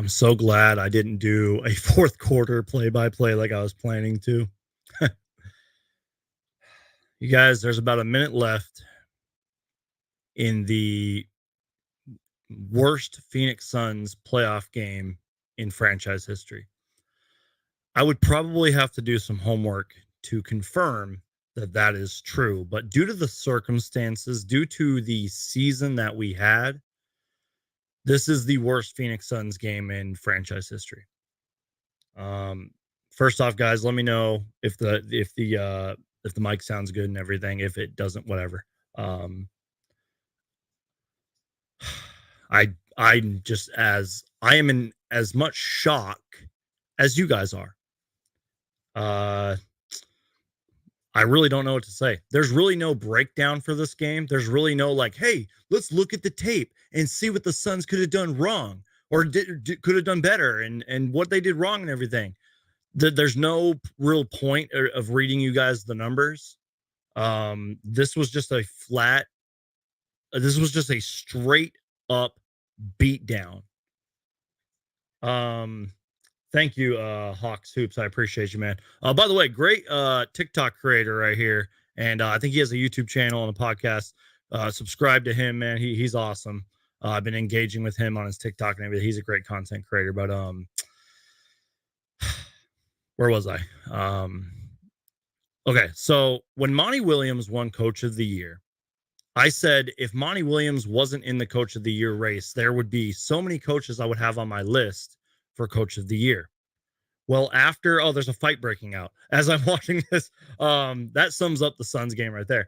I'm so glad I didn't do a fourth quarter play-by-play like I was planning to. You guys, there's about a minute left in the worst Phoenix Suns playoff game in franchise history. I would probably have to do some homework to confirm that that is true, but due to the circumstances, due to the season that we had, this is the worst Phoenix Suns game in franchise history. First off, guys, let me know if the mic sounds good and everything. If it doesn't, whatever. I'm just I am in as much shock as you guys are. I really don't know what to say. There's really no breakdown for this game. There's really no like, hey, let's look at the tape and see what the Suns could have done wrong or could have done better and what they did wrong and everything. There's no real point of reading you guys the numbers. This was just a straight up beat down. Thank you, Hawks Hoops. I appreciate you, man. By the way, great TikTok creator right here. And I think he has a YouTube channel and a podcast. Subscribe to him, man. He's awesome. I've been engaging with him on his TikTok and everything. He's a great content creator. But where was I? Okay, so when Monty Williams won Coach of the Year, I said if Monty Williams wasn't in the Coach of the Year race, there would be so many coaches I would have on my list for Coach of the Year. Well, there's a fight breaking out as I'm watching this. That sums up the Suns game right there.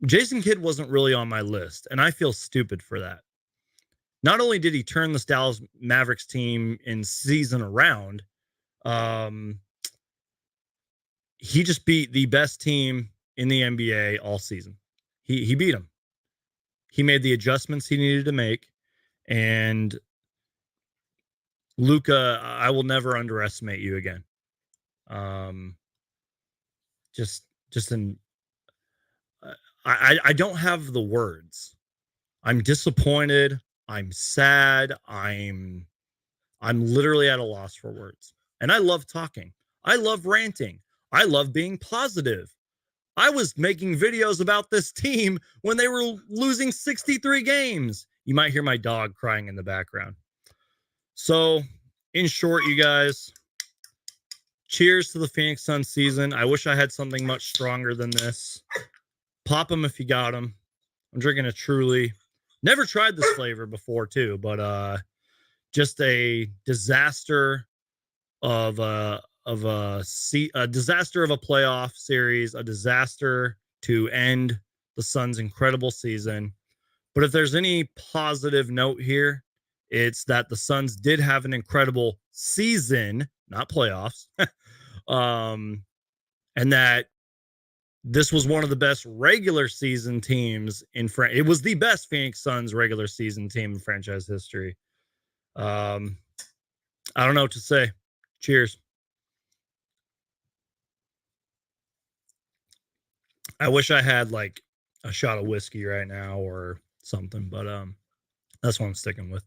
Jason Kidd wasn't really on my list, and I feel stupid for that. Not only did he turn the Dallas Mavericks team in season around, he just beat the best team in the NBA all season. He beat them. He made the adjustments he needed to make, and Luka, I will never underestimate you again. I don't have the words. I'm disappointed. I'm sad. I'm literally at a loss for words. And I love talking. I love ranting. I love being positive. I was making videos about this team when they were losing 63 games. You might hear my dog crying in the background. So, in short, you guys, cheers to the Phoenix Suns season. I wish I had something much stronger than this. Pop them if you got them. I'm drinking a Truly. Never tried this flavor before, too, but just a disaster of a disaster of a playoff series, a disaster to end the Suns' incredible season. But if there's any positive note here, it's that the Suns did have an incredible season, not playoffs, and that this was one of the best regular season teams in it was the best Phoenix Suns regular season team in franchise history. I don't know what to say. Cheers. I wish I had like a shot of whiskey right now or something, but that's what I'm sticking with.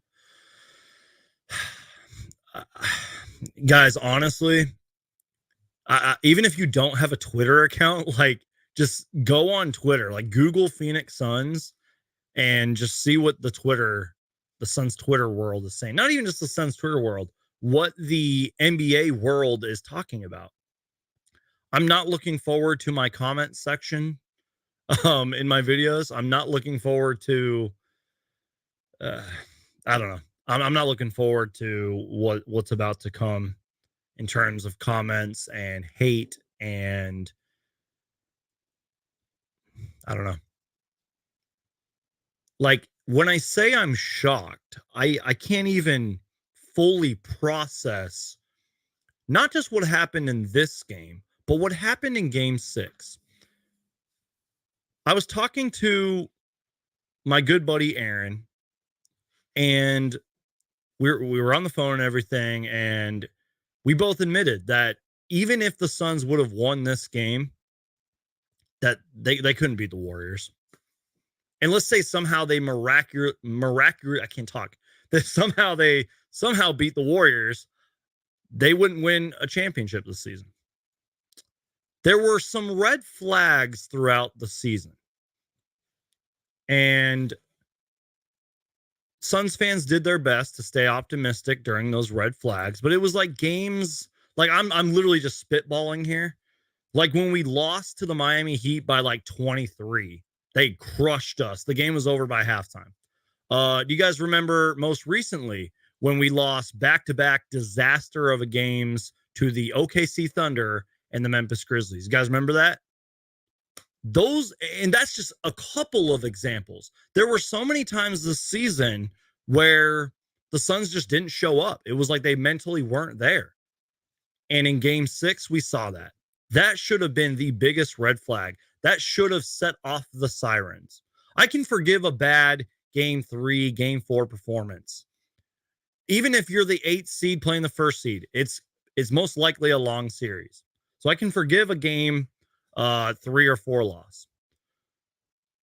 Guys, honestly, even if you don't have a Twitter account, like just go on Twitter, like Google Phoenix Suns and just see what the Suns Twitter world is saying. Not even just the Suns Twitter world, what the NBA world is talking about. I'm not looking forward to my comment section in my videos. I'm not looking forward to I don't know. I'm not looking forward to what's about to come in terms of comments and hate, and I don't know. Like when I say I'm shocked, I can't even fully process not just what happened in this game, but what happened in game 6. I was talking to my good buddy Aaron, and we were on the phone and everything, and we both admitted that even if the Suns would have won this game, that they couldn't beat the Warriors. and let's say somehow they miraculous I can't talk. That somehow they beat the Warriors, they wouldn't win a championship this season. There were some red flags throughout the season. And Suns fans did their best to stay optimistic during those red flags, but it was like games, like I'm literally just spitballing here. Like when we lost to the Miami Heat by like 23, they crushed us. The game was over by halftime. Do you guys remember most recently when we lost back-to-back disaster of a games to the OKC Thunder and the Memphis Grizzlies? You guys remember that? Those, and that's just a couple of examples. There were so many times this season where the Suns just didn't show up. It was like they mentally weren't there. And in game 6, we saw that. That should have been the biggest red flag. That should have set off the sirens. I can forgive a bad game 3, game 4 performance. Even if you're the 8th seed playing the 1st seed, it's most likely a long series. So I can forgive a game 3 or 4 loss.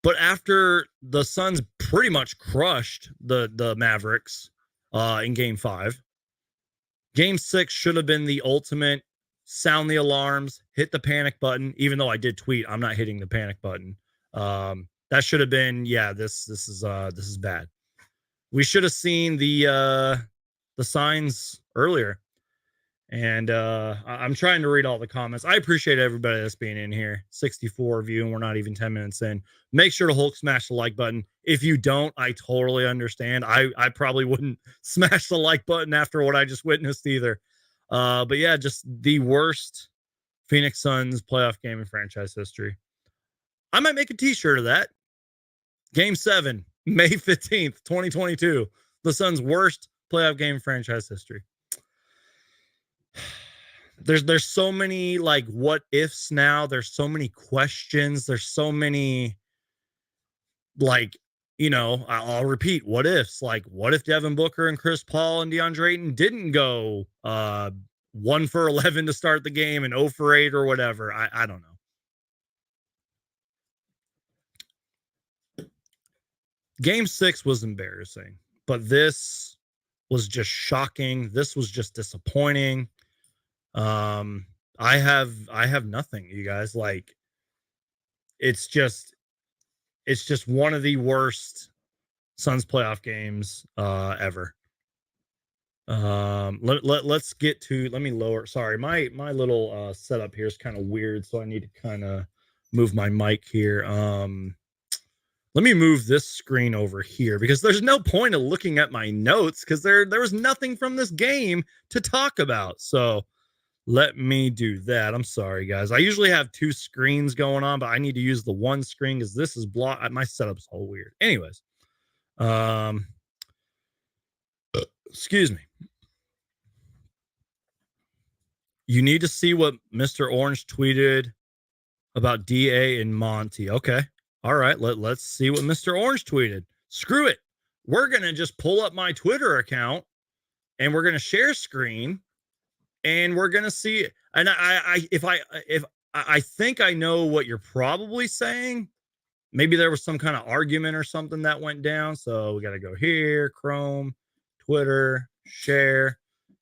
But after the Suns pretty much crushed the Mavericks in game 5, game 6 should have been the ultimate sound the alarms, hit the panic button, even though I did tweet I'm not hitting the panic button. That should have been, yeah, this is bad. We should have seen the signs earlier. And I'm trying to read all the comments. I appreciate everybody that's being in here. 64 of you, and we're not even 10 minutes in. Make sure to Hulk smash the like button. If you don't, I totally understand. I probably wouldn't smash the like button after what I just witnessed either. But yeah, just the worst Phoenix Suns playoff game in franchise history. I might make a t-shirt of that. Game 7, May 15th, 2022. The Suns' worst playoff game in franchise history. There's so many like what ifs now. There's so many questions. There's so many like, you know, I'll repeat what ifs. Like, what if Devin Booker and Chris Paul and DeAndre Ayton didn't go 1 for 11 to start the game and 0 for 8 or whatever? I don't know. Game 6 was embarrassing, but this was just shocking. This was just disappointing. I have nothing, you guys. Like, it's just one of the worst Suns playoff games ever. Let's get to, let me lower, sorry, my little setup here is kind of weird, so I need to kind of move my mic here. Let me move this screen over here because there's no point of looking at my notes because there was nothing from this game to talk about. So let me do that. I'm sorry, guys. I usually have 2 screens going on, but I need to use the one screen because this is blocked. My setup's all weird. Anyways, excuse me. You need to see what Mr. Orange tweeted about DA and Monty. Okay. All right. Let's see what Mr. Orange tweeted. Screw it. We're going to just pull up my Twitter account and we're going to share screen. And we're gonna see it. And I think I know what you're probably saying. Maybe there was some kind of argument or something that went down. So we got to go here, Chrome, Twitter, share.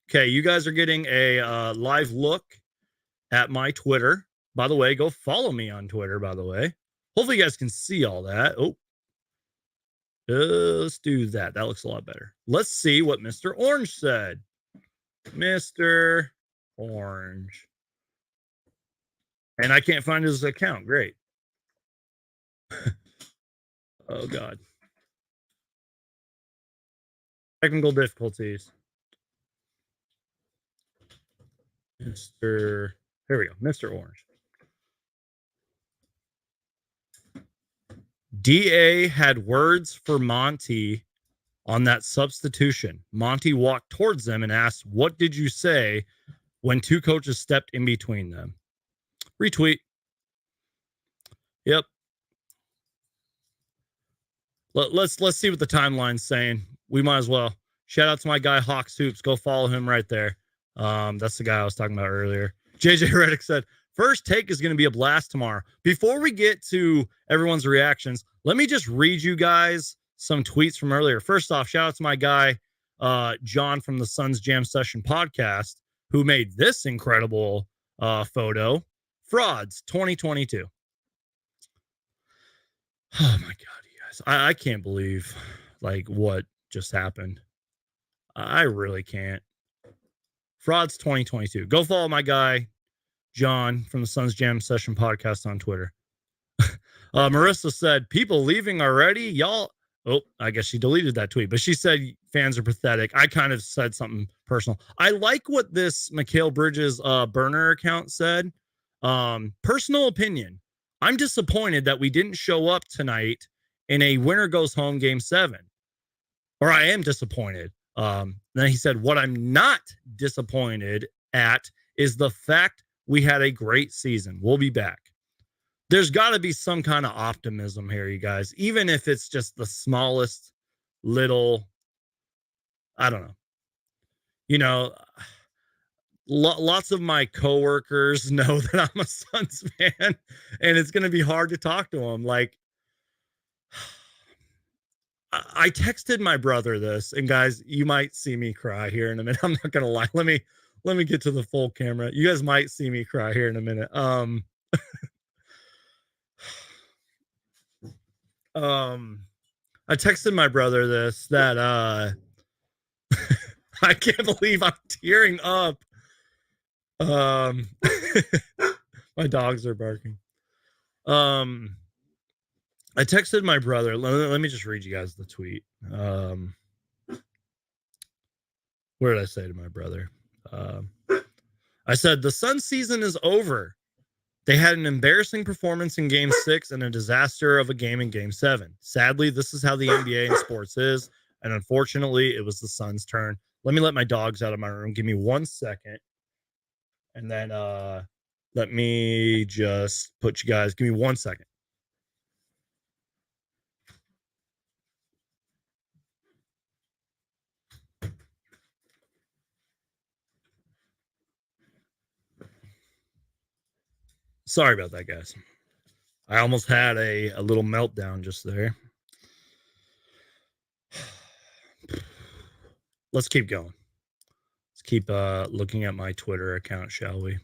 Okay, you guys are getting a live look at my Twitter. By the way, go follow me on Twitter. By the way, hopefully you guys can see all that. Oh, let's do that. That looks a lot better. Let's see what Mr. Orange said. Mr. Orange. And I can't find his account. Great. Oh, God. Technical difficulties. Here we go. Mr. Orange. DA had words for Monty on that substitution. Monty walked towards them and asked, "What did you say?" when 2 coaches stepped in between them. Retweet. Yep. Let's see what the timeline's saying. We might as well. Shout out to my guy Hawks Hoops. Go follow him right there. That's the guy I was talking about earlier. JJ Reddick said, first take is going to be a blast tomorrow. Before we get to everyone's reactions, Let me just read you guys some tweets from earlier. First off, shout out to my guy, John from the Suns Jam Session podcast, who made this incredible photo. Frauds 2022. Oh my God, you guys. I can't believe like what just happened. I really can't. Frauds 2022. Go follow my guy, John from the Suns Jam Session podcast on Twitter. Marissa said, people leaving already? Y'all. Oh, I guess she deleted that tweet, but she said fans are pathetic. I kind of said something personal. I like what this Mikal Bridges burner account said. Personal opinion. I'm disappointed that we didn't show up tonight in a winner goes home game 7. Or I am disappointed. Then he said, what I'm not disappointed at is the fact we had a great season. We'll be back. There's got to be some kind of optimism here, you guys, even if it's just the smallest little, I don't know. You know, lots of my coworkers know that I'm a Suns fan, and it's going to be hard to talk to them. Like, I texted my brother this, and guys, you might see me cry here in a minute. I'm not going to lie. Let me get to the full camera. You guys might see me cry here in a minute. I texted my brother this, that I can't believe I'm tearing up. My dogs are barking. I texted my brother. Let me just read you guys the tweet. What did I say to my brother? I said, the Sun season is over. They had an embarrassing performance in game 6 and a disaster of a game in game 7. Sadly, this is how the NBA and sports is. And unfortunately, it was the Suns' turn. Let me let my dogs out of my room. Give me 1 second. And then let me just put you guys, give me 1 second. Sorry about that, guys. I almost had a little meltdown just there. Let's keep going. Let's keep looking at my Twitter account, shall we?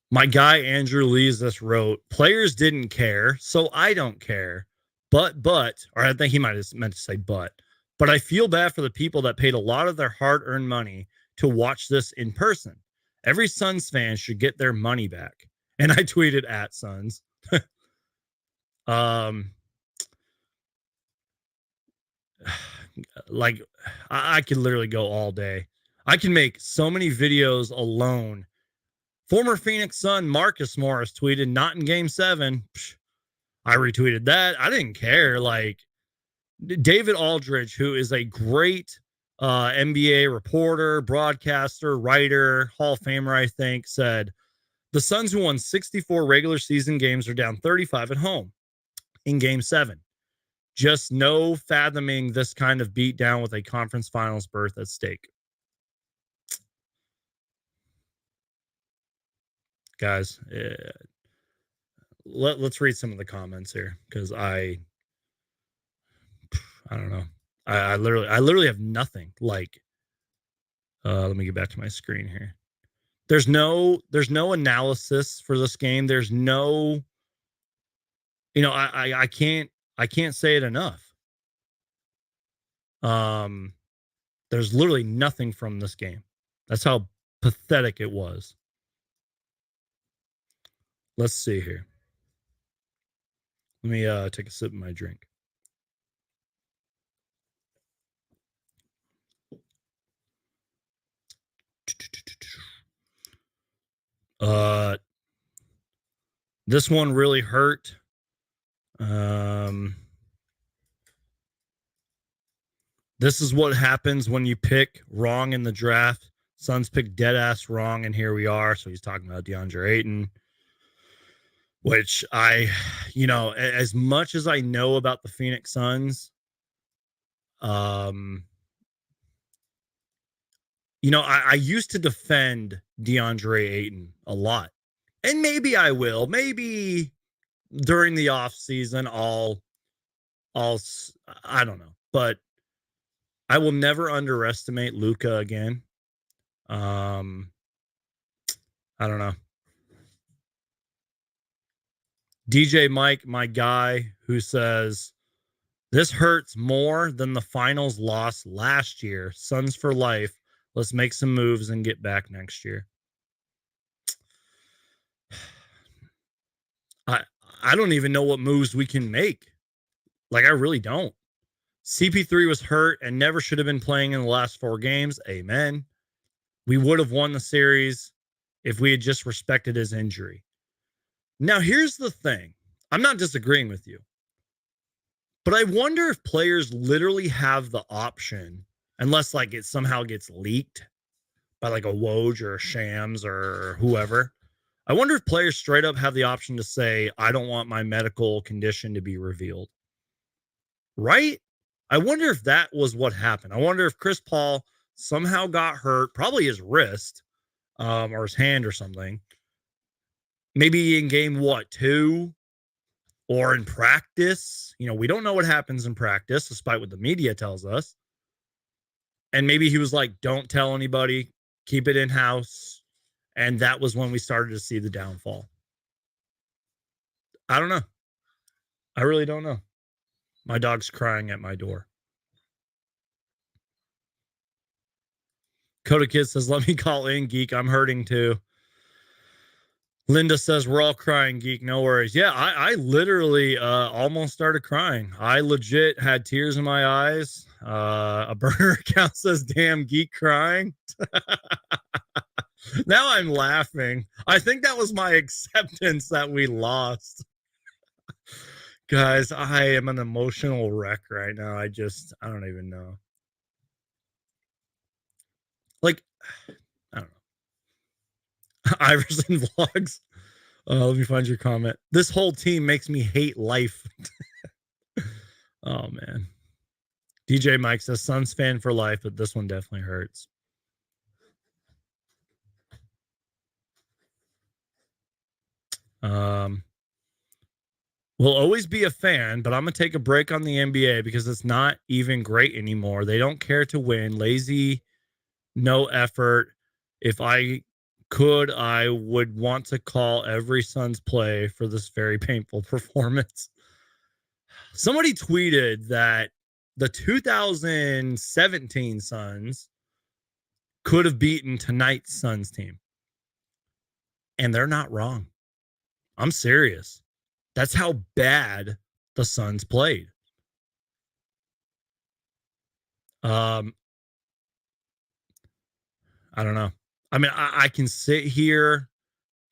My guy Andrew Lees this wrote, players didn't care, so I don't care. But, or I think he might have meant to say but I feel bad for the people that paid a lot of their hard-earned money to watch this in person. Every Suns fan should get their money back. And I tweeted at Suns. Like, I could literally go all day. I can make so many videos alone. Former Phoenix Sun Marcus Morris tweeted, not in game 7. I retweeted that. I didn't care. Like, David Aldridge, who is a great NBA reporter, broadcaster, writer, Hall of Famer, I think, said, the Suns, who won 64 regular season games, are down 35 at home in game 7. Just no fathoming this kind of beatdown with a conference finals berth at stake. Guys, let's read some of the comments here, because I don't know. I literally have nothing. Like, let me get back to my screen here. There's no analysis for this game. There's no, I can't say it enough. There's literally nothing from this game. That's how pathetic it was. Let's see here. Let me take a sip of my drink. This one really hurt. This is what happens when you pick wrong in the draft. Suns picked dead ass wrong, and here we are. So he's talking about DeAndre Ayton, which as much as I know about the Phoenix Suns, I used to defend DeAndre Ayton a lot, and maybe I will. Maybe during the off season, I don't know, but I will never underestimate Luka again. I don't know. DJ Mike, my guy, who says this hurts more than the finals loss last year. Suns for life. Let's make some moves and get back next year. I don't even know what moves we can make. Like, I really don't. CP3 was hurt and never should have been playing in the last 4 games. Amen. We would have won the series if we had just respected his injury. Now, here's the thing. I'm not disagreeing with you. But I wonder if players literally have the option, unless like it somehow gets leaked by like a Woj or a Shams or whoever. I wonder if players straight up have the option to say, I don't want my medical condition to be revealed. Right? I wonder if that was what happened. I wonder if Chris Paul somehow got hurt, probably his wrist or his hand or something. Maybe in game, 2? Or in practice. You know, we don't know what happens in practice, despite what the media tells us. And maybe he was like, don't tell anybody, keep it in-house. And that was when we started to see the downfall. I don't know. I really don't know. My dog's crying at my door. Coda Kid says, let me call in, Geek. I'm hurting too. Linda says, we're all crying, Geek. No worries. Yeah, I literally almost started crying. I legit had tears in my eyes. A burner account says, damn, Geek crying. Now I'm laughing. I think that was my acceptance that we lost. Guys, I am an emotional wreck right now. I don't even know. Like, I don't know. Iverson vlogs. Let me find your comment. This whole team makes me hate life. Oh, man. DJ Mike says, Suns fan for life, but this one definitely hurts. Will always be a fan, but I'm going to take a break on the NBA because it's not even great anymore. They don't care to win. Lazy, no effort. If I could, I would want to call every Suns play for this very painful performance. Somebody tweeted that the 2017 Suns could have beaten tonight's Suns team. And they're not wrong. I'm serious. That's how bad the Suns played. I don't know. I mean, I can sit here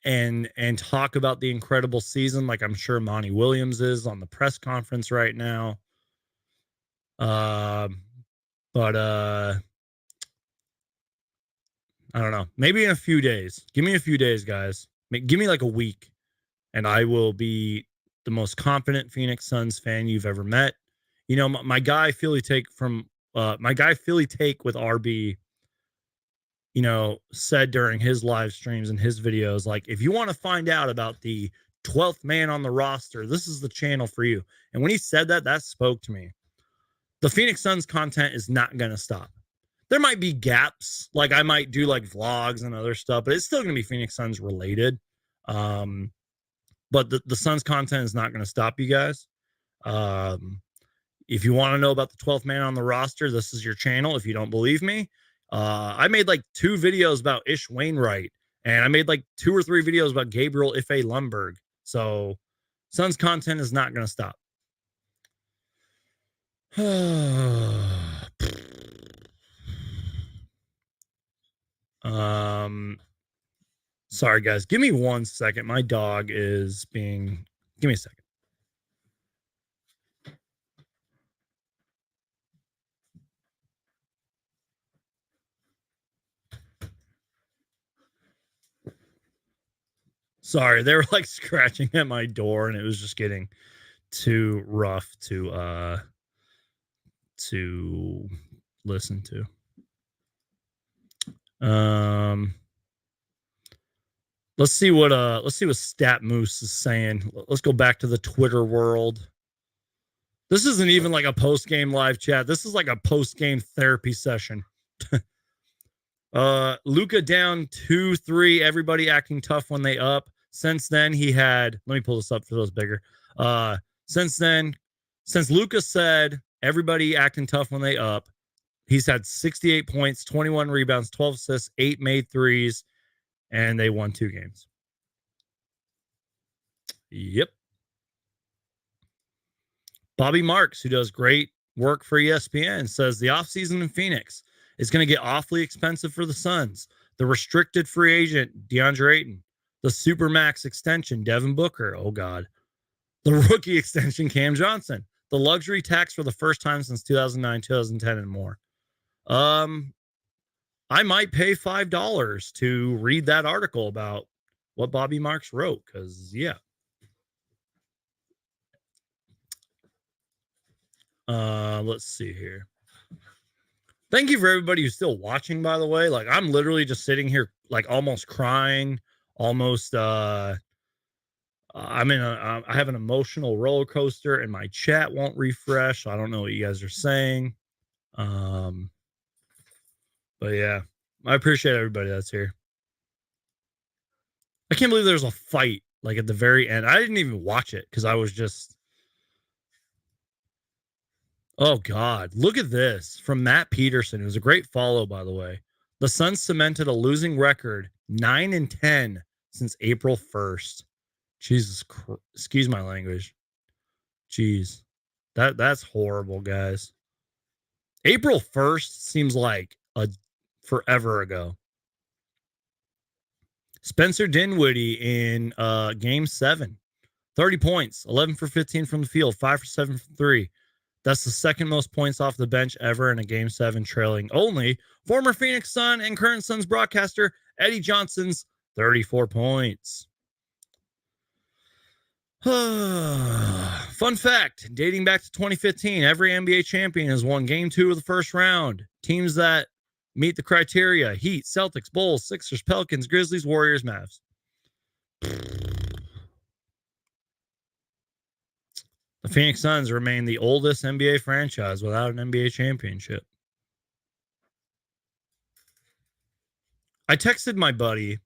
and talk about the incredible season like I'm sure Monty Williams is on the press conference right now. But I don't know. Maybe in a few days. Give me a few days, guys. Give me like a week, and I will be the most confident Phoenix Suns fan you've ever met. You know, my guy Philly Take with RB, you know, said during his live streams and his videos, like, if you want to find out about the 12th man on the roster, this is the channel for you. And when he said that, that spoke to me. The Phoenix Suns content is not going to stop. There might be gaps. Like I might do like vlogs and other stuff, but it's still going to be Phoenix Suns related. But the Suns content is not going to stop you guys. If you want to know about the 12th man on the roster, this is your channel. If you don't believe me, I made like 2 videos about Ish Wainwright, and I made like 2 or 3 videos about Gabriel Ife Lumberg. So Suns content is not going to stop. Sorry guys, give me 1 second. My dog is being, give me a second. Sorry, they were like scratching at my door and it was just getting too rough to listen to. Let's see what Stat Moose is saying. Let's go back to the Twitter world. This isn't even like a post-game live chat. This is like a post-game therapy session. Luka down 2-3. Everybody acting tough when they up. Since then, he had. Let me pull this up for those bigger. Since Luka said everybody acting tough when they up, he's had 68 points, 21 rebounds, 12 assists, 8 made threes, and they won 2 games. Yep. Bobby Marks, who does great work for ESPN, says the offseason in Phoenix is going to get awfully expensive for the Suns. The restricted free agent, DeAndre Ayton. The Supermax extension, Devin Booker. Oh, God. The rookie extension, Cam Johnson. The luxury tax for the first time since 2009, 2010, and more. I might pay $5 to read that article about what Bobby Marks wrote, because, yeah. Let's see here. Thank you for everybody who's still watching, by the way. Like, I'm literally just sitting here, like, almost crying, almost, I have an emotional roller coaster, and my chat won't refresh. So I don't know what you guys are saying. But yeah, I appreciate everybody that's here. I can't believe there's a fight, like, at the very end. I didn't even watch it because I was just, oh, God. Look at this from Matt Peterson. It was a great follow, by the way. The Suns cemented a losing record, 9-10 since April 1st. Jesus Christ. Excuse my language. Jeez. That's horrible, guys. April 1st seems like a forever ago. Spencer Dinwiddie in game 7. 30 points, 11 for 15 from the field, 5 for 7 from 3. That's the second most points off the bench ever in a game 7, trailing only former Phoenix Sun and current Suns broadcaster Eddie Johnson's 34 points. Fun fact, dating back to 2015, every NBA champion has won game 2 of the first round. Teams that meet the criteria: Heat, Celtics, Bulls, Sixers, Pelicans, Grizzlies, Warriors, Mavs. The Phoenix Suns remain the oldest NBA franchise without an NBA championship. I texted my buddy,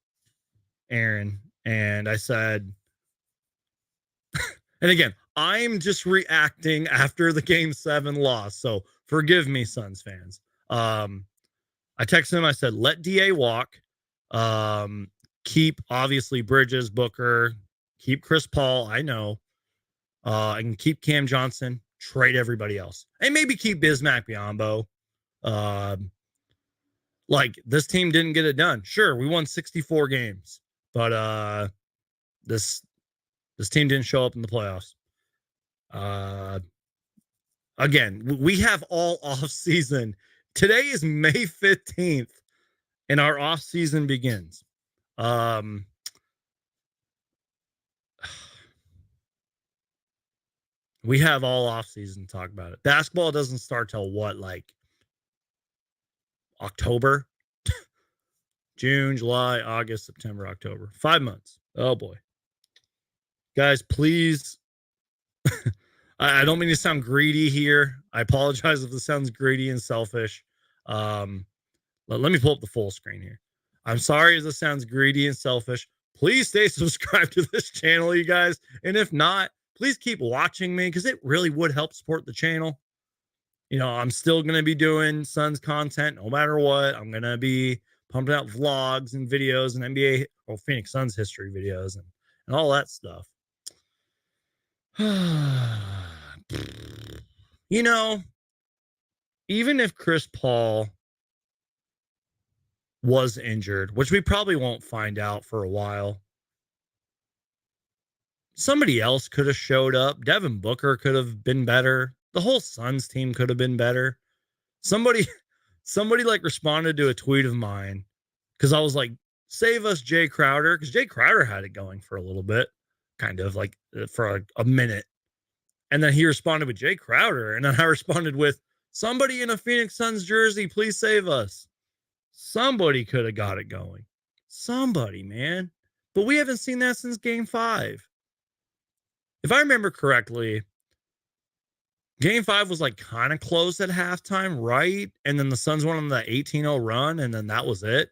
Aaron, and I said, and again, I'm just reacting after the game 7 loss, so forgive me, Suns fans. I texted him, I said, let DA walk. Keep, obviously, Bridges, Booker, keep Chris Paul, I know. And keep Cam Johnson, trade everybody else. And maybe keep Bismack Biyombo. Like, this team didn't get it done. Sure, we won 64 games, but this team didn't show up in the playoffs. Again, we have all off season. Today is May 15th, and our off season begins. We have all off season to talk about it. Basketball doesn't start till what, like October? June, July, August, September, October. 5 months. Oh boy. Guys, please. I don't mean to sound greedy here. I apologize if this sounds greedy and selfish. Let me pull up the full screen here. I'm sorry if this sounds greedy and selfish. Please stay subscribed to this channel, you guys. And if not, please keep watching me, because it really would help support the channel. You know, I'm still going to be doing Suns content no matter what. I'm going to be pumping out vlogs and videos and NBA or Phoenix Suns history videos and all that stuff. You know, even if Chris Paul was injured, which we probably won't find out for a while, somebody else could have showed up. Devin Booker could have been better. The whole Suns team could have been better. Somebody like responded to a tweet of mine, because I was like, save us Jay Crowder, because Jay Crowder had it going for a little bit, kind of like for a minute. And then he responded with Jay Crowder. And then I responded with, somebody in a Phoenix Suns jersey, please save us. Somebody could have got it going. Somebody, man. But we haven't seen that since Game 5. If I remember correctly, Game 5 was like kind of close at halftime, right? And then the Suns went on the 18-0 run, and then that was it.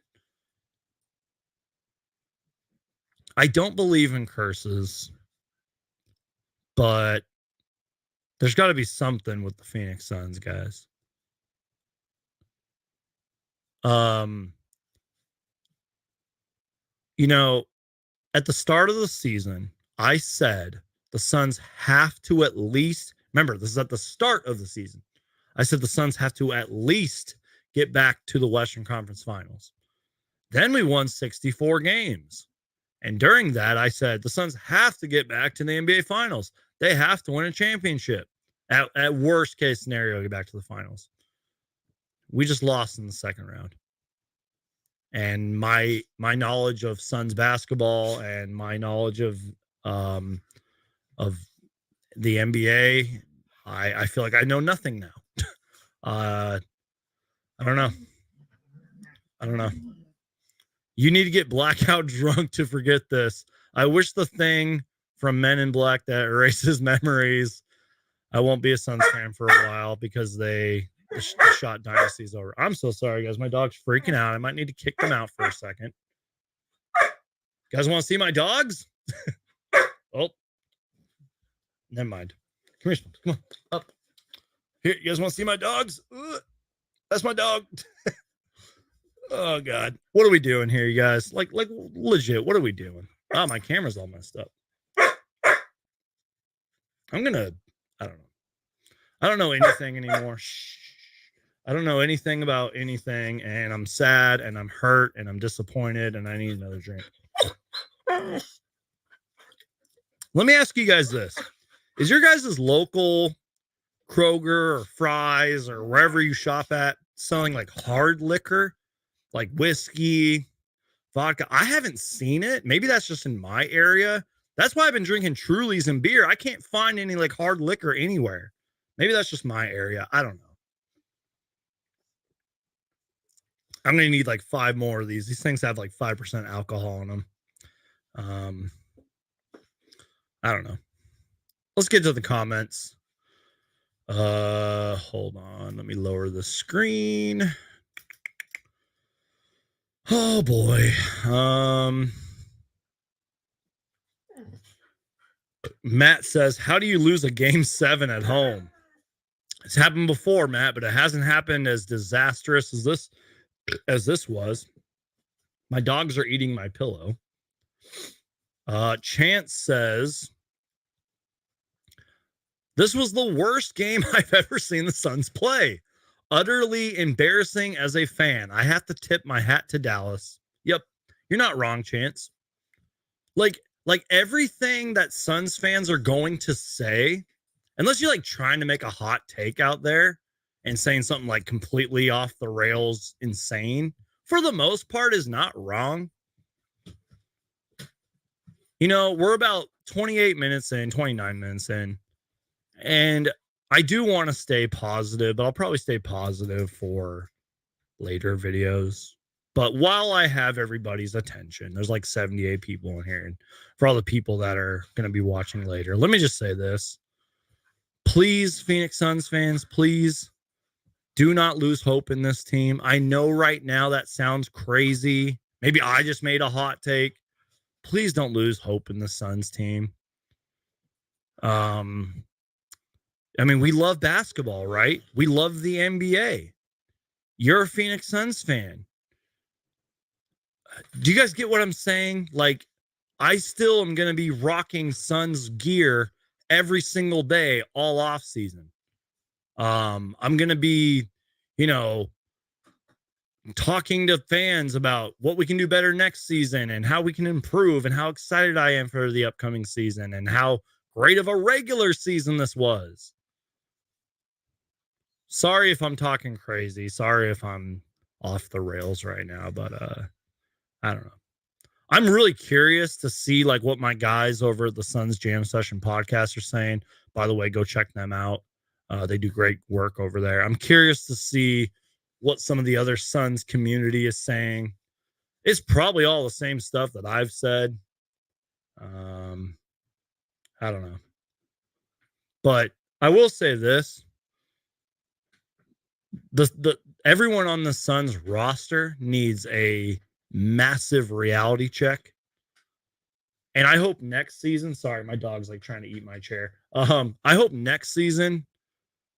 I don't believe in curses, but there's got to be something with the Phoenix Suns, guys. You know, at the start of the season, I said the Suns have to at least, remember, this is at the start of the season. I said the Suns have to at least get back to the Western Conference Finals. Then we won 64 games. And during that, I said the Suns have to get back to the NBA Finals. They have to win a championship. At worst case scenario, get back to the finals. We just lost in the second round. And my knowledge of Suns basketball and my knowledge of the NBA, I feel like I know nothing now. I don't know. You need to get blackout drunk to forget this. I wish the thing from Men in Black that erases memories. I won't be a Suns fan for a while because the shot dynasty's over. I'm so sorry, guys. My dog's freaking out. I might need to kick them out for a second. You guys want to see my dogs? Oh, never mind. Come here, come on, up. Here, you guys want to see my dogs? That's my dog. Oh God, what are we doing here, you guys? Like legit, what are we doing? Oh, my camera's all messed up. I don't know anything anymore. I don't know anything about anything, and I'm sad, and I'm hurt, and I'm disappointed, and I need another drink. Let me ask you guys this. Is your guys' local Kroger or Fry's or wherever you shop at selling like hard liquor, like whiskey, vodka? I haven't seen it. Maybe that's just in my area. That's why I've been drinking Trulies and beer. I can't find any like hard liquor anywhere. Maybe that's just my area. I don't know. I'm going to need like 5 more of these. These things have like 5% alcohol in them. I don't know. Let's get to the comments. Hold on. Let me lower the screen. Oh boy. Matt says, how do you lose a game 7 at home? It's happened before, Matt, but it hasn't happened as disastrous as this was. My dogs are eating my pillow. Chance says, this was the worst game I've ever seen the Suns play. Utterly embarrassing as a fan. I have to tip my hat to Dallas. Yep, you're not wrong, Chance. Like everything that Suns fans are going to say, unless you're like trying to make a hot take out there and saying something like completely off the rails insane, for the most part is not wrong. You know, we're about 28 minutes in, 29 minutes in, and I do want to stay positive, but I'll probably stay positive for later videos. But while I have everybody's attention, there's like 78 people in here, and for all the people that are going to be watching later, let me just say this. Please, Phoenix Suns fans, please do not lose hope in this team. I know right now that sounds crazy. Maybe I just made a hot take. Please don't lose hope in the Suns team. I mean, we love basketball, right? We love the NBA. You're a Phoenix Suns fan. Do you guys get what I'm saying? Like, I still am going to be rocking Suns gear every single day, all off season. I'm going to be, talking to fans about what we can do better next season and how we can improve and how excited I am for the upcoming season and how great of a regular season this was. Sorry if I'm talking crazy. Sorry if I'm off the rails right now, but I don't know. I'm really curious to see like what my guys over at the Suns Jam Session podcast are saying. By the way, go check them out. They do great work over there. I'm curious to see what some of the other Suns community is saying. It's probably all the same stuff that I've said. I don't know. But I will say this. The everyone on the Suns roster needs a massive reality check. And I hope next season, sorry, my dog's like trying to eat my chair. I hope next season,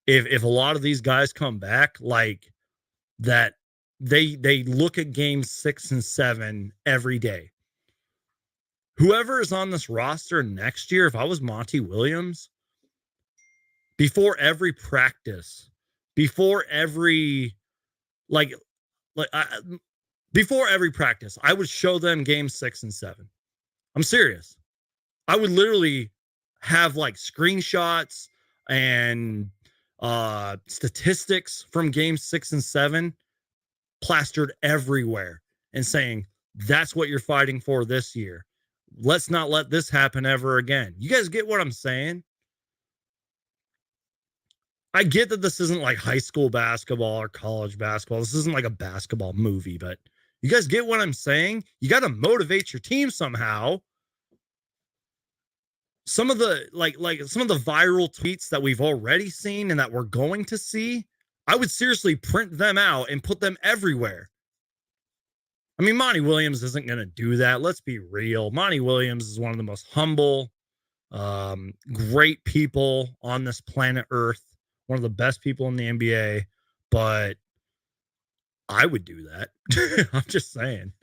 if a lot of these guys come back, like that they look at games 6 and 7 every day. Whoever is on this roster next year, if I was Monty Williams, before every practice, before every like before every practice, I would show them game 6 and 7. I'm serious. I would literally have like screenshots and statistics from game 6 and 7 plastered everywhere and saying, that's what you're fighting for this year. Let's not let this happen ever again. You guys get what I'm saying? I get that this isn't like high school basketball or college basketball. This isn't like a basketball movie, but you guys get what I'm saying? You got to motivate your team somehow. Some of the like some of the viral tweets that we've already seen and that we're going to see, I would seriously print them out and put them everywhere. I mean, Monty Williams isn't going to do that. Let's be real. Monty Williams is one of the most humble, great people on this planet Earth, one of the best people in the NBA, but I would do that. I'm just saying.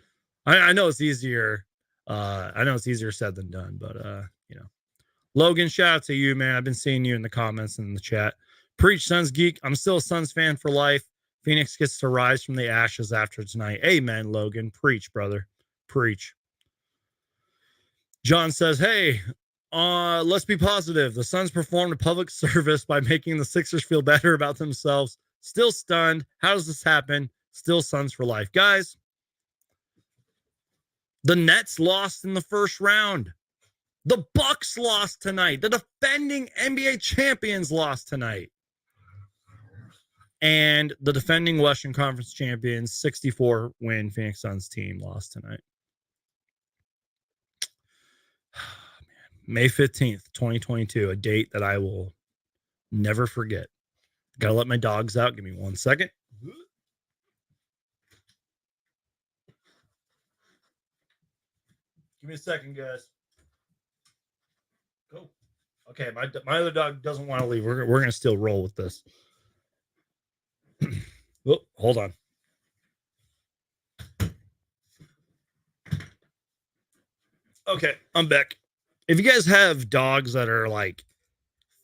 I know it's easier. I know it's easier said than done, but you know. Logan, shout out to you, man. I've been seeing you in the comments and in the chat. Preach, Suns Geek. I'm still a Suns fan for life. Phoenix gets to rise from the ashes after tonight. Amen, Logan. Preach, brother. Preach. John says, hey, let's be positive. The Suns performed a public service by making the Sixers feel better about themselves. Still stunned. How does this happen? Still Suns for life. Guys, the Nets lost in the first round. The Bucks lost tonight. The defending NBA champions lost tonight. And the defending Western Conference champions, 64-win Phoenix Suns team lost tonight. May 15th, 2022, a date that I will never forget. Gotta let my dogs out. Give me 1 second. Give me a second, guys. Go. Okay, my other dog doesn't want to leave. We're going to still roll with this. Oh, hold on. Okay, I'm back. If you guys have dogs that are like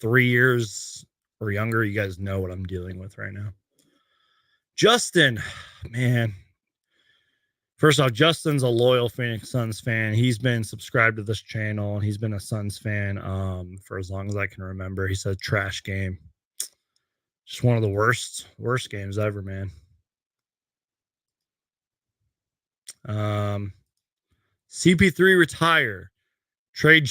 3 years or younger, you guys know what I'm dealing with right now. Justin, man. First off, Justin's a loyal Phoenix Suns fan. He's been subscribed to this channel and he's been a Suns fan for as long as I can remember. He said trash game. Just one of the worst games ever, man. CP3 retire. Trade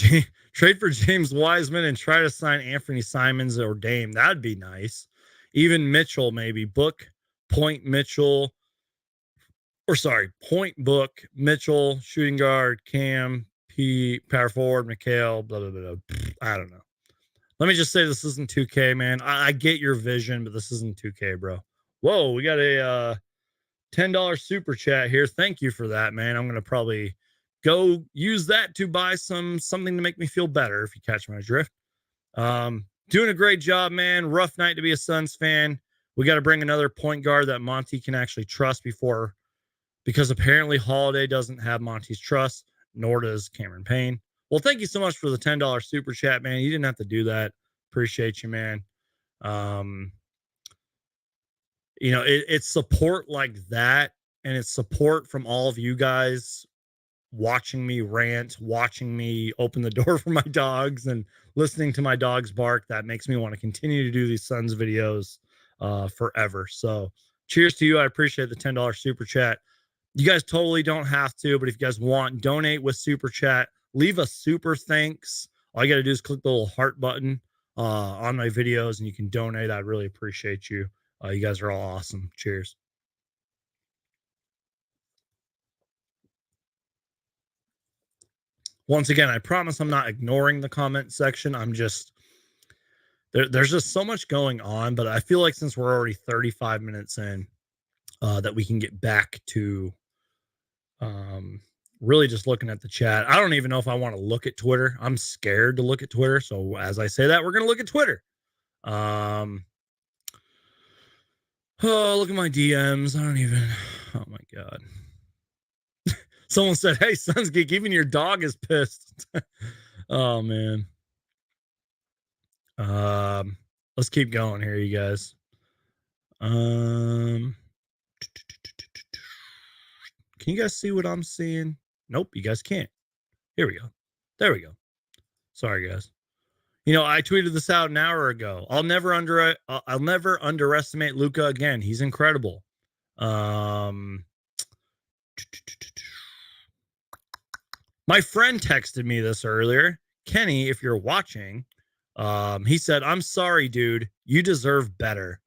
for James Wiseman and try to sign Anthony Simons or Dame. That'd be nice. Even Mitchell, maybe. Book, Point Mitchell. Point Book, Mitchell, shooting guard, Cam, P, power forward, Mikhail, blah, blah, blah, blah. I don't know. Let me just say this isn't 2K, man. I get your vision, but this isn't 2K, bro. Whoa, we got a $10 super chat here. Thank you for that, man. I'm going to probably go use that to buy something to make me feel better, if you catch my drift. Doing a great job, man. Rough night to be a Suns fan. We got to bring another point guard that Monty can actually trust because apparently Holiday doesn't have Monty's trust, nor does Cameron Payne. Well, thank you so much for the $10 super chat, man. You didn't have to do that. Appreciate you, man. You know, it's support like that, and it's support from all of you guys watching me rant, watching me open the door for my dogs, and listening to my dogs bark. That makes me want to continue to do these Suns videos forever. So cheers to you. I appreciate the $10 super chat. You guys totally don't have to, but if you guys want, donate with super chat. Leave a super thanks. All you got to do is click the little heart button on my videos, and you can donate. I really appreciate you. You guys are all awesome. Cheers. once again, I promise I'm not ignoring the comment section. I'm just there's just so much going on, but I feel like since we're already 35 minutes in, that we can get back to really just looking at the chat. I don't even know if I want to look at Twitter. I'm scared to look at Twitter. So as I say that, we're going to look at Twitter. Oh, look at my DMs. I don't even, oh my God. Someone said, hey, Sons Geek, even your dog is pissed. Oh, man. Let's keep going here, you guys. Can you guys see what I'm seeing? Nope, you guys can't. Here we go. There we go. Sorry, guys. You know, I tweeted this out an hour ago. I'll never underestimate Luka again. He's incredible. My friend texted me this earlier. Kenny, if you're watching, he said, I'm sorry, dude. You deserve better.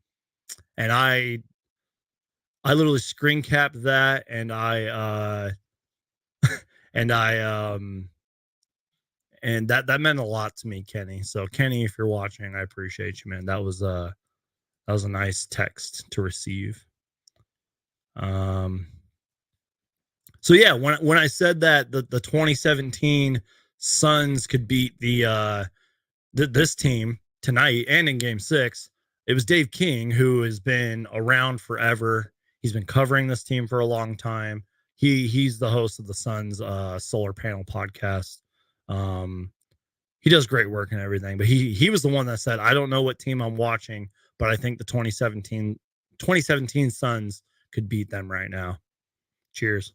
And I literally screen capped that, and and that meant a lot to me, Kenny. So Kenny, if you're watching, I appreciate you, man. That was a nice text to receive. So yeah, when I said that the 2017 Suns could beat this team tonight and in Game 6, it was Dave King, who has been around forever. He's been covering this team for a long time. He's the host of the Suns Solar Panel podcast. He does great work and everything, but he was the one that said, I don't know what team I'm watching, but I think the 2017 Suns could beat them right now. Cheers.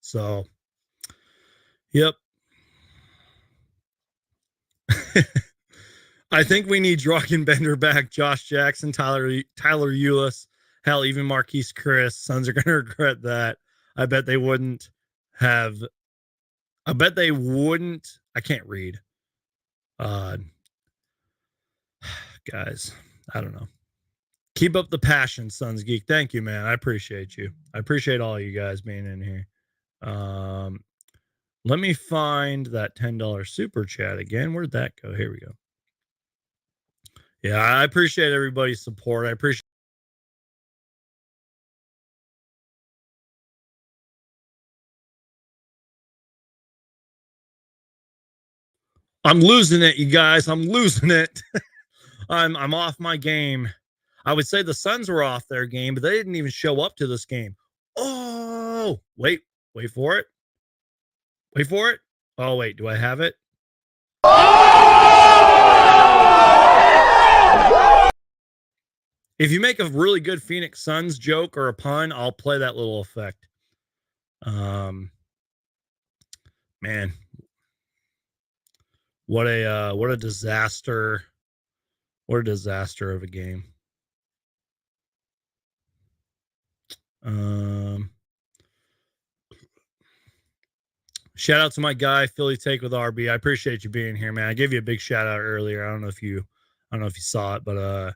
So, yep. I think we need Druckenbender back, Josh Jackson, Tyler Ulis, hell, even Marquise Chris. Suns are going to regret that. I bet they wouldn't. I can't read. Guys, I don't know. Keep up the passion, Suns Geek. Thank you, man. I appreciate you. I appreciate all you guys being in here. Let me find that $10 super chat again. Where'd that go? Here we go. Yeah, I appreciate everybody's support. I appreciate. I'm losing it, you guys. I'm losing it. I'm off my game. I would say the Suns were off their game, but they didn't even show up to this game. Oh, wait for it. Wait for it. Oh, wait, do I have it? If you make a really good Phoenix Suns joke or a pun, I'll play that little effect. Man, what a disaster. What a disaster of a game. Shout out to my guy, Philly Take with RB. I appreciate you being here, man. I gave you a big shout out earlier. I don't know if you saw it, but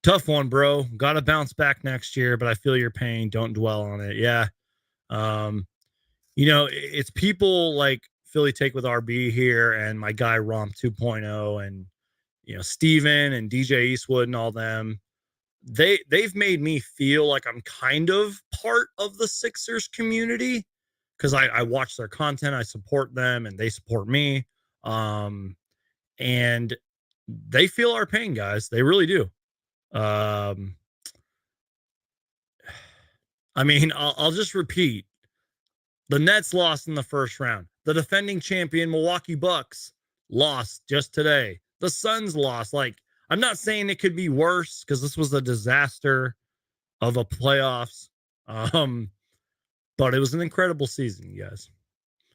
tough one, bro. Got to bounce back next year, but I feel your pain. Don't dwell on it. Yeah. You know, it's people like Philly Take with RB here and my guy Romp 2.0 and, you know, Steven and DJ Eastwood and all them. They've made me feel like I'm kind of part of the Sixers community because I watch their content, I support them, and they support me. And they feel our pain, guys. They really do. I mean, I'll just repeat. The Nets lost in the first round. The defending champion Milwaukee Bucks lost just today. The Suns lost. Like, I'm not saying it could be worse because this was a disaster of a playoffs. But it was an incredible season, you guys.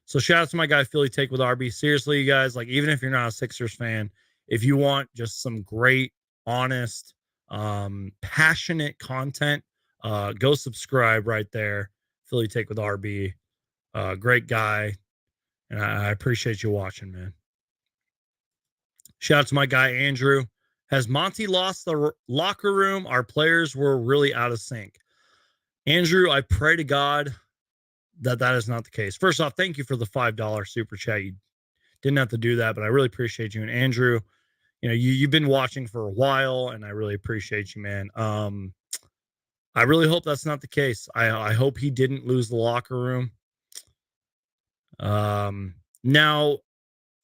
So shout out to my guy Philly Take with RB. Seriously, you guys, like, even if you're not a Sixers fan, if you want just some great, honest, passionate content, go subscribe right there. Philly Take with RB. Great guy. And I appreciate you watching, man. Shout out to my guy Andrew. Has Monty lost the locker room? Our players were really out of sync. Andrew, I pray to God that is not the case. First off, thank you for the $5 super chat. You didn't have to do that, but I really appreciate you. And Andrew, you've been watching for a while, and I really appreciate you, man. I really hope that's not the case. I hope he didn't lose the locker room. Now,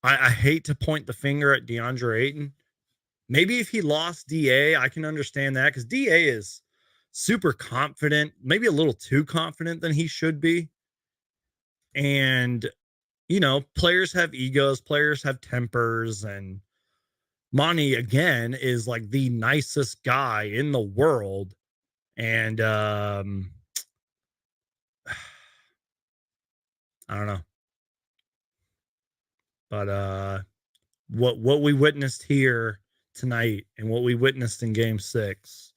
I hate to point the finger at DeAndre Ayton. Maybe if he lost DA, I can understand that, because DA is super confident, maybe a little too confident than he should be. And, players have egos, players have tempers, and Monty, again, is like the nicest guy in the world. And I don't know. But what we witnessed here tonight and what we witnessed in game 6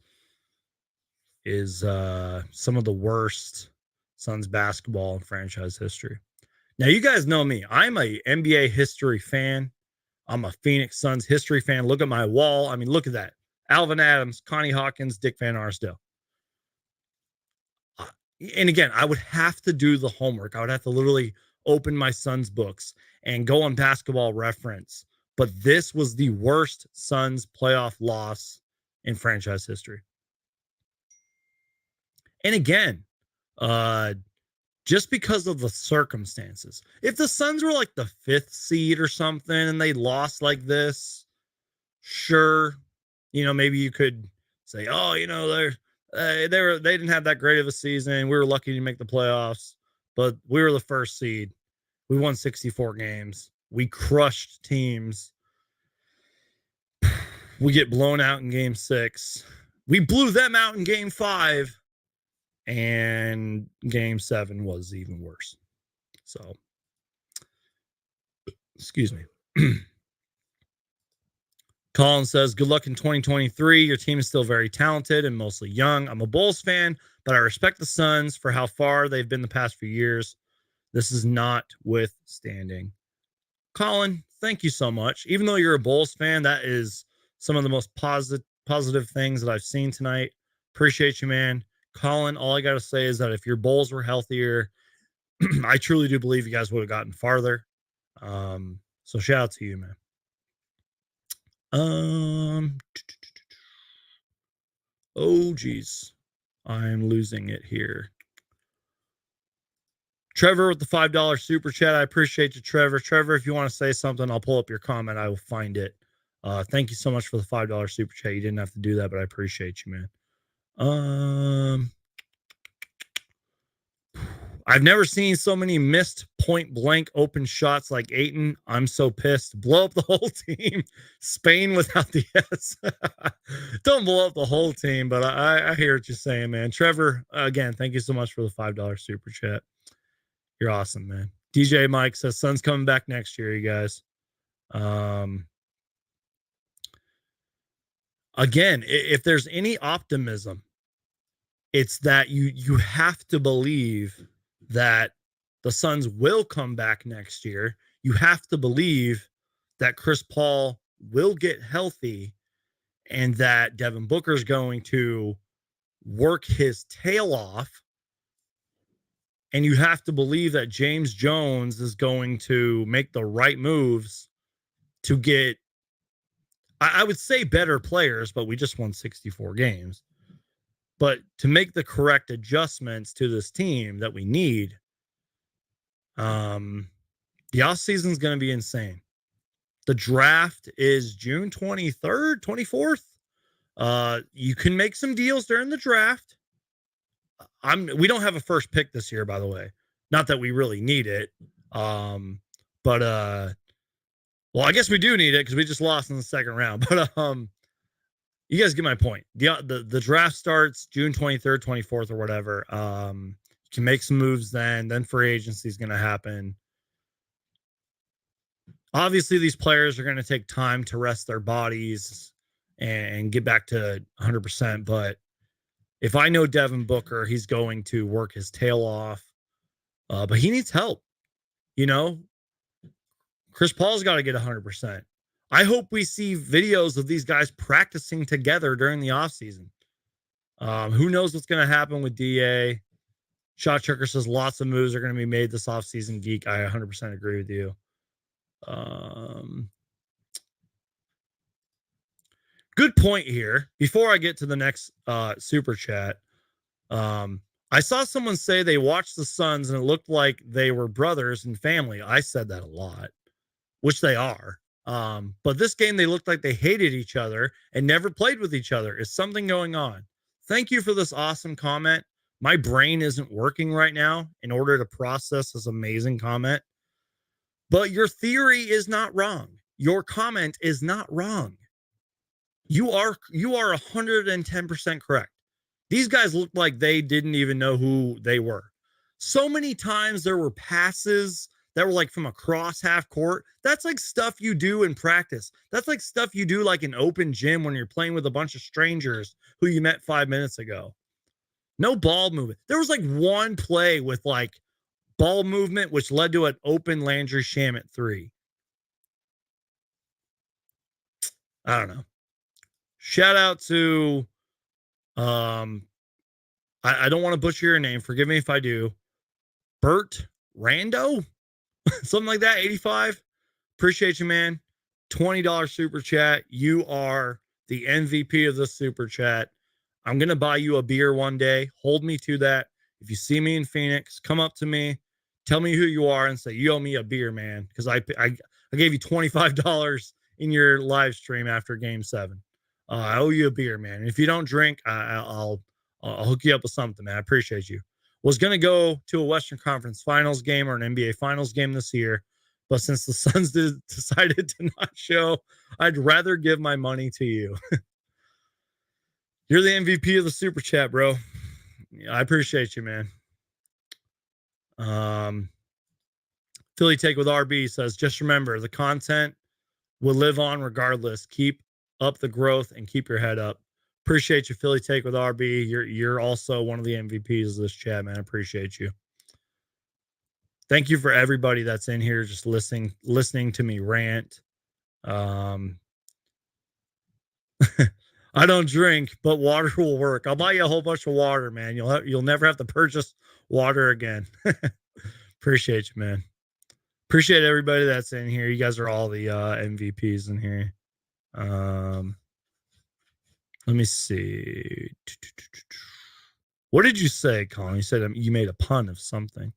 is some of the worst Suns basketball in franchise history. Now, you guys know me. I'm a NBA history fan. I'm a Phoenix Suns history fan. Look at my wall. I mean, look at that. Alvin Adams, Connie Hawkins, Dick Van Arsdale. And again, I would have to do the homework. I would have to literally open my Suns books and go on Basketball Reference. But this was the worst Suns playoff loss in franchise history. And again, just because of the circumstances. If the Suns were like the 5th seed or something and they lost like this, sure, maybe you could say, oh, they didn't have that great of a season. We were lucky to make the playoffs, but we were the 1st seed. We won 64 games. We crushed teams. We get blown out in game 6. We blew them out in game 5. And game 7 was even worse. So, excuse me. Colin says, good luck in 2023. Your team is still very talented and mostly young. I'm a Bulls fan, but I respect the Suns for how far they've been the past few years. This is notwithstanding. Colin, thank you so much. Even though you're a Bulls fan, that is some of the most positive things that I've seen tonight. Appreciate you, man. Colin, all I got to say is that if your Bulls were healthier, I truly do believe you guys would have gotten farther. So shout out to you, man. Oh, geez. I'm losing it here. Trevor with the $5 super chat. I appreciate you, Trevor. Trevor, if you want to say something, I'll pull up your comment. I will find it. Thank you so much for the $5 super chat. You didn't have to do that, but I appreciate you, man. I've never seen so many missed point blank open shots like Ayton. I'm so pissed. Blow up the whole team. Spain without the S. Don't blow up the whole team, but I hear what you're saying, man. Trevor, again, thank you so much for the $5 super chat. You're awesome, man. DJ Mike says Sun's coming back next year, you guys. Again, if there's any optimism, it's that you have to believe that the Suns will come back next year. You have to believe that Chris Paul will get healthy and that Devin Booker is going to work his tail off. And you have to believe that James Jones is going to make the right moves to get, I would say, better players, but we just won 64 games. But to make the correct adjustments to this team that we need, the offseason is going to be insane. The draft is June 23rd, 24th. You can make some deals during the draft. We don't have a first pick this year, by the way. Not that we really need it. But I guess we do need it because we just lost in the second round. But you guys get my point. The draft starts June 23rd, 24th, or whatever. You can make some moves then free agency is going to happen. Obviously, these players are going to take time to rest their bodies and get back to 100%. But if I know Devin Booker, he's going to work his tail off. But he needs help. Chris Paul's got to get 100%. I hope we see videos of these guys practicing together during the offseason. Who knows what's going to happen with DA? Shot Chucker says lots of moves are going to be made this offseason. Geek, I 100% agree with you. Good point here. Before I get to the next super chat, I saw someone say they watched the Suns and it looked like they were brothers and family. I said that a lot, which they are. But this game, they looked like they hated each other and never played with each other. Is something going on? Thank you for this awesome comment. My brain isn't working right now in order to process this amazing comment. But your theory is not wrong. Your comment is not wrong. You are 110% correct. These guys looked like they didn't even know who they were. So many times there were passes that were like from across half court. That's like stuff you do in practice. That's like stuff you do like in open gym when you're playing with a bunch of strangers who you met 5 minutes ago. No ball movement. There was like one play with like ball movement, which led to an open Landry Shamet 3. I don't know. Shout out to I don't want to butcher your name. Forgive me if I do. Bert Rando? Something like that. 85. Appreciate you, man. $20 super chat. You are the MVP of the super chat. I'm going to buy you a beer one day. Hold me to that. If you see me in Phoenix, come up to me, tell me who you are, and say, you owe me a beer, man. Because I gave you $25 in your live stream after game 7. I owe you a beer, man. And if you don't drink, I'll hook you up with something, man. I appreciate you. Was going to go to a Western Conference Finals game or an NBA Finals game this year. But since the Suns decided to not show, I'd rather give my money to you. You're the MVP of the super chat, bro. I appreciate you, man. Philly Take with RB says, just remember, the content will live on regardless. Keep up the growth and keep your head up. Appreciate you, Philly Take with RB. You're also one of the MVPs of this chat, man. I appreciate you. Thank you for everybody that's in here just listening to me rant. I don't drink, but water will work. I'll buy you a whole bunch of water, man. You'll never have to purchase water again. Appreciate you, man. Appreciate everybody that's in here. You guys are all the MVPs in here. Let me see. What did you say, Colin? You said you made a pun of something.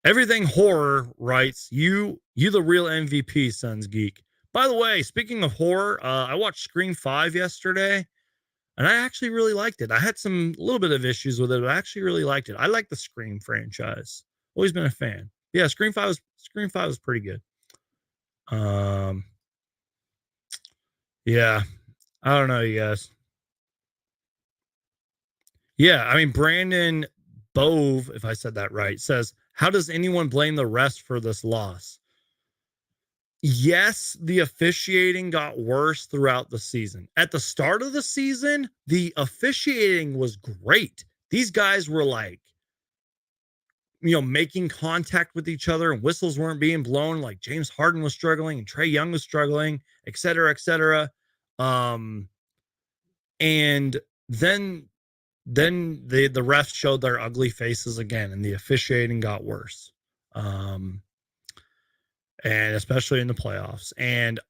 Everything horror writes, you the real MVP, Sons Geek. By the way, speaking of horror, I watched Scream 5 yesterday, and I actually really liked it. I had some little bit of issues with it, but I actually really liked it. I like the Scream franchise. Always been a fan. Yeah, Scream 5 was pretty good. Yeah. I don't know, you guys. Yeah, I mean, Brandon Bove, if I said that right, says, how does anyone blame the refs for this loss? Yes, the officiating got worse throughout the season. At the start of the season, the officiating was great. These guys were like, making contact with each other, and whistles weren't being blown. Like James Harden was struggling and Trae Young was struggling, et cetera, et cetera. And then the refs showed their ugly faces again, and the officiating got worse. And especially in the playoffs. And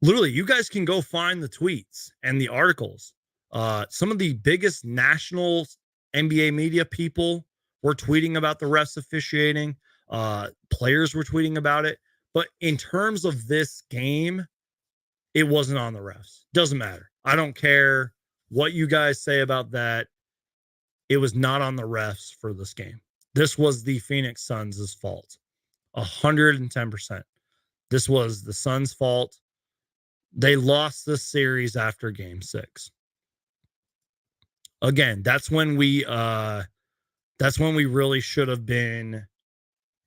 literally, you guys can go find the tweets and the articles. Some of the biggest national NBA media people were tweeting about the refs officiating. Players were tweeting about it. But in terms of this game, it wasn't on the refs. Doesn't matter. I don't care what you guys say about that. It was not on the refs for this game. This was the Phoenix Suns' fault. 110%. This was the Suns' fault. They lost this series after game 6. Again, that's when we really should have been.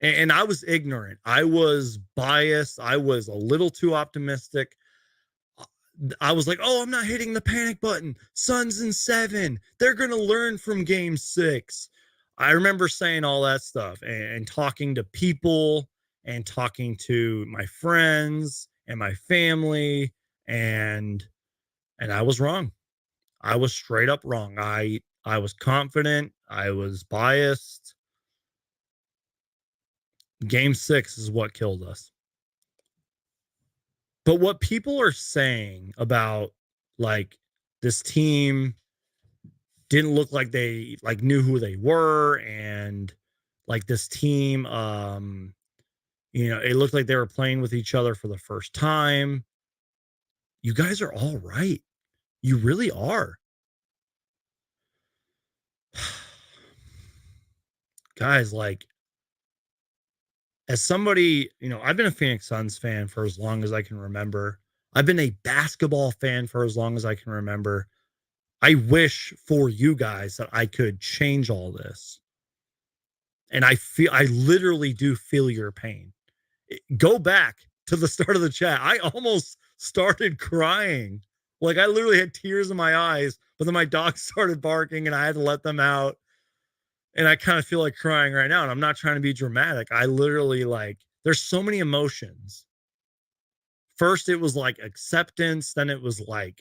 And I was ignorant. I was biased. I was a little too optimistic. I was like, oh, I'm not hitting the panic button. Suns in 7. They're going to learn from game 6. I remember saying all that stuff and talking to people and talking to my friends and my family, and I was wrong. I was straight up wrong. I was confident, I was biased. Game 6 is what killed us. But what people are saying about like this team didn't look like they like knew who they were, and like this team it looked like they were playing with each other for the first time. You guys are all right. You really are. Guys, like, as somebody, I've been a Phoenix Suns fan for as long as I can remember. I've been a basketball fan for as long as I can remember. I wish for you guys that I could change all this. And I literally do feel your pain. Go back to the start of the chat. I almost started crying. Like, I literally had tears in my eyes, but then my dogs started barking and I had to let them out. And I kind of feel like crying right now. And I'm not trying to be dramatic. I literally, like, there's so many emotions. First, it was like acceptance, then it was like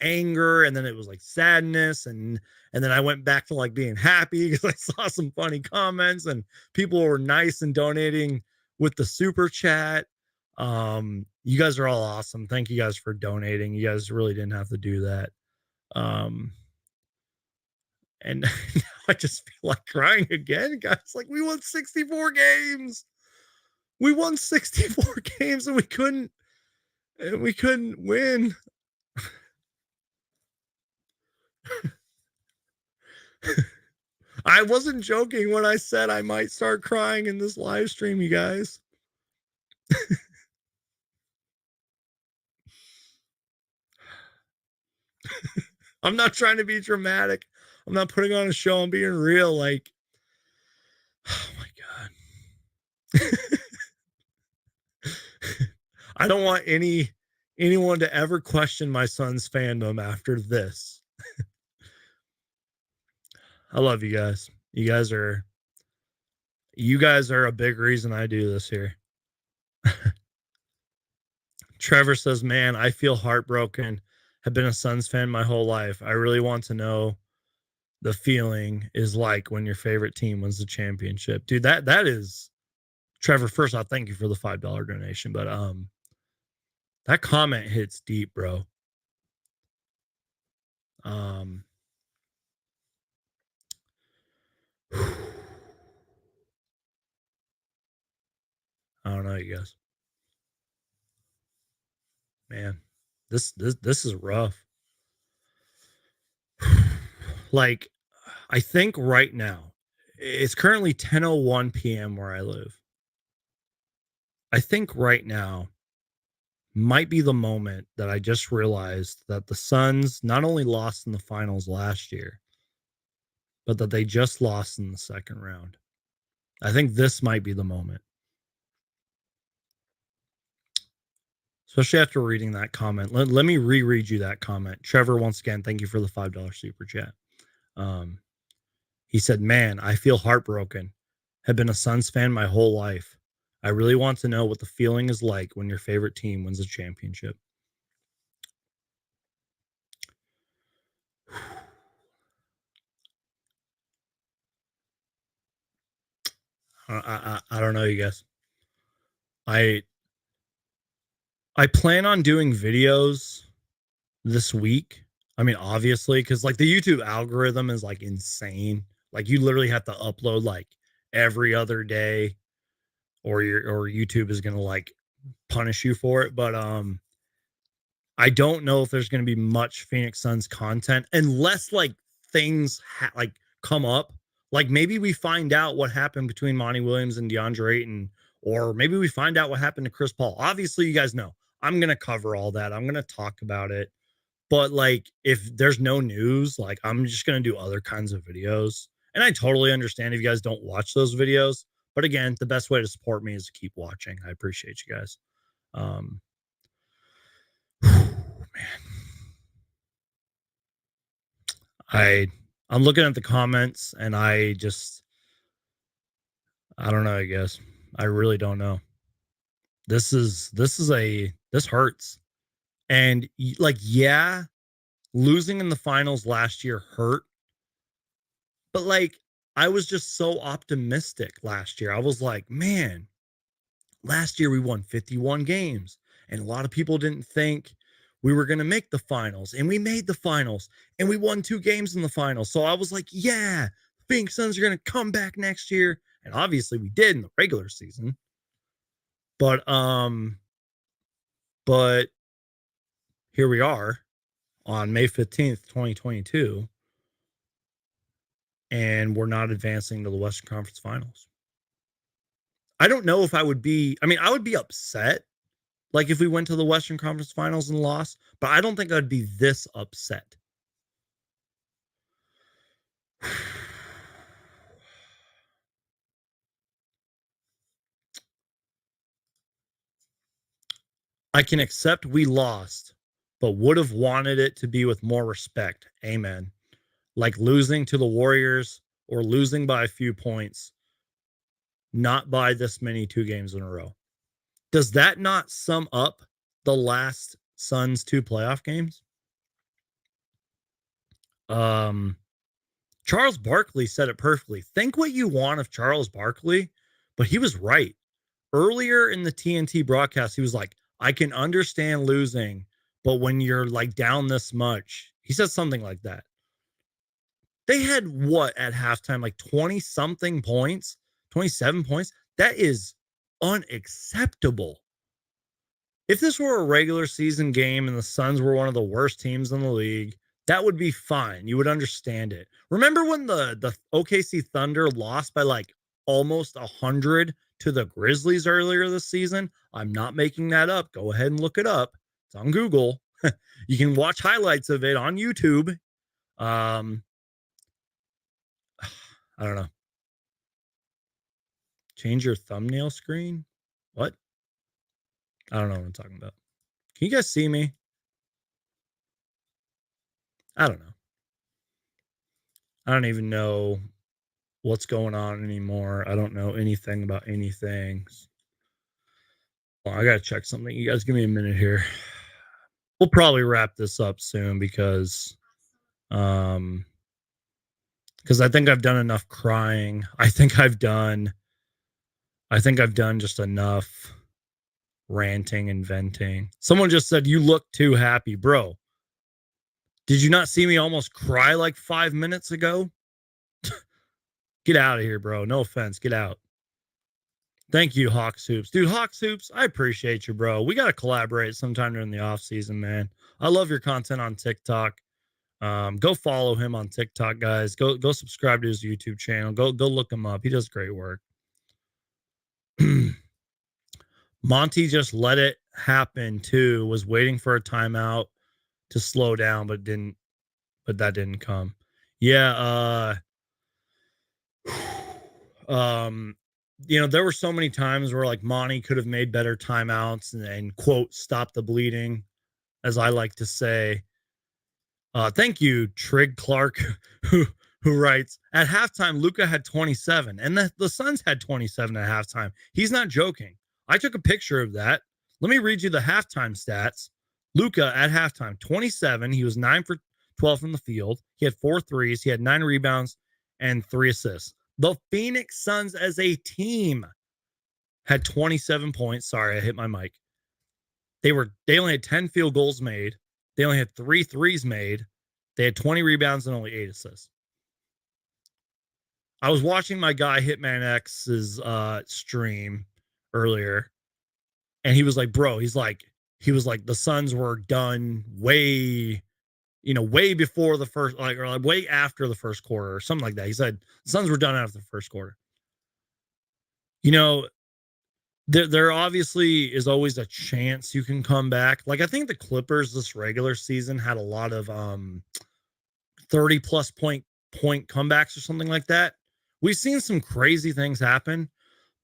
anger, and then it was like sadness, and then I went back to like being happy because I saw some funny comments and people were nice and donating with the super chat. You guys are all awesome. Thank you guys for donating. You guys really didn't have to do that. And now I just feel like crying again, guys. Like, we won 64 games. We won 64 games and we couldn't win. I wasn't joking when I said I might start crying in this live stream, you guys. I'm not trying to be dramatic. I'm not putting on a show. I'm being real. Like, oh my God. I don't want anyone to ever question my son's fandom after this. I love you guys. You guys are a big reason I do this here. Trevor says, man, I feel heartbroken. Have been a Suns fan my whole life. I really want to know the feeling is like when your favorite team wins the championship. Dude, that is, Trevor, first off, thank you for the $5 donation, but that comment hits deep, bro. I don't know, you guys. Man, this is rough. Like, I think right now, it's currently 10:01 p.m. where I live. I think right now might be the moment that I just realized that the Suns not only lost in the finals last year, but that they just lost in the second round. I think this might be the moment. Especially after reading that comment. Let me reread you that comment. Trevor, once again, thank you for the $5 super chat. He said, man, I feel heartbroken. Have been a Suns fan my whole life. I really want to know what the feeling is like when your favorite team wins a championship. I don't know, you guys. I plan on doing videos this week. I mean, obviously, because like the YouTube algorithm is like insane. Like, you literally have to upload like every other day, or YouTube is gonna like punish you for it. But I don't know if there's gonna be much Phoenix Suns content unless like things like come up. Like, maybe we find out what happened between Monty Williams and DeAndre Ayton, or maybe we find out what happened to Chris Paul. Obviously, you guys know I'm gonna cover all that. I'm gonna talk about it. But like, if there's no news, like, I'm just gonna do other kinds of videos. And I totally understand if you guys don't watch those videos. But again, the best way to support me is to keep watching. I appreciate you guys. Man. I'm looking at the comments and I don't know, I guess. I really don't know. this hurts. And like, yeah, losing in the finals last year hurt, but like, I was just so optimistic last year. I was like, man, last year we won 51 games, and a lot of people didn't think we were going to make the finals, and we made the finals, and we won 2 games in the finals. So I was like, yeah, Phoenix Suns are going to come back next year. And obviously we did in the regular season. But here we are on May 15th, 2022, and we're not advancing to the Western Conference Finals. I don't know if I would be upset, like if we went to the Western Conference Finals and lost, but I don't think I'd be this upset. I can accept we lost, but would have wanted it to be with more respect. Amen. Like losing to the Warriors or losing by a few points, not by this many 2 games in a row. Does that not sum up the last Suns 2 playoff games? Charles Barkley said it perfectly. Think what you want of Charles Barkley, but he was right. Earlier in the TNT broadcast, he was like, I can understand losing, but when you're like down this much, he said something like that. They had what at halftime, like 20 something points, 27 points. That is unacceptable. If this were a regular season game and the Suns were one of the worst teams in the league, that would be fine. You would understand it. Remember when the OKC Thunder lost by like almost 100 to the Grizzlies earlier this season? I'm not making that up. Go ahead and look it up. It's on Google. You can watch highlights of it on YouTube. I don't know. Change your thumbnail screen? What? I don't know what I'm talking about. Can you guys see me? I don't know. I don't even know what's going on anymore. I don't know anything about anything. Well, I gotta check something. You guys give me a minute here. We'll probably wrap this up soon because I think I've done enough crying. I think I've done just enough ranting and venting. Someone just said you look too happy, bro. Did you not see me almost cry like 5 minutes ago? Get out of here, bro. No offense. Get out. Thank you, Hawks Hoops. Dude, Hawks Hoops, I appreciate you, bro. We got to collaborate sometime during the off season, man. I love your content on TikTok. Go follow him on TikTok, guys. Go subscribe to his YouTube channel. Go look him up. He does great work. Monty just let it happen too. Was waiting for a timeout to slow down, but that didn't come. Yeah, there were so many times where like Monty could have made better timeouts and quote, stop the bleeding, as I like to say. Thank you, Trig Clark, who writes, at halftime, Luka had 27, and the Suns had 27 at halftime. He's not joking. I took a picture of that. Let me read you the halftime stats. Luka at halftime, 27. He was 9 for 12 from the field. He had 4 threes. He had 9 rebounds and 3 assists. The Phoenix Suns as a team had 27 points. Sorry, I hit my mic. They only had 10 field goals made. They only had 3 threes made. They had 20 rebounds and only 8 assists. I was watching my guy Hitman X's stream earlier, and he was like, bro, he was like, the Suns were done way before the first, or way after the first quarter or something like that. He said the Suns were done after the first quarter. There obviously is always a chance you can come back. Like I think the Clippers this regular season had a lot of 30 plus point comebacks or something like that. We've seen some crazy things happen,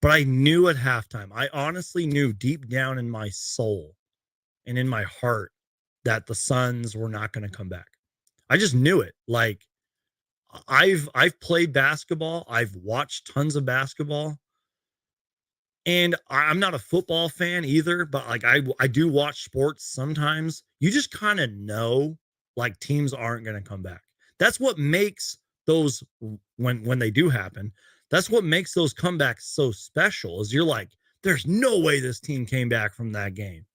but I knew at halftime, I honestly knew deep down in my soul and in my heart that the Suns were not going to come back. I just knew it. Like I've played basketball. I've watched tons of basketball. And I'm not a football fan either, but like I do watch sports sometimes. You just kind of know like teams aren't going to come back. That's what makes those when they do happen. That's what makes those comebacks so special. Is you're like, there's no way this team came back from that game.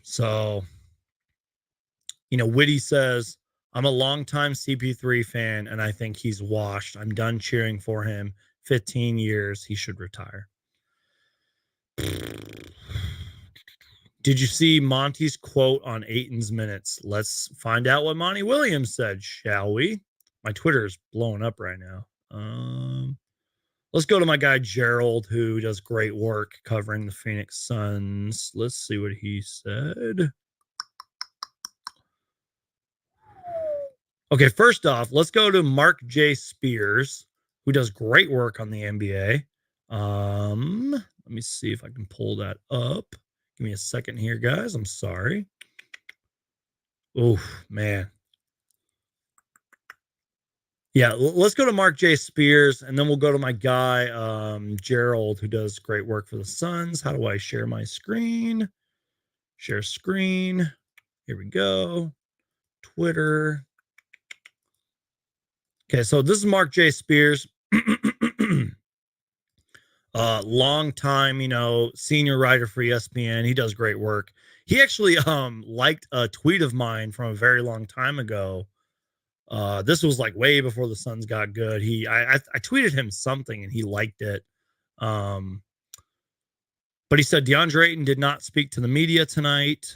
So, Whitty says, I'm a longtime CP3 fan and I think he's washed. I'm done cheering for him. 15 years, he should retire. Did you see Monty's quote on Ayton's minutes? Let's find out what Monty Williams said, shall we? My Twitter is blowing up right now. Let's go to my guy Gerald, who does great work covering the Phoenix Suns. Let's see what he said. Okay, first off, let's go to Mark J. Spears, who does great work on the NBA. Let me see if I can pull that up. Give me a second here, guys. I'm sorry. Oh, man. Yeah, let's go to Mark J. Spears, and then we'll go to my guy, Gerald, who does great work for the Suns. How do I share my screen? Share screen. Here we go. Twitter. Okay, so this is Mark J. Spears. Long time, senior writer for ESPN. He does great work. He actually liked a tweet of mine from a very long time ago. This was like way before the Suns got good. I tweeted him something and he liked it. But he said DeAndre Ayton did not speak to the media tonight.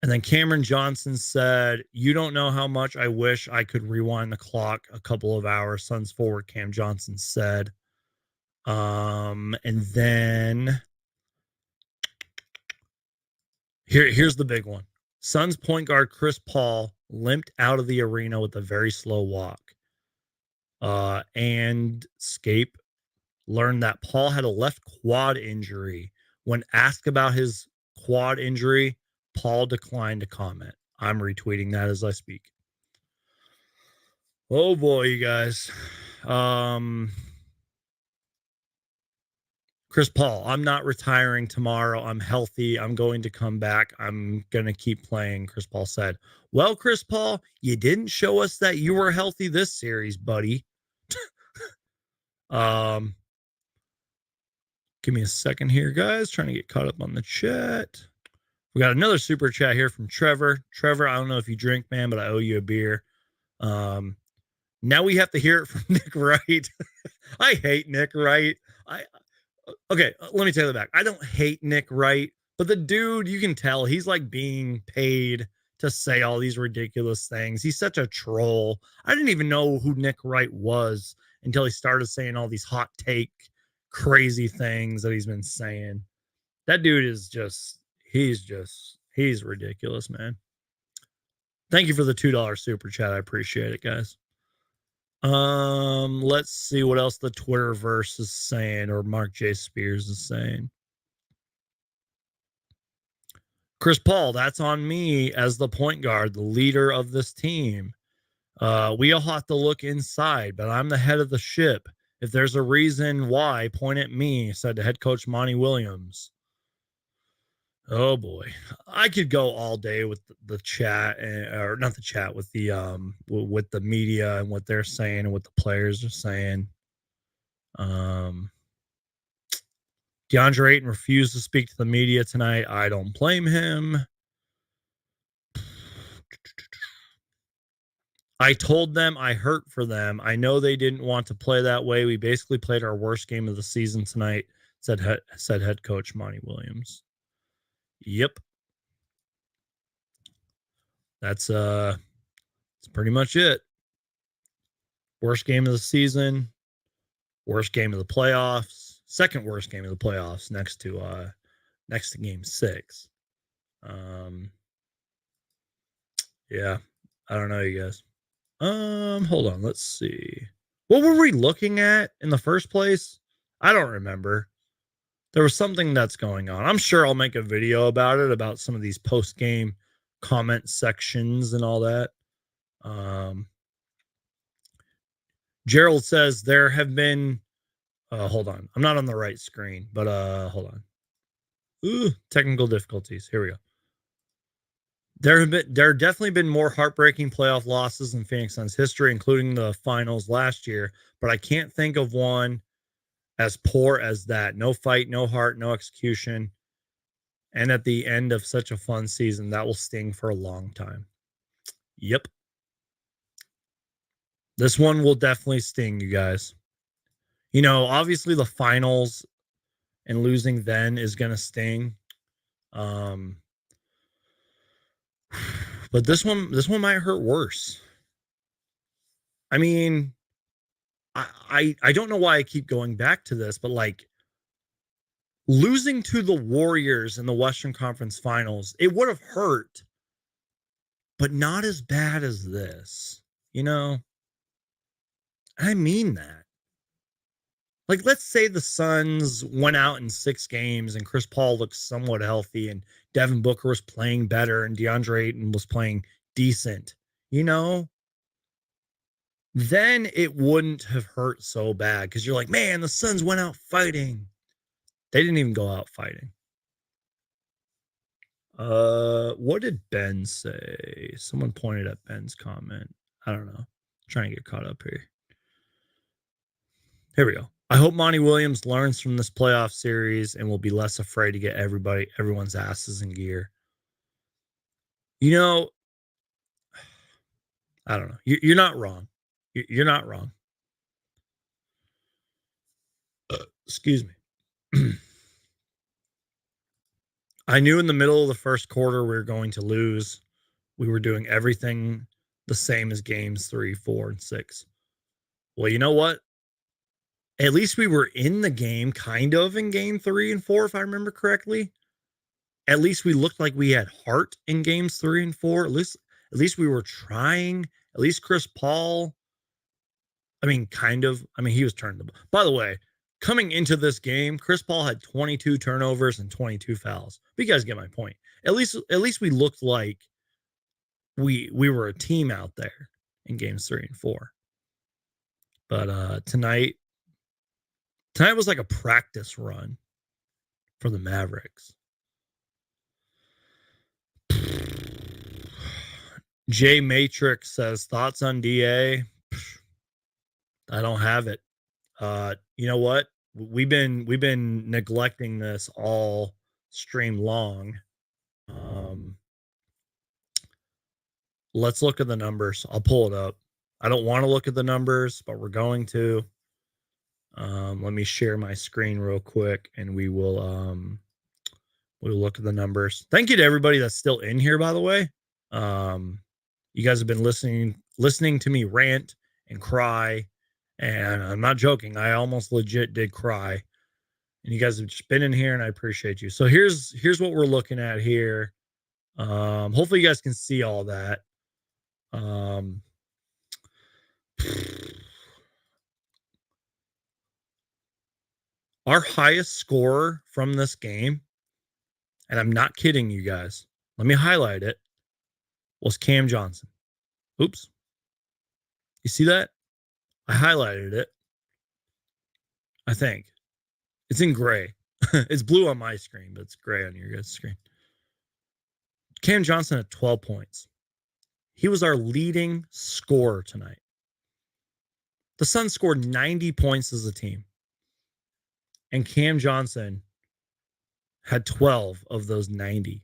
And then Cameron Johnson said, you don't know how much I wish I could rewind the clock a couple of hours. Suns forward Cam Johnson said. And then here's the big one. Suns point guard Chris Paul limped out of the arena with a very slow walk. And Scape learned that Paul had a left quad injury. When asked about his quad injury, Paul declined to comment. I'm retweeting that as I speak. Oh boy, you guys. Chris Paul, I'm not retiring tomorrow. I'm healthy. I'm going to come back. I'm going to keep playing, Chris Paul said. Well, Chris Paul, you didn't show us that you were healthy this series, buddy. Give me a second here, guys. Trying to get caught up on the chat. We got another super chat here from Trevor. Trevor, I don't know if you drink, man, but I owe you a beer. Now we have to hear it from Nick Wright. I hate Nick Wright. Okay, let me take that back. I don't hate Nick Wright, but the dude, you can tell he's like being paid to say all these ridiculous things. He's such a troll. I didn't even know who Nick Wright was until he started saying all these hot take crazy things that he's been saying. That dude is he's ridiculous, man. Thank you for the $2 super chat. I appreciate it, guys. Let's see what else the Twitterverse is saying, or Mark J. Spears is saying. Chris Paul, that's on me as the point guard, the leader of this team. We all have to look inside, but I'm the head of the ship. If there's a reason why, point at me, said the head coach Monty Williams. Oh boy, I could go all day with the chat, or not the chat, with the media and what they're saying and what the players are saying. DeAndre Ayton refused to speak to the media tonight. I don't blame him. I told them I hurt for them. I know they didn't want to play that way. We basically played our worst game of the season tonight, said head coach Monty Williams. Yep. That's pretty much it. Worst game of the season, worst game of the playoffs, second worst game of the playoffs next to game 6. Yeah, I don't know, you guys. Hold on, let's see. What were we looking at in the first place? I don't remember. There was something that's going on. I'm sure I'll make a video about it, about some of these post-game comment sections and all that. Gerald says there have been, hold on. I'm not on the right screen, but hold on. Ooh, technical difficulties. Here we go. There have definitely been more heartbreaking playoff losses in Phoenix Suns history, including the finals last year, but I can't think of one as poor as that. No fight, no heart, no execution. And at the end of such a fun season, that will sting for a long time. Yep. This one will definitely sting, you guys. You know, obviously the finals and losing then is going to sting. But this one might hurt worse. I mean, I don't know why I keep going back to this, but like losing to the Warriors in the Western Conference Finals, it would have hurt, but not as bad as this. You know, I mean that. Like, let's say the Suns went out in 6 games and Chris Paul looked somewhat healthy and Devin Booker was playing better and DeAndre Ayton was playing decent, you know, then it wouldn't have hurt so bad because you're like, man, the Suns went out fighting. They didn't even go out fighting. What did Ben say? Someone pointed at Ben's comment. I don't know. I'm trying to get caught up here. Here we go. I hope Monty Williams learns from this playoff series and will be less afraid to get everyone's asses in gear. You know, I don't know. You're not wrong. You're not wrong. Excuse me. I knew in the middle of the first quarter we were going to lose. We were doing everything the same as games 3, 4, and 6. Well, you know what? At least we were in the game, kind of in game 3 and 4, if I remember correctly. At least we looked like we had heart in games 3 and 4. At least we were trying. At least Chris Paul, I mean, kind of. I mean, he was turning the ball. By the way, coming into this game, Chris Paul had 22 turnovers and 22 fouls. But you guys get my point. At least we looked like we were a team out there in games 3 and 4. But tonight was like a practice run for the Mavericks. J Matrix says thoughts on DA. I don't have it. You know what? We've been neglecting this all stream long. Let's look at the numbers. I'll pull it up. I don't want to look at the numbers, but we're going to. Let me share my screen real quick, and we'll look at the numbers. Thank you to everybody that's still in here, by the way. You guys have been listening to me rant and cry, and I'm not joking. I almost legit did cry. And you guys have just been in here, and I appreciate you. So here's what we're looking at here. Hopefully you guys can see all that. Our highest scorer from this game, and I'm not kidding you guys, let me highlight it, was Cam Johnson. Oops. You see that? I highlighted it. I think. It's in gray. It's blue on my screen, but it's gray on your guys' screen. Cam Johnson at 12 points. He was our leading scorer tonight. The Suns scored 90 points as a team. And Cam Johnson had 12 of those 90.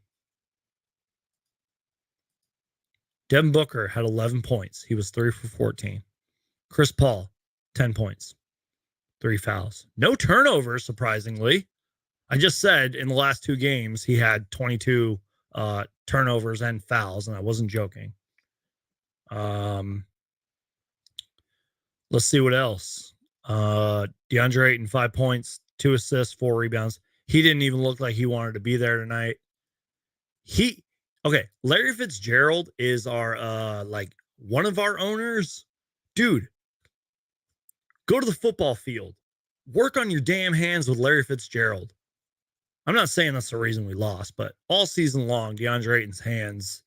Devin Booker had 11 points. He was 3 for 14. Chris Paul, 10 points, 3 fouls. No turnovers, surprisingly. I just said in the last 2 games, he had 22 turnovers and fouls, and I wasn't joking. Let's see what else. DeAndre Ayton, 5 points, 2 assists, 4 rebounds. He didn't even look like he wanted to be there tonight. Okay, Larry Fitzgerald is our like one of our owners. Dude, go to the football field. Work on your damn hands with Larry Fitzgerald. I'm not saying that's the reason we lost, but all season long, DeAndre Ayton's hands,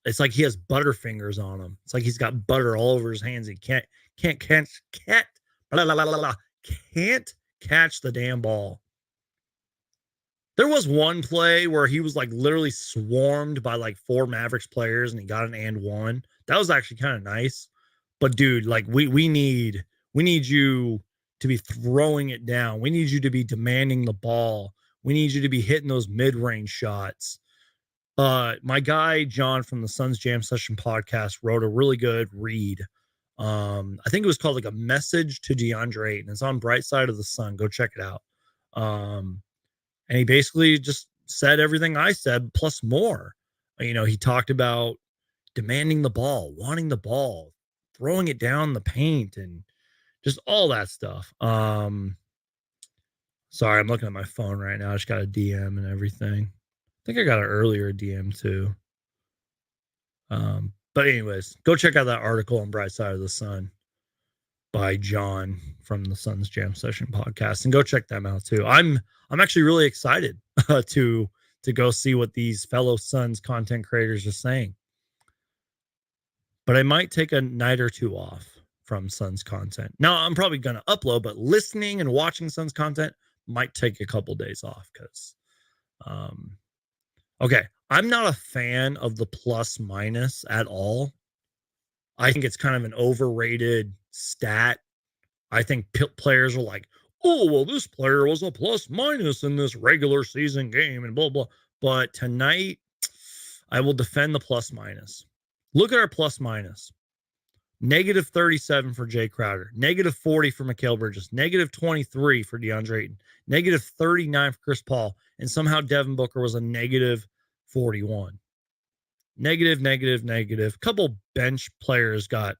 it's like he has butterfingers on them. It's like he's got butter all over his hands. He can't blah, blah, blah, blah, blah, can't catch the damn ball. There was one play where he was like literally swarmed by like 4 Mavericks players and he got an and one. That was actually kind of nice. But dude, like we need you to be throwing it down. We need you to be demanding the ball. We need you to be hitting those mid-range shots. My guy John from the Suns Jam Session podcast wrote a really good read. I think it was called like a message to DeAndre Ayton. It's on Bright Side of the Sun. Go check it out. And he basically just said everything I said plus more. You know, he talked about demanding the ball, wanting the ball, throwing it down the paint, and just all that stuff. Sorry, I'm looking at my phone right now. I just got a DM and everything. I think I got an earlier DM too. But anyways, go check out that article on Bright Side of the Sun by John from the Suns Jam Session podcast, and go check them out too. I'm actually really excited to go see what these fellow Suns content creators are saying. But I might take a night or two off from Suns content. Now I'm probably going to upload, but listening and watching Suns content might take a couple days off because, okay, I'm not a fan of the plus minus at all. I think it's kind of an overrated stat. I think players are like, oh, well, this player was a plus minus in this regular season game and blah, blah. But tonight, I will defend the plus minus. Look at our plus minus. Negative 37 for Jay Crowder. Negative 40 for Mikal Bridges. Negative 23 for DeAndre Ayton. Negative 39 for Chris Paul. And somehow Devin Booker was a negative 41. Negative, negative, negative. A couple bench players got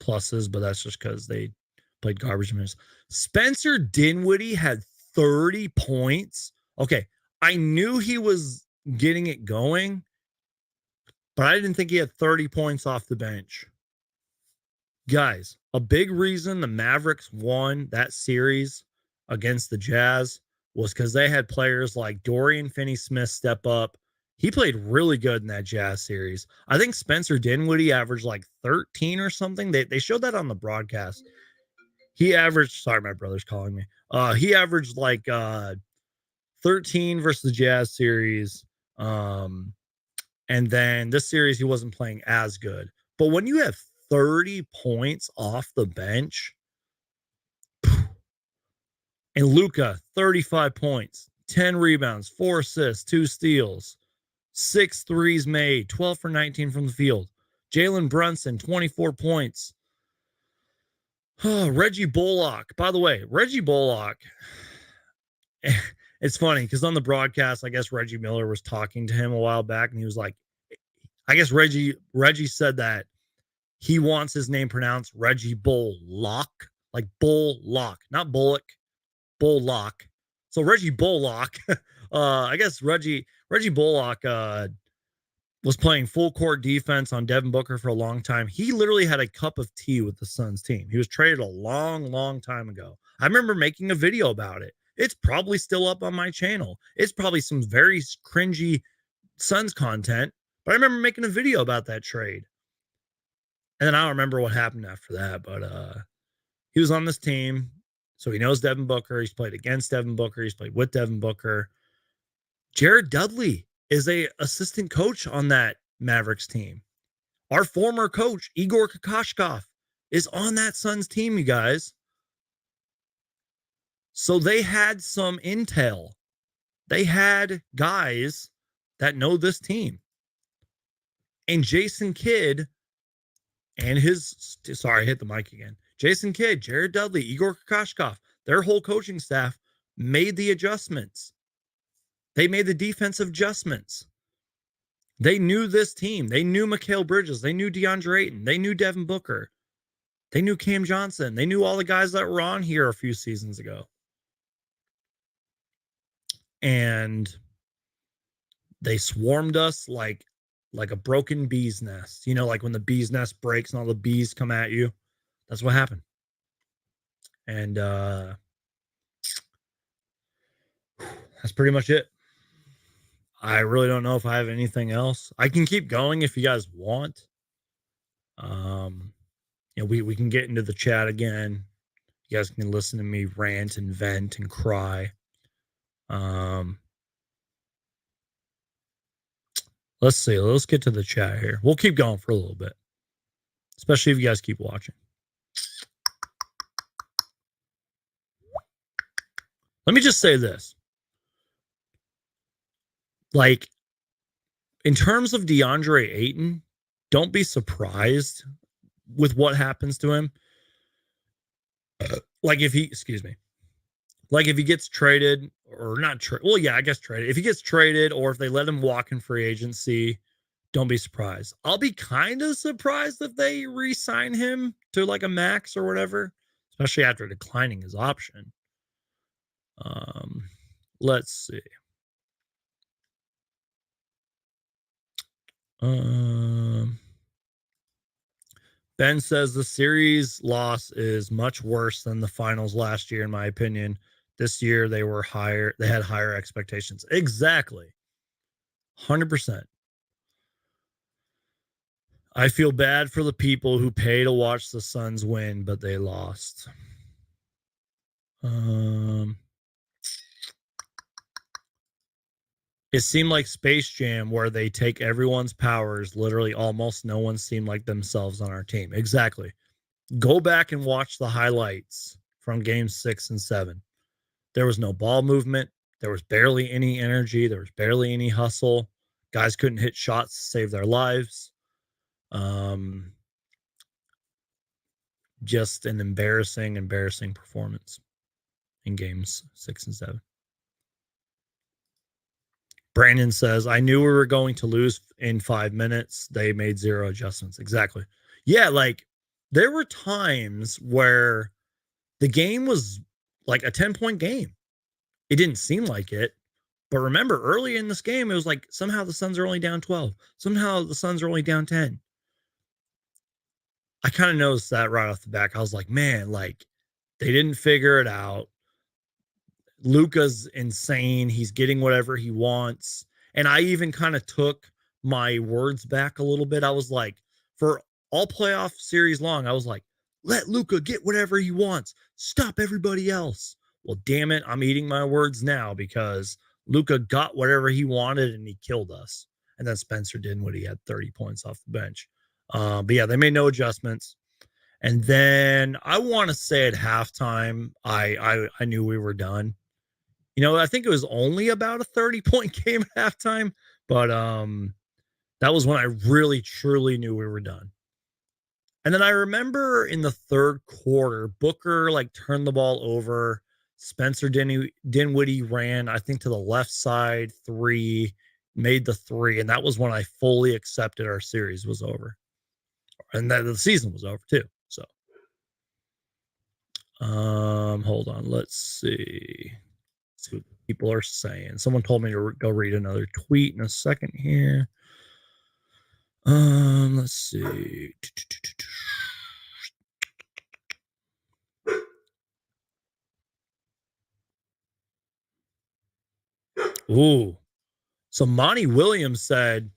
pluses, but that's just because they played garbage minutes. Spencer Dinwiddie had 30 points. Okay, I knew he was getting it going, but I didn't think he had 30 points off the bench. Guys, a big reason the Mavericks won that series against the Jazz was because they had players like Dorian Finney-Smith step up. He played really good in that Jazz series. I think Spencer Dinwiddie averaged like 13 or something. They showed that on the broadcast. He averaged, sorry, my brother's calling me. He averaged like 13 versus the Jazz series. And then this series, he wasn't playing as good. But when you have 30 points off the bench, and Luka, 35 points, 10 rebounds, 4 assists, 2 steals, 6 threes made, 12 for 19 from the field. Jalen Brunson, 24 points. Reggie Bullock. By the way, Reggie Bullock, it's funny because on the broadcast, I guess Reggie Miller was talking to him a while back, and he was like, I guess Reggie said that he wants his name pronounced Reggie Bullock, like Bullock, not Bullock, Bullock. So Reggie Bullock, I guess Reggie Bullock was playing full court defense on Devin Booker for a long time. He literally had a cup of tea with the Suns team. He was traded a long, long time ago. I remember making a video about it. It's probably still up on my channel. It's probably some very cringy Suns content, but I remember making a video about that trade. And then I don't remember what happened after that, but he was on this team. So he knows Devin Booker. He's played against Devin Booker. He's played with Devin Booker. Jared Dudley is a assistant coach on that Mavericks team. Our former coach, Igor Kokoshkov, is on that Suns team, you guys. So they had some intel. They had guys that know this team. And Jason Kidd and his, sorry, I hit the mic again. Jason Kidd, Jared Dudley, Igor Kokoshkov, their whole coaching staff made the adjustments. They made the defensive adjustments. They knew this team. They knew Mikal Bridges. They knew DeAndre Ayton. They knew Devin Booker. They knew Cam Johnson. They knew all the guys that were on here a few seasons ago. And they swarmed us like a broken bee's nest. You know, like when the bee's nest breaks and all the bees come at you. That's what happened. And that's pretty much it. I really don't know if I have anything else. I can keep going if you guys want. we can get into the chat again. You guys can listen to me rant and vent and cry. Let's see. Let's get to the chat here. We'll keep going for a little bit, especially if you guys keep watching. Let me just say this. Like, in terms of DeAndre Ayton, don't be surprised with what happens to him. Like if he gets traded or not I guess traded. If he gets traded or if they let him walk in free agency, don't be surprised. I'll be kind of surprised if they re-sign him to like a max or whatever, especially after declining his option. Let's see. Ben says the series loss is much worse than the finals last year, in my opinion. This year they had higher expectations. Exactly. 100%. I feel bad for the people who pay to watch the Suns win, but they lost. It seemed like Space Jam, where they take everyone's powers. Literally, almost no one seemed like themselves on our team. Exactly. Go back and watch the highlights from games 6 and 7. There was no ball movement. There was barely any energy. There was barely any hustle. Guys couldn't hit shots to save their lives. Just an embarrassing performance in games 6 and 7. Brandon says, I knew we were going to lose in 5 minutes. They made 0 adjustments. Exactly. Yeah, like there were times where the game was like a 10-point game. It didn't seem like it. But remember, early in this game, it was like somehow the Suns are only down 12. Somehow the Suns are only down 10. I kind of noticed that right off the back. I was like, man, like they didn't figure it out. Luka's insane. He's getting whatever he wants. And I even kind of took my words back a little bit. I was like, for all playoff series long, I was like, let Luka get whatever he wants. Stop everybody else. Well, damn it. I'm eating my words now because Luka got whatever he wanted and he killed us. And then Spencer Dinwiddie had 30 points off the bench. But yeah, they made no adjustments. And then I want to say at halftime, I knew we were done. I think it was only about a 30-point game at halftime, but that was when I really truly knew we were done. And then I remember in the third quarter, Booker like turned the ball over. Spencer Dinwiddie ran, I think, to the left side 3, made the 3, and that was when I fully accepted our series was over. And that the season was over too. So hold on, let's see what people are saying. Someone told me to go read another tweet in a second here. Let's see. Ooh. So Monty Williams said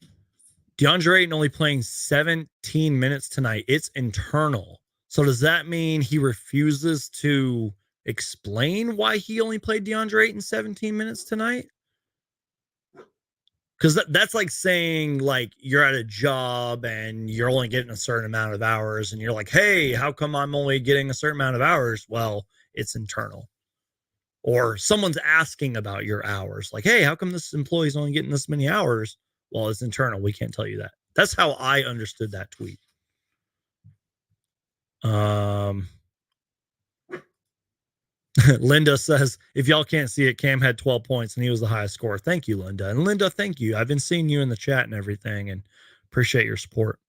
DeAndre Ayton only playing 17 minutes tonight. It's internal. So does that mean he refuses to explain why he only played DeAndre Ayton 17 minutes tonight? Because that's like saying like you're at a job and you're only getting a certain amount of hours and you're like, hey, how come I'm only getting a certain amount of hours? Well, it's internal. Or someone's asking about your hours. Like, hey, how come this employee's only getting this many hours? Well, it's internal. We can't tell you that. That's how I understood that tweet. Linda says, if y'all can't see it, Cam had 12 points and he was the highest scorer. Thank you, Linda. And Linda, thank you. I've been seeing you in the chat and everything and appreciate your support.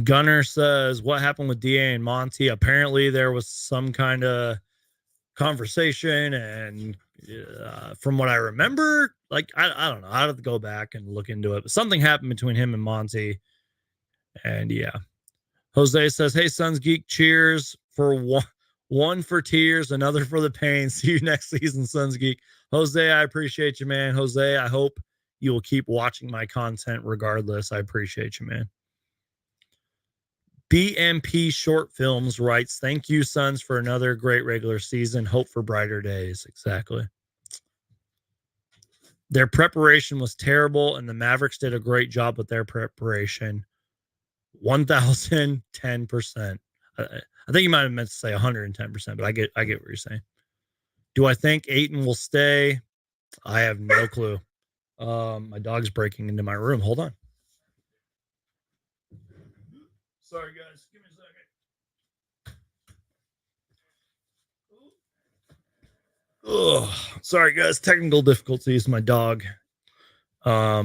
Gunner says, what happened with DA and Monty? Apparently there was some kind of conversation and from what I remember, like, I don't know. I have to go back and look into it. But something happened between him and Monty. And yeah. Jose says, hey, Suns Geek, cheers for one for tears, another for the pain. See you next season, Suns Geek. Jose, I appreciate you, man. Jose, I hope You will keep watching my content regardless. I appreciate you, man. BMP Short Films writes, thank you, Suns, for another great regular season. Hope for brighter days. Exactly. Their preparation was terrible, and the Mavericks did a great job with their preparation. 1,010%. I think you might have meant to say 110%, but I get what you're saying. Do I think Ayton will stay? I have no clue. My dog's breaking into my room. Hold on. Sorry, guys. Give me a second. Oh, sorry, guys. Technical difficulties. My dog. I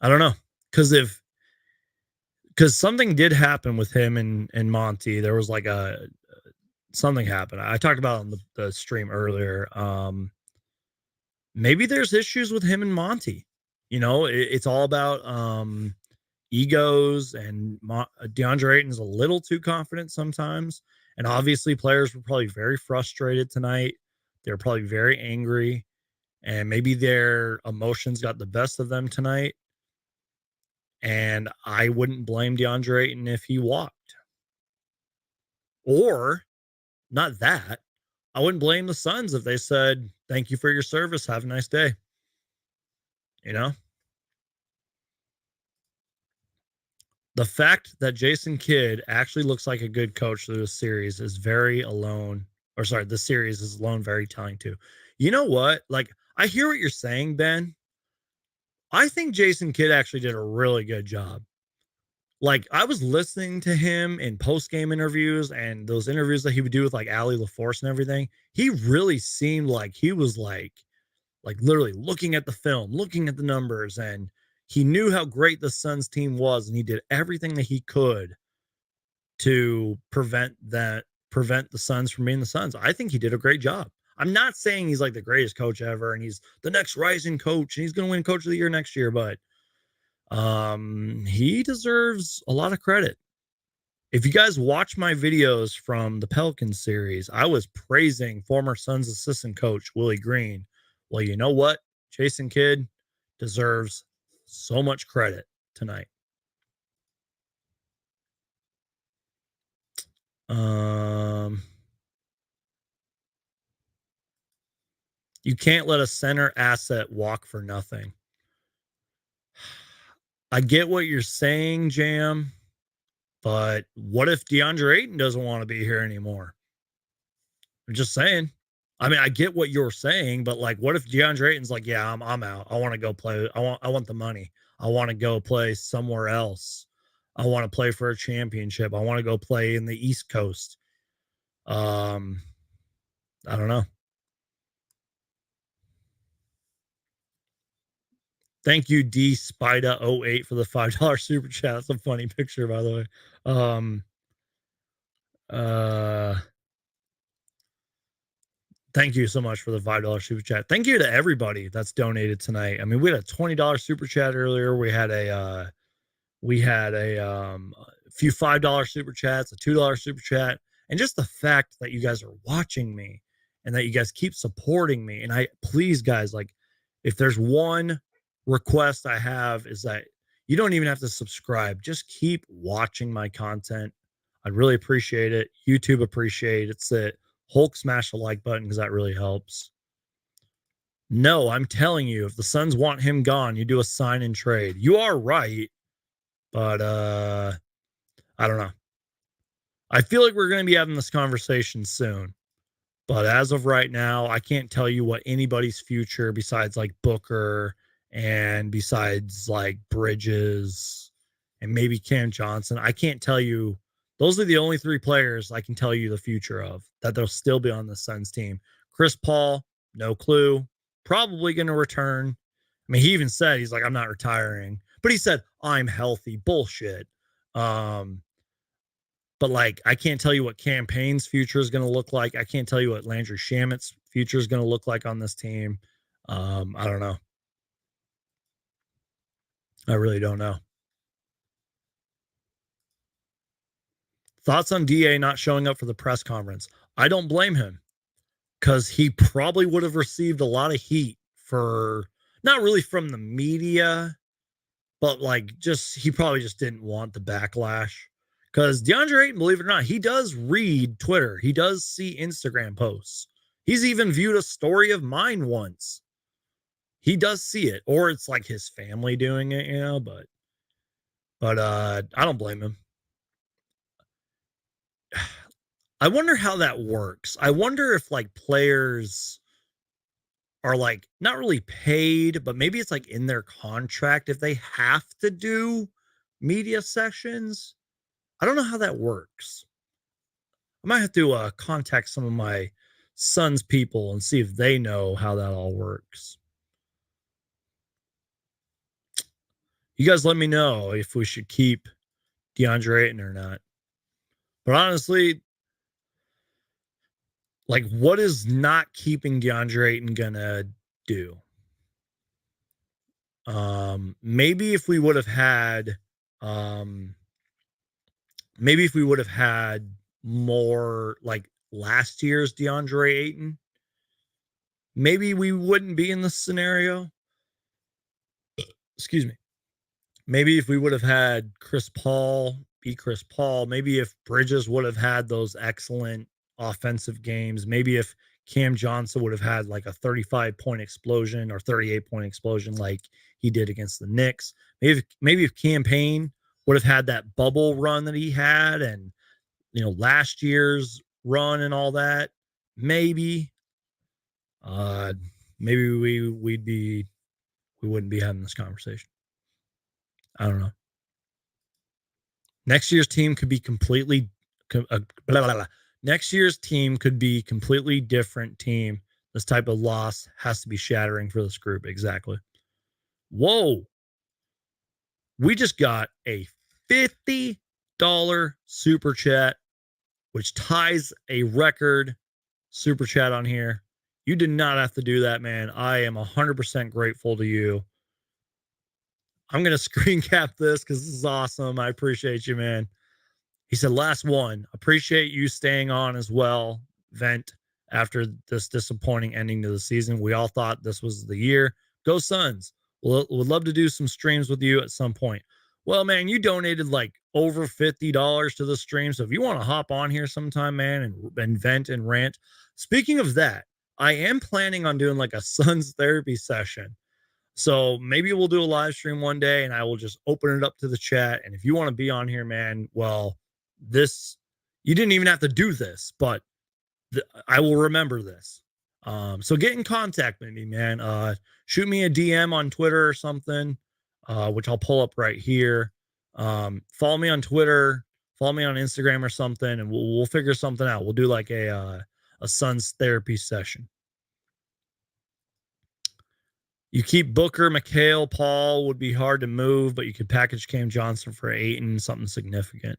don't know, because something did happen with him and Monty. There was like something happened. I talked about it on the stream earlier. Maybe there's issues with him and Monty. It's all about egos, and DeAndre Ayton's a little too confident sometimes. And obviously, players were probably very frustrated tonight. They're probably very angry, and maybe their emotions got the best of them tonight. And I wouldn't blame DeAndre Ayton if he walked. Or, not that, I wouldn't blame the Suns if they said, thank you for your service. Have a nice day. The fact that Jason Kidd actually looks like a good coach through this series is the series is alone very telling too. You know what? Like, I hear what you're saying, Ben. I think Jason Kidd actually did a really good job. Like, I was listening to him in post-game interviews and those interviews that he would do with like Allie LaForce and everything. He really seemed like he was like literally looking at the film, looking at the numbers, and he knew how great the Suns team was, and he did everything that he could to prevent the Suns from being the Suns. I think he did a great job. I'm not saying he's like the greatest coach ever and he's the next rising coach and he's going to win coach of the year next year, but he deserves a lot of credit. If you guys watch my videos from the Pelicans series, I was praising former Suns assistant coach Willie Green. Well, you know what? Jason Kidd deserves so much credit tonight. You can't let a center asset walk for nothing. I get what you're saying, Jam, but what if DeAndre Ayton doesn't want to be here anymore? I'm just saying. I mean, I get what you're saying, but like, what if DeAndre Ayton's like, yeah, I'm out. I want to go play. I want the money. I want to go play somewhere else. I want to play for a championship. I want to go play in the East Coast. I don't know. Thank you, D Spida 08 for the $5 super chat. That's a funny picture, by the way. Thank you so much for the $5 super chat. Thank you to everybody that's donated tonight. I mean, we had a $20 super chat earlier. We had a few $5 super chats, a $2 super chat, and just the fact that you guys are watching me and that you guys keep supporting me. And please, guys, like, if there's one request I have is that you don't even have to subscribe. Just keep watching my content. I'd really appreciate it. YouTube appreciates it. Hulk smash the like button because that really helps. No, I'm telling you, if the Suns want him gone, you do a sign and trade. You are right, but I don't know. I feel like we're going to be having this conversation soon. But as of right now, I can't tell you what anybody's future besides like Booker and besides like Bridges and maybe Cam Johnson. I can't tell you. Those are the only three players I can tell you the future of, that they'll still be on the Suns team. Chris Paul, no clue. Probably going to return. I mean, he even said, he's like, I'm not retiring. But he said, I'm healthy. Bullshit. But like, I can't tell you what Cam Payne's future is going to look like. I can't tell you what Landry Shamit's future is going to look like on this team. I don't know. I really don't know. Thoughts on DA not showing up for the press conference? I don't blame him, because he probably would have received a lot of heat for not really from the media, but like he probably just didn't want the backlash. Because DeAndre Ayton, believe it or not, he does read Twitter. He does see Instagram posts. He's even viewed a story of mine once. He does see it, or it's like his family doing it, but I don't blame him. I wonder how that works. I wonder if like players are like not really paid, but maybe it's like in their contract if they have to do media sessions. I don't know how that works. I might have to contact some of my son's people and see if they know how that all works. You guys let me know if we should keep DeAndre Ayton or not. But honestly, like, what is not keeping DeAndre Ayton gonna do? Maybe if we would have had, maybe if we would have had more like last year's DeAndre Ayton, maybe we wouldn't be in this scenario. Excuse me. Maybe if we would have had Chris Paul be Chris Paul, maybe if Bridges would have had those excellent offensive games, maybe if Cam Johnson would have had like a 35-point explosion or 38-point explosion like he did against the Knicks. Maybe if Cam Payne would have had that bubble run that he had and last year's run and all that, maybe maybe we wouldn't be having this conversation. I don't know. Next year's team could be completely next year's team could be completely different team. This type of loss has to be shattering for this group. Exactly. Whoa. We just got a $50 super chat, which ties a record super chat on here. You did not have to do that, man. I am 100% grateful to you. I'm going to screen cap this because this is awesome. I appreciate you, man. He said, last one. Appreciate you staying on as well, Vent, after this disappointing ending to the season. We all thought this was the year. Go Suns. Would love to do some streams with you at some point. Well, man, you donated like over $50 to the stream. So if you want to hop on here sometime, man, and vent and rant. Speaking of that, I am planning on doing like a Suns therapy session. So maybe we'll do a live stream one day and I will just open it up to the chat. And if you want to be on here, man, well, you didn't even have to do this, but I will remember this. So get in contact with me, man. Shoot me a DM on Twitter or something, which I'll pull up right here. Follow me on Twitter, follow me on Instagram or something, and we'll figure something out. We'll do like a Suns therapy session. You keep Booker, McHale, Paul would be hard to move, but you could package Cam Johnson for Ayton, something significant.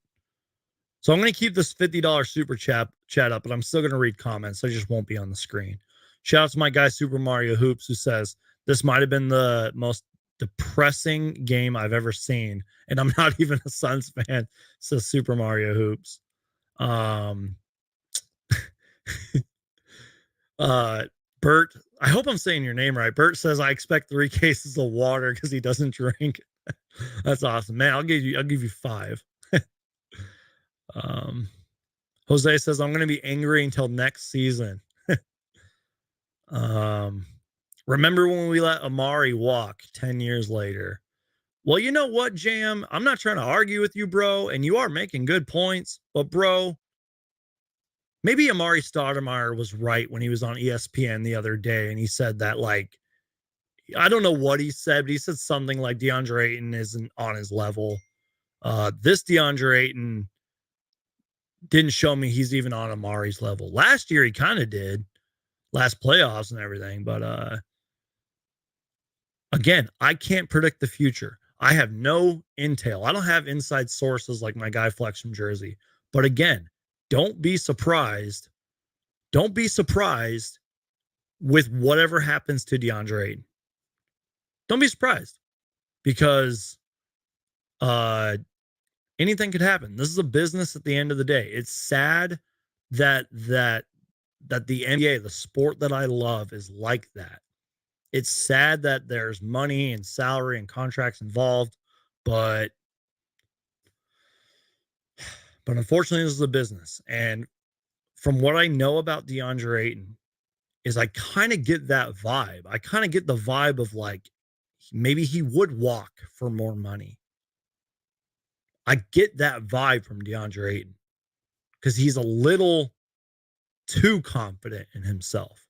So I'm going to keep this $50 super chat up, but I'm still going to read comments. So I just won't be on the screen. Shout out to my guy, Super Mario Hoops, who says, this might have been the most depressing game I've ever seen. And I'm not even a Suns fan, says Super Mario Hoops. Bert, I hope I'm saying your name right. Bert says, I expect 3 cases of water because he doesn't drink. That's awesome, man. I'll give you 5. Jose says, I'm going to be angry until next season. Remember when we let Amari walk 10 years later? Well, you know what, Jam? I'm not trying to argue with you, bro, and you are making good points, but bro, maybe Amari Stoudemire was right when he was on ESPN the other day and he said that, like, I don't know what he said, but he said something like DeAndre Ayton isn't on his level. This DeAndre Ayton didn't show me he's even on Amari's level. Last year he kind of did, last playoffs and everything, but again, I can't predict the future. I have no intel. I don't have inside sources like my guy Flex from Jersey. But again, don't be surprised. Don't be surprised with whatever happens to DeAndre Ayton. Don't be surprised because anything could happen. This is a business at the end of the day. It's sad that the NBA, the sport that I love, is like that. It's sad that there's money and salary and contracts involved, but unfortunately, this is a business. And from what I know about DeAndre Ayton, is I kind of get that vibe. I kind of get the vibe of like maybe he would walk for more money. I get that vibe from DeAndre Ayton because he's a little too confident in himself.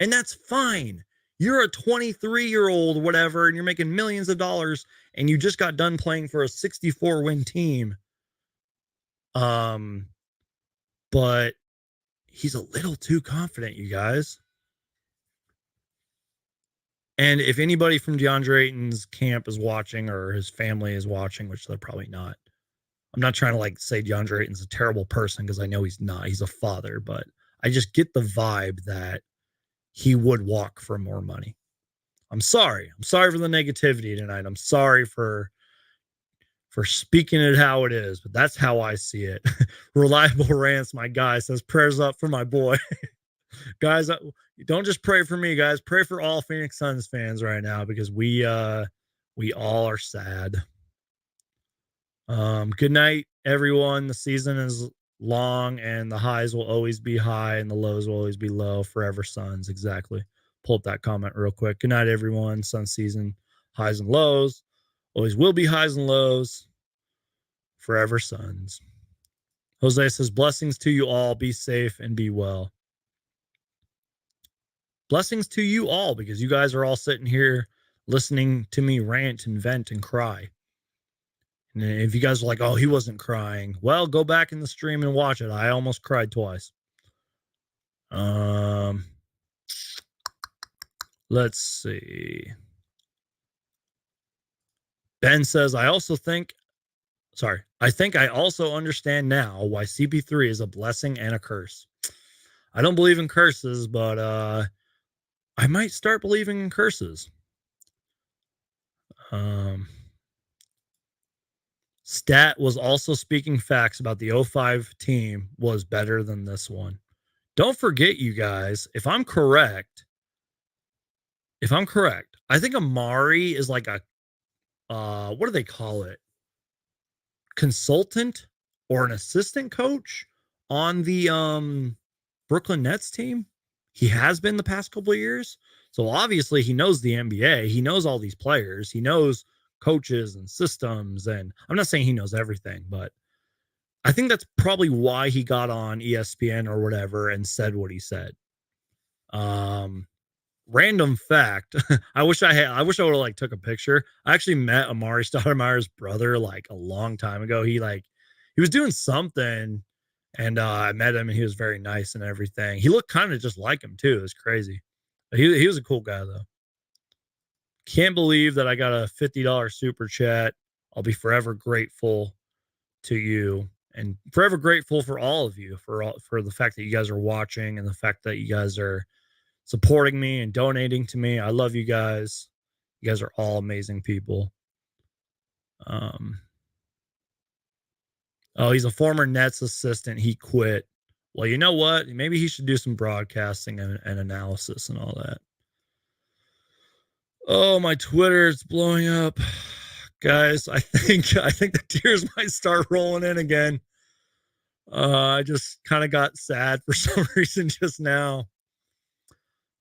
And that's fine. You're a 23-year-old, whatever, and you're making millions of dollars, and you just got done playing for a 64-win team. But he's a little too confident, you guys. And if anybody from DeAndre Ayton's camp is watching or his family is watching, which they're probably not, I'm not trying to like say DeAndre Ayton's a terrible person because I know he's not. He's a father, but I just get the vibe that he would walk for more money. I'm sorry. I'm sorry for the negativity tonight. I'm sorry for speaking it how it is, but that's how I see it. Reliable Rants, my guy, says prayers up for my boy. Guys, don't just pray for me, guys. Pray for all Phoenix Suns fans right now because we all are sad. Good night, everyone. The season is long and the highs will always be high and the lows will always be low. Forever Suns. Exactly. Pull up that comment real quick. Good night, everyone. Sun season, highs and lows. Always will be highs and lows. Forever Suns. Jose says, blessings to you all. Be safe and be well. Blessings to you all because you guys are all sitting here listening to me rant and vent and cry. And if you guys are like, oh, he wasn't crying, well, go back in the stream and watch it. I almost cried twice. Let's see. Ben says, I think I also understand now why CP3 is a blessing and a curse. I don't believe in curses, but I might start believing in curses. Stat was also speaking facts about the 05 team was better than this one. Don't forget, you guys, if I'm correct, I think Amari is like a what do they call it? Consultant or an assistant coach on the Brooklyn Nets team. He has been the past couple of years. So obviously he knows the NBA. He knows all these players. He knows coaches and systems. And I'm not saying he knows everything, but I think that's probably why he got on ESPN or whatever and said what he said. Random fact. I wish I would have like took a picture. I actually met Amari Stoudemire's brother like a long time ago. He was doing something and I met him and he was very nice and everything. He looked kind of just like him too. It was crazy. But he was a cool guy though. Can't believe that I got a $50 super chat. I'll be forever grateful to you and forever grateful for all of you for the fact that you guys are watching and the fact that you guys are supporting me and donating to me. I love you guys. You guys are all amazing people. Oh, he's a former Nets assistant. He quit. Well, you know what? Maybe he should do some broadcasting and analysis and all that. Oh, my Twitter is blowing up. Guys, I think the tears might start rolling in again. I just kind of got sad for some reason just now.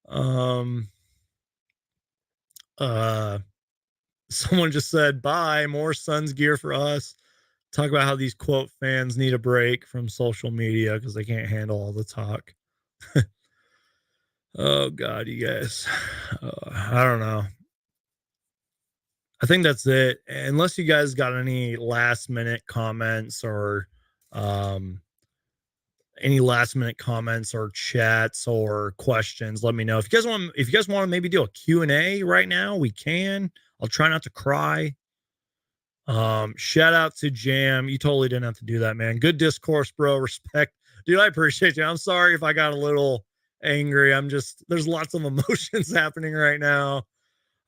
Someone just said, bye, more Suns gear for us. Talk about how these quote fans need a break from social media because they can't handle all the talk. Oh, God, you guys. I don't know. I think that's it. Unless you guys got any last minute comments or chats or questions, let me know. If you guys want to maybe do a Q&A right now, we can. I'll try not to cry. Shout out to Jam. You totally didn't have to do that, man. Good discourse, bro. Respect. Dude, I appreciate you. I'm sorry if I got a little angry. There's lots of emotions happening right now.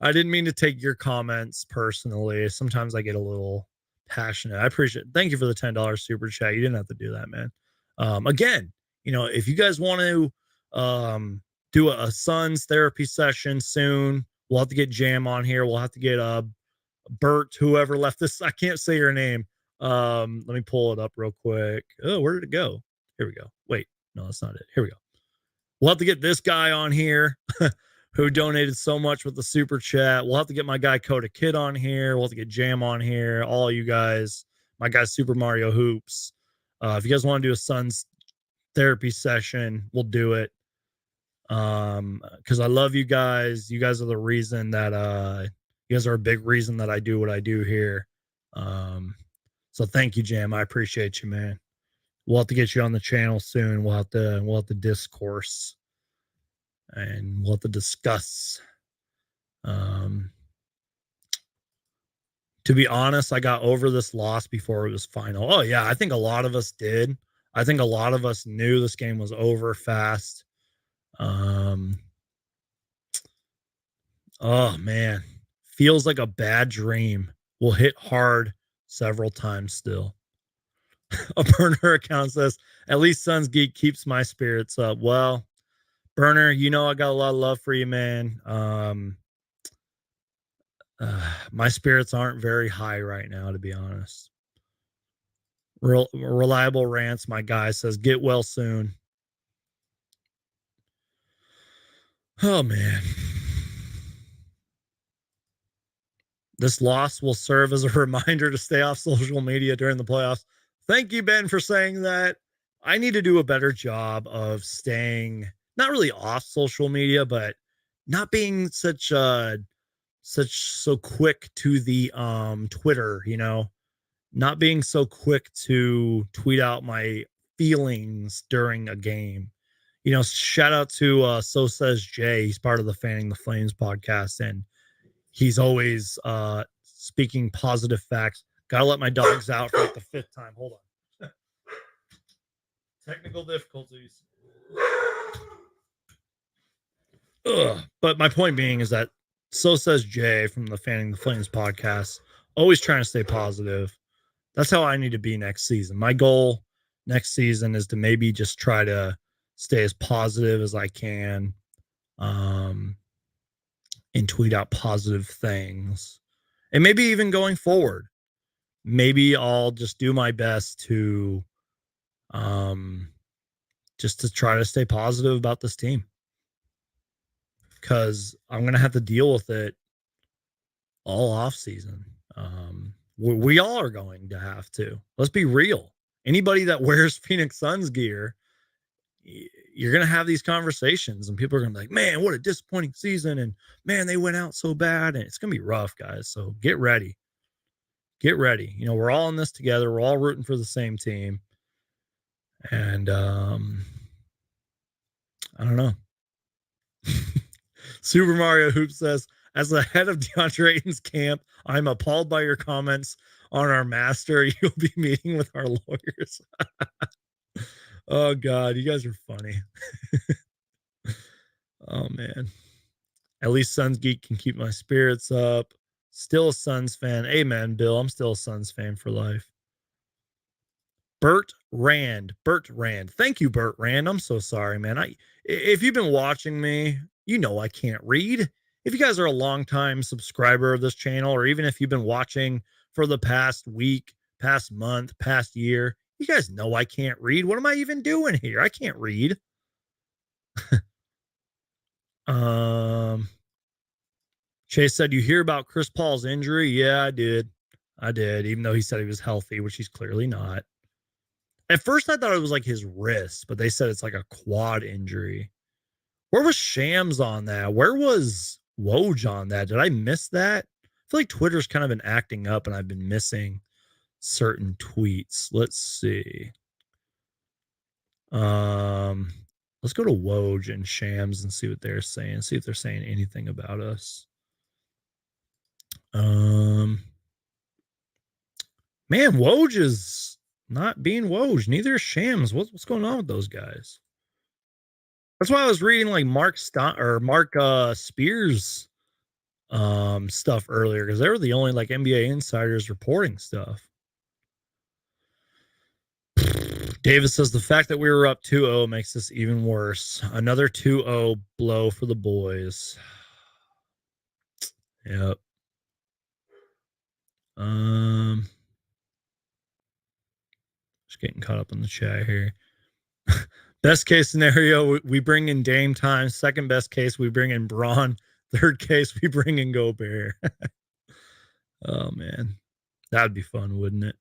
I didn't mean to take your comments personally. Sometimes I get a little passionate. I appreciate it. Thank you for the $10 super chat. You didn't have to do that, man. Again, if you guys want to do a Suns therapy session soon. We'll have to get Jam on here. We'll have to get Bert, whoever left this. I can't say your name. Let me pull it up real quick. Oh, where did it go? Here we go. Wait, no, that's not it. Here we go. We'll have to get this guy on here who donated so much with the super chat. We'll have to get my guy Coda Kid on here. We'll have to get Jam on here. All you guys, my guy Super Mario Hoops. If you guys want to do a Suns therapy session, we'll do it. Because I love you guys. You guys are the reason that you guys are a big reason that I do what I do here. So thank you, Jam. I appreciate you, man. We'll have to get you on the channel soon. We'll have to discourse and we'll have to discuss. To be honest, I got over this loss before it was final. Oh yeah, I think a lot of us did. I think a lot of us knew this game was over fast. Oh man, feels like a bad dream. Will hit hard several times still. A burner account says, at least Suns Geek keeps my spirits up. Well, burner, you know I got a lot of love for you, man. My spirits aren't very high right now, to be honest. Reliable Rants, my guy, says, get well soon. Oh, man. This loss will serve as a reminder to stay off social media during the playoffs. Thank you, Ben, for saying that. I need to do a better job of staying not really off social media, but not being so quick to the Twitter, you know, not being so quick to tweet out my feelings during a game. You know, shout out to So Says Jay. He's part of the Fanning the Flames podcast, and he's always speaking positive facts. Gotta let my dogs out for like the 5th time. Hold on. Technical difficulties. Ugh. But my point being is that So Says Jay from the Fanning the Flames podcast, always trying to stay positive. That's how I need to be next season. My goal next season is to maybe just try to stay as positive as I can, and tweet out positive things. And maybe even going forward, maybe I'll just do my best to just to try to stay positive about this team, because I'm going to have to deal with it all off season. We all are going to have to. Let's be real. Anybody that wears Phoenix Suns gear, you're going to have these conversations and people are going to be like, man, what a disappointing season. And man, they went out so bad, and it's going to be rough, guys. So get ready. Get ready. You know, we're all in this together. We're all rooting for the same team. And I don't know. Super Mario Hoop says, as the head of DeAndre Ayton's camp, I'm appalled by your comments on our master. You'll be meeting with our lawyers. Oh, God. You guys are funny. Oh, man. At least Suns Geek can keep my spirits up. Still a Suns fan. Amen, Bill. I'm still a Suns fan for life. Bert Rand. Thank you, Bert Rand. I'm so sorry, man. If you've been watching me, you know I can't read. If you guys are a longtime subscriber of this channel, or even if you've been watching for the past week, past month, past year, you guys know I can't read. What am I even doing here? I can't read. Chase said, you hear about Chris Paul's injury? Yeah, I did. Even though he said he was healthy, which he's clearly not. At first, I thought it was like his wrist, but they said it's like a quad injury. Where was Shams on that? Where was Woj on that? Did I miss that? I feel like Twitter's kind of been acting up and I've been missing certain tweets. Let's see. Let's go to Woj and Shams and see what they're saying. See if they're saying anything about us. Man, Woj is not being Woj. Neither is Shams. What's going on with those guys? That's why I was reading like Mark Spears stuff earlier, because they were the only like NBA insiders reporting stuff. David says the fact that we were up 2-0 makes this even worse. Another 2-0 blow for the boys. Yep. Just getting caught up in the chat here. Best case scenario, we bring in Dame time. Second best case, we bring in Braun. Third case, we bring in Gobert. Oh, man. That'd be fun, wouldn't it?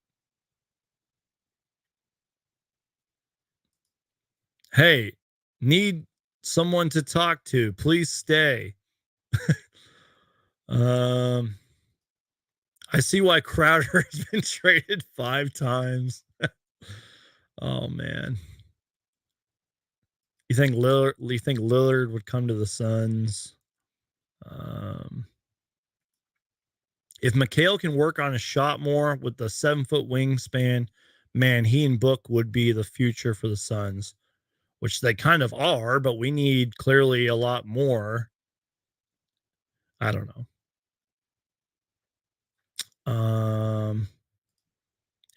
Hey, need someone to talk to. Please stay. I see why Crowder has been traded 5 times. Oh, man. You think Lillard would come to the Suns? If Mikhail can work on his shot more with the 7-foot wingspan, man, he and Book would be the future for the Suns, which they kind of are, but we need clearly a lot more. I don't know.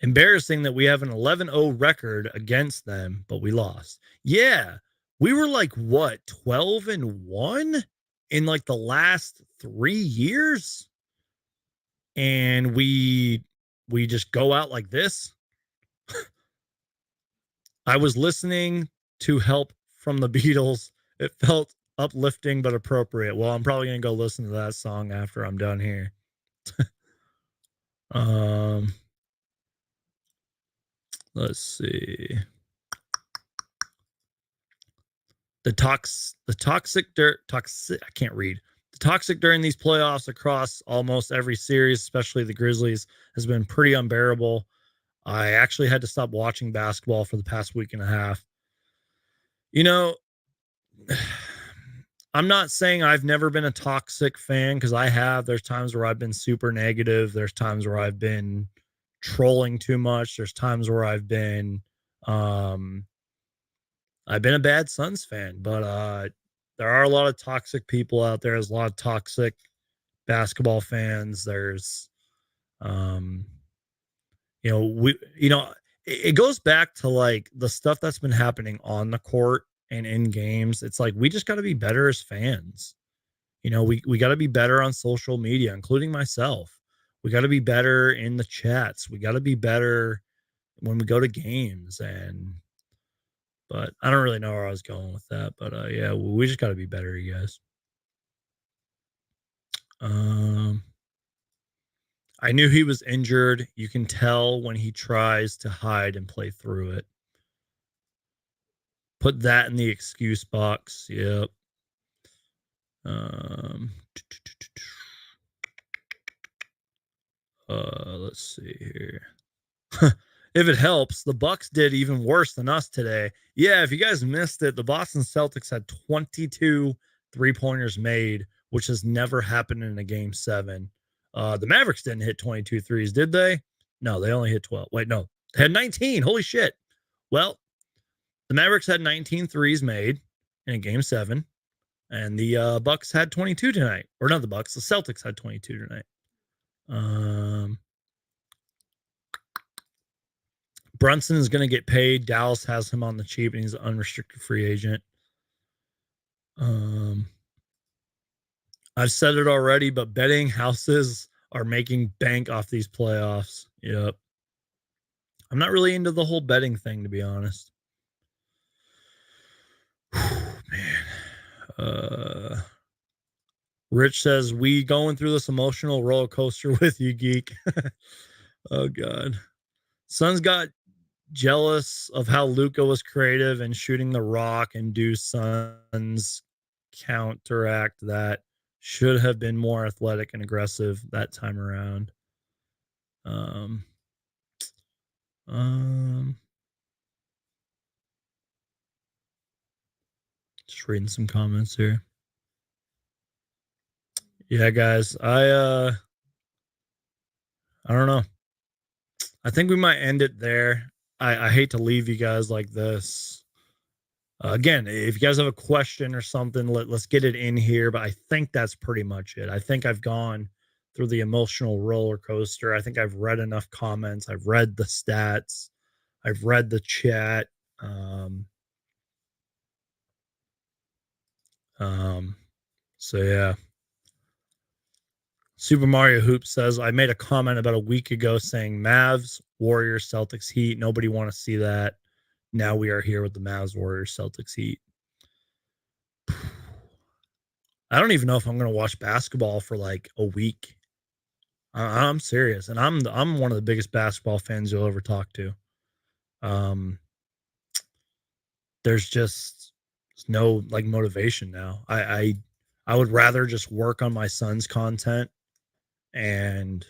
Embarrassing that we have an 11-0 record against them, but we lost. Yeah. We were like, what, 12-1 in like the last 3 years? And we just go out like this. I was listening to Help from the Beatles. It felt uplifting but appropriate. Well, I'm probably going to go listen to that song after I'm done here. Let's see. The toxic I can't read. The toxic during these playoffs across almost every series, especially the Grizzlies, has been pretty unbearable. I actually had to stop watching basketball for the past week and a half. You know, I'm not saying I've never been a toxic fan, because I have. There's times where I've been super negative. There's times where I've been trolling too much. There's times where I've been a bad Suns fan, but there are a lot of toxic people out there. There's a lot of toxic basketball fans. There's it goes back to like the stuff that's been happening on the court and in games. It's like we just got to be better as fans. We got to be better on social media, including myself. We got to be better in the chats. We got to be better when we go to games. But I don't really know where I was going with that. But yeah, we just got to be better, you guys. I knew he was injured. You can tell when he tries to hide and play through it. Put that in the excuse box. Yep. Let's see here. If it helps, the Bucks did even worse than us today. Yeah, if you guys missed it, the Boston Celtics had 22 3-pointers made, which has never happened in a game 7. The Mavericks didn't hit 22 threes, did they? No, they only hit 12. Wait, no. They had 19. Holy shit. Well, the Mavericks had 19 threes made in a game 7, and the Bucks had 22 tonight. Or not the Bucks, the Celtics had 22 tonight. Brunson is going to get paid. Dallas has him on the cheap, and he's an unrestricted free agent. I've said it already, but betting houses are making bank off these playoffs. Yep. I'm not really into the whole betting thing, to be honest. Man. Rich says, we going through this emotional roller coaster with you, Geek. Oh, God. Suns got jealous of how Luka was creative and shooting the rock, and do Suns counteract that? Should have been more athletic and aggressive that time around. Just reading some comments here. Yeah, guys, I don't know. I think we might end it there. I hate to leave you guys like this. Again, if you guys have a question or something, let's get it in here. But I think that's pretty much it. I think I've gone through the emotional roller coaster. I think I've read enough comments. I've read the stats. I've read the chat. So yeah. Super Mario Hoop says, I made a comment about a week ago saying Mavs, Warriors, Celtics, Heat. Nobody want to see that. Now we are here with the Mavs, Warriors, Celtics, Heat. I don't even know if I'm going to watch basketball for like a week. I'm serious, and I'm one of the biggest basketball fans you'll ever talk to. There's just no like motivation now. I would rather just work on my son's content and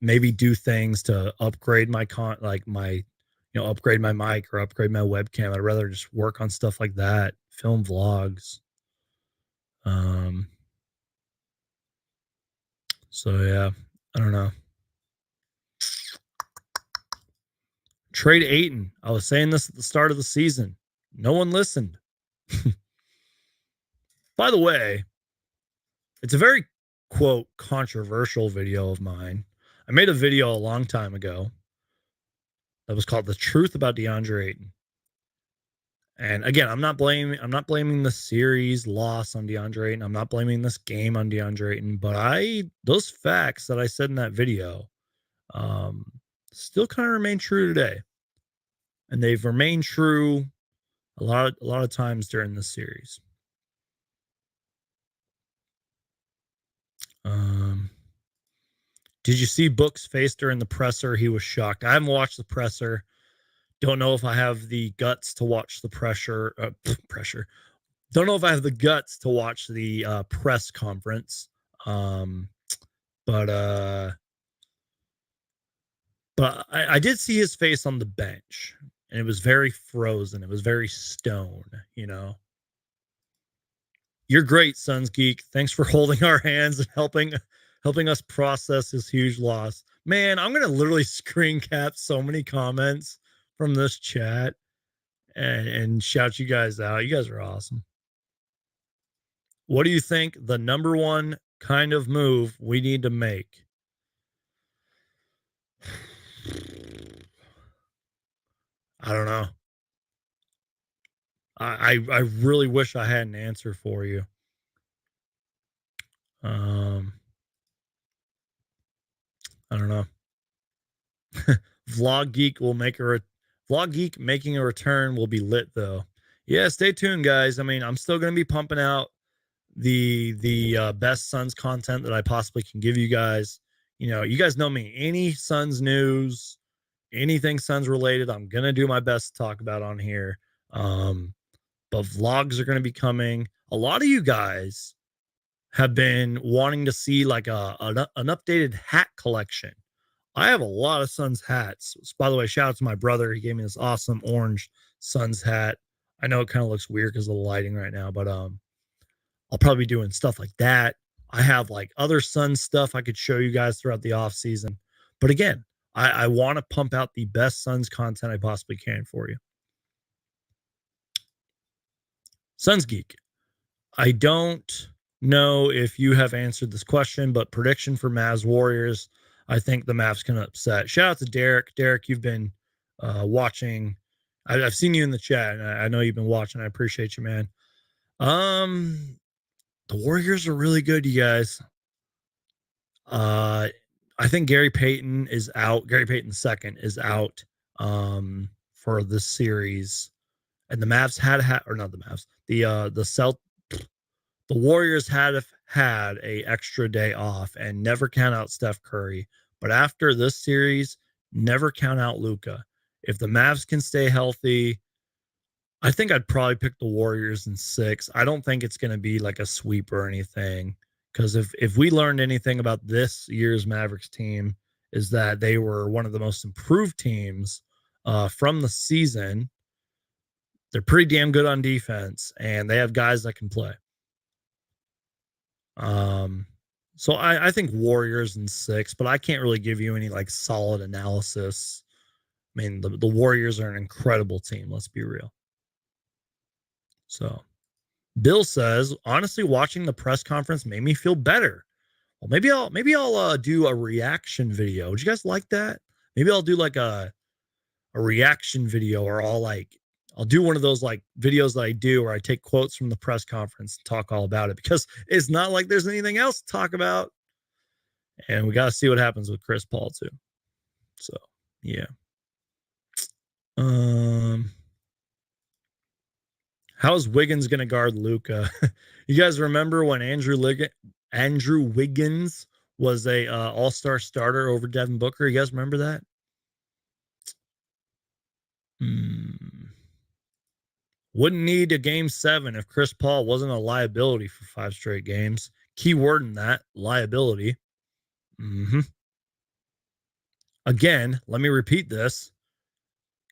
maybe do things to upgrade my upgrade my mic or upgrade my webcam. I'd rather just work on stuff like that, film vlogs. So yeah, I don't know. Trade Ayton. I was saying this at the start of the season. No one listened. By the way, it's a very, quote, controversial video of mine. I made a video a long time ago that was called The Truth About DeAndre Ayton. And again, I'm not blaming the series loss on DeAndre Ayton. I'm not blaming this game on DeAndre Ayton, but those facts that I said in that video still kind of remain true today. And they've remained true a lot of times during this series. Did you see Book's face during the presser? He was shocked. I haven't watched the presser. Don't know if I have the guts to watch the pressure. Don't know if I have the guts to watch the press conference. But I did see his face on the bench, and it was very frozen. It was very stone, you know. You're great, Sons Geek. Thanks for holding our hands and helping us process this huge loss. Man, I'm gonna literally screen cap so many comments from this chat and shout you guys out. You guys are awesome. What do you think the number one kind of move we need to make? I don't know. I really wish I had an answer for you. I don't know. Vlog Geek making a return will be lit though. Yeah, stay tuned, guys. I mean, I'm still going to be pumping out the best Suns content that I possibly can give you guys. You know, you guys know me. Any Suns news, anything Suns related, I'm going to do my best to talk about on here. But vlogs are going to be coming. A lot of you guys have been wanting to see like an updated hat collection. I have a lot of Suns hats. By the way, shout out to my brother. He gave me this awesome orange Suns hat. I know it kind of looks weird because of the lighting right now, but I'll probably be doing stuff like that. I have like other Suns stuff I could show you guys throughout the off season. But again, I want to pump out the best Suns content I possibly can for you. Suns Geek. I don't know if you have answered this question, but prediction for Mavs Warriors. I think the Mavs can upset. Shout out to Derek. Derek, you've been watching. I've seen you in the chat, and I know you've been watching. I appreciate you, man. The Warriors are really good, you guys. I think Gary Payton is out. Gary Payton II is out for this series, and the Mavs or not the Mavs. The Warriors had a extra day off, and never count out Steph Curry. But after this series, never count out Luka. If the Mavs can stay healthy, I think I'd probably pick the Warriors in 6. I don't think it's going to be like a sweep or anything. Because if we learned anything about this year's Mavericks team, is that they were one of the most improved teams from the season. They're pretty damn good on defense, and they have guys that can play. So I think Warriors in 6, but I can't really give you any like solid analysis. I mean, the Warriors are an incredible team. Let's be real. So Bill says, honestly, watching the press conference made me feel better. Well, maybe I'll do a reaction video. Would you guys like that? Maybe I'll do like a reaction video, or I'll do one of those like videos that I do where I take quotes from the press conference and talk all about it, because it's not like there's anything else to talk about. And we got to see what happens with Chris Paul too. So, yeah. How's Wiggins going to guard Luka? You guys remember when Andrew Wiggins was a all-star starter over Devin Booker? You guys remember that? Wouldn't need a game 7 if Chris Paul wasn't a liability for 5 straight games. Key word in that, liability. Again, let me repeat this.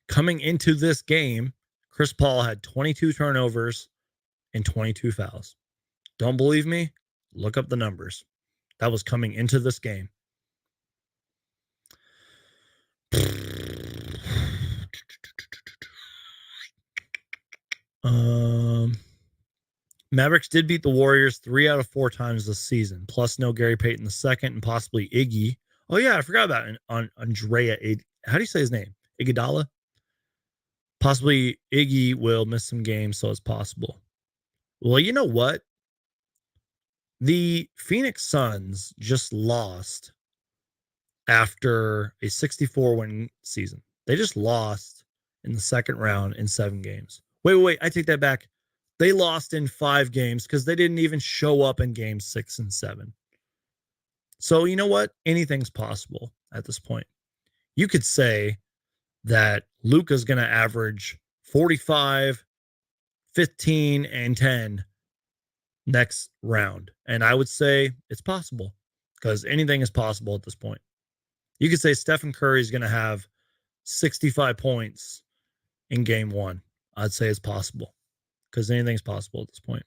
Coming into this game, Chris Paul had 22 turnovers and 22 fouls. Don't believe me? Look up the numbers. That was coming into this game. Mavericks did beat the Warriors 3 out of 4 times this season, plus no Gary Payton II and possibly Iggy. Oh, yeah, I forgot about it. On Andrea. How do you say his name? Iguodala? Possibly Iggy will miss some games, so it's possible. Well, you know what? The Phoenix Suns just lost after a 64-win season. They just lost in the second round in 7 games. Wait, I take that back. They lost in 5 games because they didn't even show up in games 6 and 7. So you know what? Anything's possible at this point. You could say that Luka's going to average 45, 15, and 10 next round. And I would say it's possible, because anything is possible at this point. You could say Stephen Curry is going to have 65 points in game 1. I'd say it's possible, because anything's possible at this point.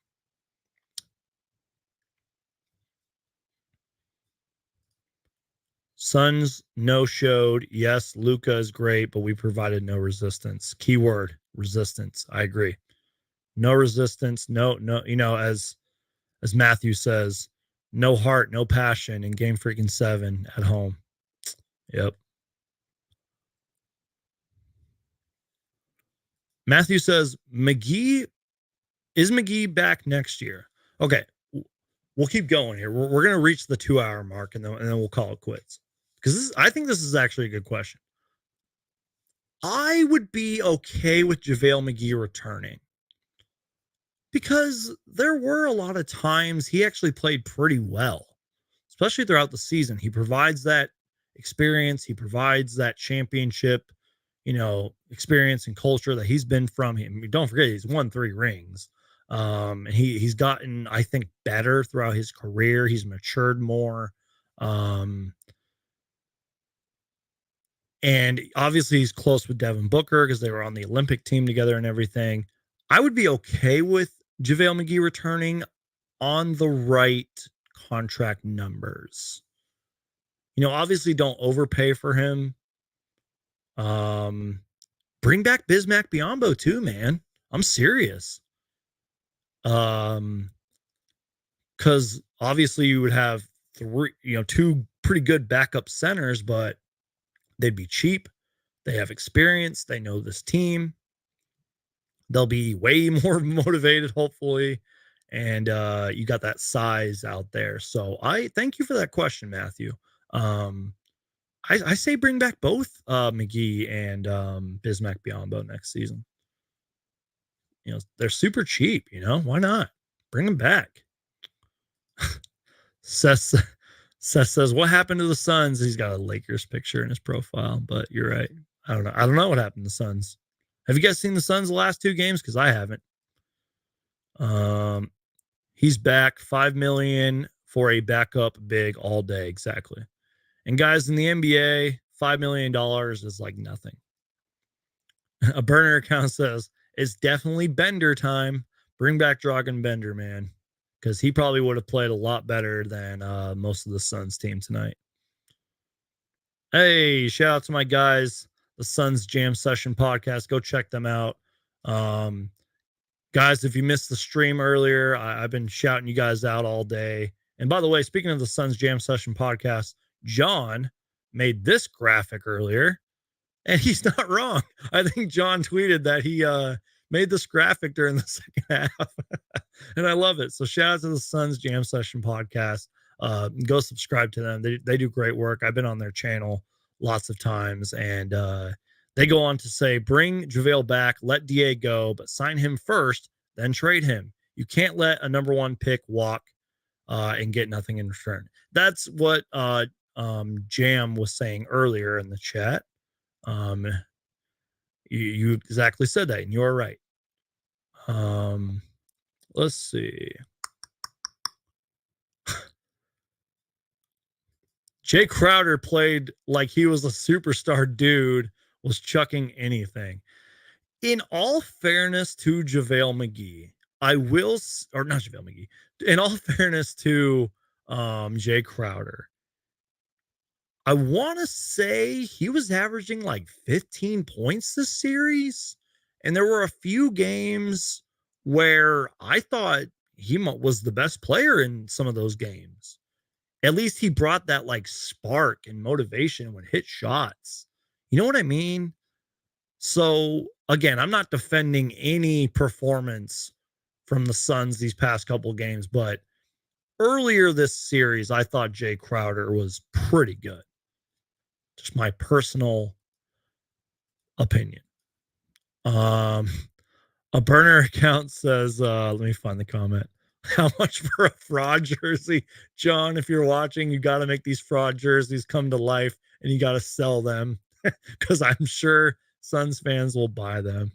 Suns no-showed. Yes, Luka is great, but we provided no resistance. Keyword, resistance. I agree. No resistance. No, as Matthew says, no heart, no passion in game freaking 7 at home. Yep. Matthew says, is McGee back next year? Okay. We'll keep going here. We're going to reach the 2-hour mark, and then we'll call it quits. Because I think this is actually a good question. I would be okay with JaVale McGee returning, because there were a lot of times he actually played pretty well, especially throughout the season. He provides that experience. He provides that championship, experience and culture that he's been from him. Don't forget, he's won 3 rings. And he's gotten, I think, better throughout his career. He's matured more. And obviously he's close with Devin Booker because they were on the Olympic team together and everything. I would be okay with JaVale McGee returning on the right contract numbers. Obviously don't overpay for him. Bring back Bismack Biyombo too, man. I'm serious. Because obviously you would have 2 pretty good backup centers, but they'd be cheap. They have experience. They know this team. They'll be way more motivated, hopefully. And you got that size out there. So I thank you for that question, Matthew. I say bring back both McGee and Bismack Biyombo next season. They're super cheap. Why not? Bring them back. Seth says, what happened to the Suns? He's got a Lakers picture in his profile, but you're right. I don't know what happened to the Suns. Have you guys seen the Suns the last 2 games? Because I haven't. He's back. $5 million for a backup big all day. Exactly. And guys, in the NBA, $5 million is like nothing. A burner account says, it's definitely Bender time. Bring back Dragan Bender, man. Because he probably would have played a lot better than most of the Suns team tonight. Hey, shout out to my guys, the Suns Jam Session podcast. Go check them out. Guys, if you missed the stream earlier, I've been shouting you guys out all day. And by the way, speaking of the Suns Jam Session podcast, John made this graphic earlier, and he's not wrong. I think John tweeted that he made this graphic during the second half, and I love it. So shout out to the Suns Jam Session podcast. Go subscribe to them. They do great work. I've been on their channel lots of times, and they go on to say, bring JaVale back, let DA go, but sign him first, then trade him. You can't let a number one pick walk and get nothing in return. That's what Jam was saying earlier in the chat. You exactly said that, and you're right. Let's see. Jay Crowder played like he was a superstar dude, was chucking anything. In all fairness to JaVale McGee, I will, or not JaVale McGee, in all fairness to Jay Crowder, I want to say he was averaging like 15 points this series. And there were a few games where I thought he was the best player in some of those games. At least he brought that like spark and motivation and would hit shots. You know what I mean? So again, I'm not defending any performance from the Suns these past couple games, but earlier this series, I thought Jay Crowder was pretty good. Just my personal opinion. A burner account says, let me find the comment. How much for a fraud jersey? John, if you're watching, you got to make these fraud jerseys come to life and you got to sell them because I'm sure Suns fans will buy them.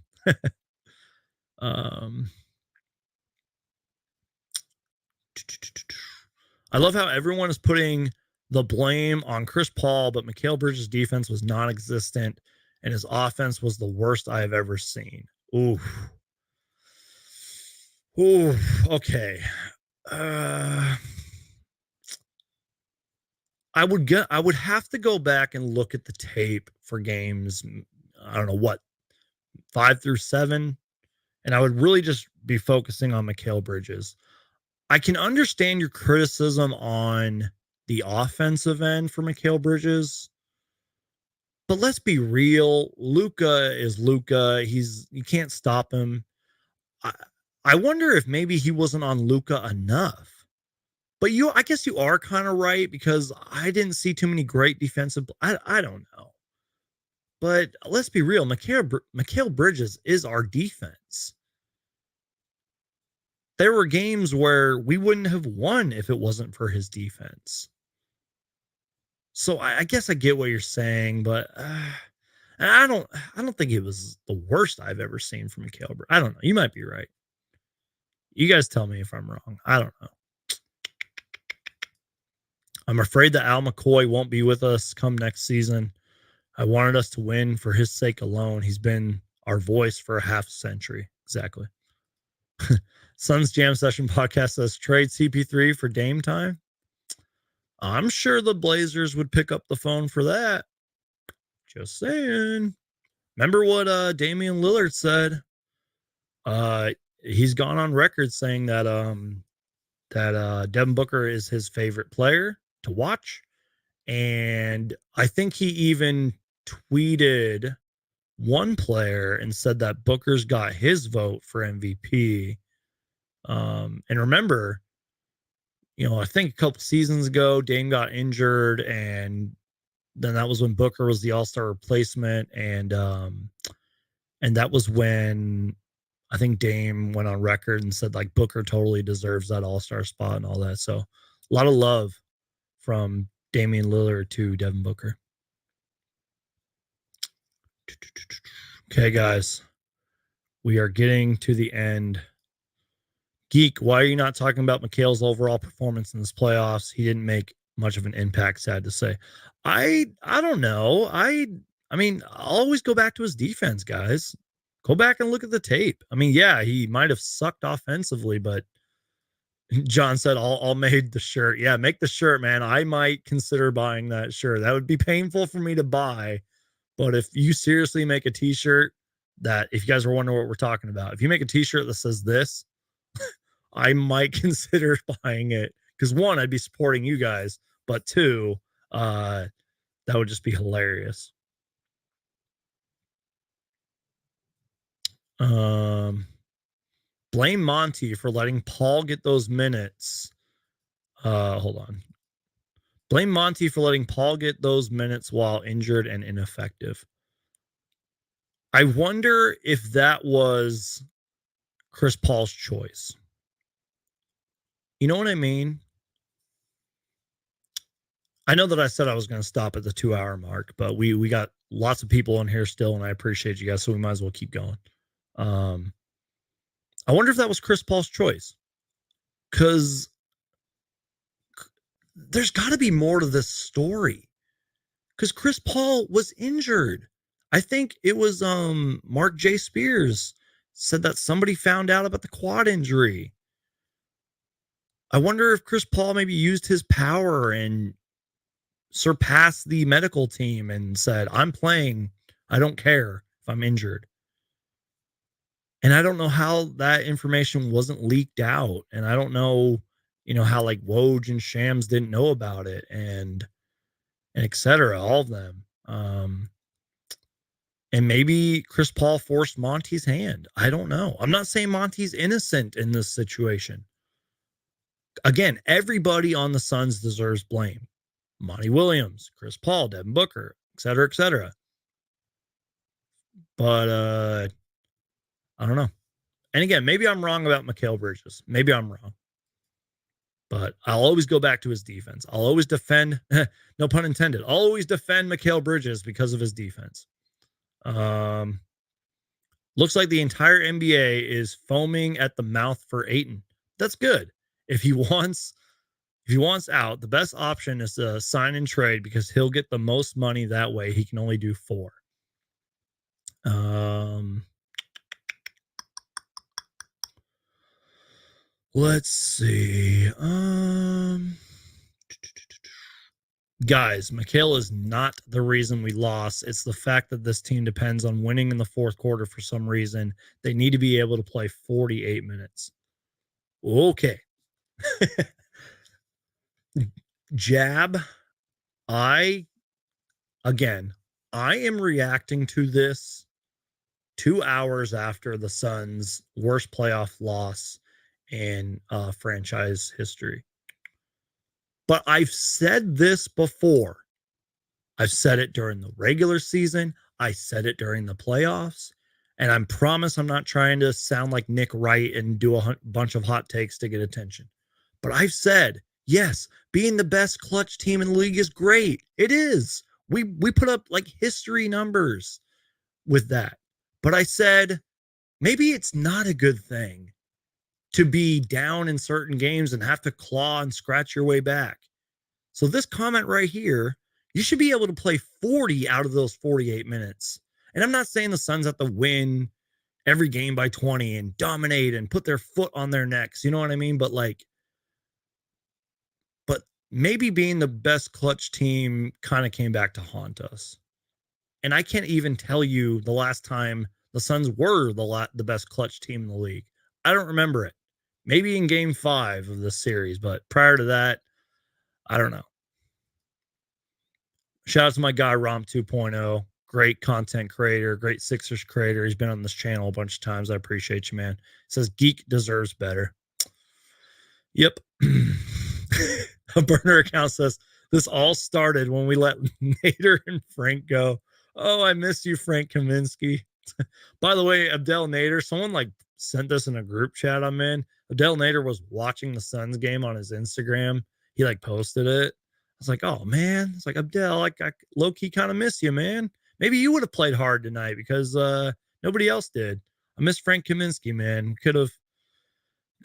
I love how everyone is putting the blame on Chris Paul, but Mikal Bridges' defense was non-existent and his offense was the worst I have ever seen. Ooh. Ooh, okay. I would have to go back and look at the tape for games, I don't know what, 5 through 7, and I would really just be focusing on Mikal Bridges. I can understand your criticism on the offensive end for Mikal Bridges, but let's be real. Luka is Luka. You can't stop him. I wonder if maybe he wasn't on Luka enough. But I guess you are kind of right because I didn't see too many great defensive. I don't know. But let's be real. Mikal Bridges is our defense. There were games where we wouldn't have won if it wasn't for his defense. So I guess I get what you're saying, but I don't think it was the worst I've ever seen from Mikal Bridges. I don't know. You might be right. You guys tell me if I'm wrong. I don't know. I'm afraid that Al McCoy won't be with us come next season. I wanted us to win for his sake alone. He's been our voice for a half century. Exactly. Suns Jam Session podcast says trade CP3 for Dame time. I'm sure the Blazers would pick up the phone for that. Just saying. Remember what Damian Lillard said? He's gone on record saying that Devin Booker is his favorite player to watch. And I think he even tweeted one player and said that Booker's got his vote for MVP. And remember, I think a couple seasons ago, Dame got injured, and then that was when Booker was the All-Star replacement, and that was when I think Dame went on record and said like Booker totally deserves that All-Star spot and all that. So a lot of love from Damian Lillard to Devin Booker. Okay, guys, we are getting to the end. Geek, why are you not talking about Mikal's overall performance in this playoffs? He didn't make much of an impact, sad to say. I don't know. I mean, I'll always go back to his defense, guys. Go back and look at the tape. I mean, yeah, he might have sucked offensively, but John said, I'll make the shirt. Yeah, make the shirt, man. I might consider buying that shirt. That would be painful for me to buy. But if you seriously make a t-shirt that, if you guys are wondering what we're talking about, if you make a t-shirt that says this, I might consider buying it. Because one, I'd be supporting you guys. But two, That would just be hilarious. Blame Monty for letting Paul get those minutes. Hold on. Blame Monty for letting Paul get those minutes while injured and ineffective. I wonder if that was Chris Paul's choice. You know what I mean? I know that I said I was going to stop at the 2-hour mark, but we got lots of people in here still, and I appreciate you guys, so we might as well keep going. I wonder if that was Chris Paul's choice, because there's got to be more to this story, because Chris Paul was injured. I think it was Mark J. Spears said that somebody found out about the quad injury. I wonder if Chris Paul maybe used his power and surpassed the medical team and said, I'm playing. I don't care if I'm injured. And I don't know how that information wasn't leaked out. And I don't know, how like Woj and Shams didn't know about it and et cetera, all of them. And maybe Chris Paul forced Monty's hand. I don't know. I'm not saying Monty's innocent in this situation. Again, everybody on the Suns deserves blame. Monty Williams, Chris Paul, Devin Booker, et cetera, et cetera. But I don't know. And again, maybe I'm wrong about Mikal Bridges. Maybe I'm wrong. But I'll always go back to his defense. I'll always defend, no pun intended, I'll always defend Mikal Bridges because of his defense. Looks like the entire NBA is foaming at the mouth for Ayton. That's good. If he wants out, the best option is to sign and trade because he'll get the most money that way. He can only do 4. Let's see. Guys, Mikal is not the reason we lost. It's the fact that this team depends on winning in the fourth quarter for some reason. They need to be able to play 48 minutes. Okay. Jab, I am reacting to this 2 hours after the Suns' worst playoff loss in franchise history. But I've said this before. I've said it during the regular season. I said it during the playoffs. And I promise I'm not trying to sound like Nick Wright and do a bunch of hot takes to get attention. But I've said, yes, being the best clutch team in the league is great. It is. We put up like history numbers with that. But I said, maybe it's not a good thing to be down in certain games and have to claw and scratch your way back. So this comment right here, you should be able to play 40 out of those 48 minutes. And I'm not saying the Suns have to win every game by 20 and dominate and put their foot on their necks. You know what I mean? But maybe being the best clutch team kind of came back to haunt us. And I can't even tell you the last time the Suns were the best clutch team in the league. I don't remember it. Maybe in game 5 of this series, but prior to that, I don't know. Shout out to my guy, Rom 2.0. Great content creator, great Sixers creator. He's been on this channel a bunch of times. I appreciate you, man. Says Geek deserves better. Yep. A burner account says this all started when we let Nader and Frank go. Oh, I miss you, Frank Kaminsky. By the way, Abdel Nader, someone sent this in a group chat I'm in. Abdel Nader was watching the Suns game on his Instagram. He posted it. I was like, oh man. It's like, Abdel, I low key kind of miss you, man. Maybe you would have played hard tonight because nobody else did. I miss Frank Kaminsky, man. Could have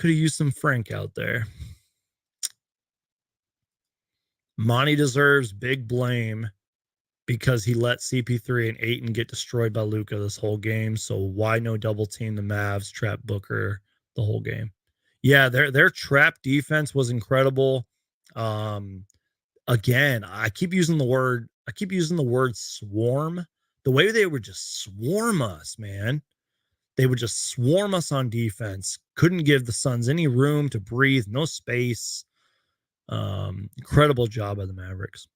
used some Frank out there. Monty deserves big blame because he let CP3 and Ayton get destroyed by Luka this whole game. So why no double team the Mavs, trap Booker the whole game? Yeah, their trap defense was incredible. Again, I keep using the word swarm. The way they would just swarm us, man. They would just swarm us on defense. Couldn't give the Suns any room to breathe, no space. Incredible job by the Mavericks.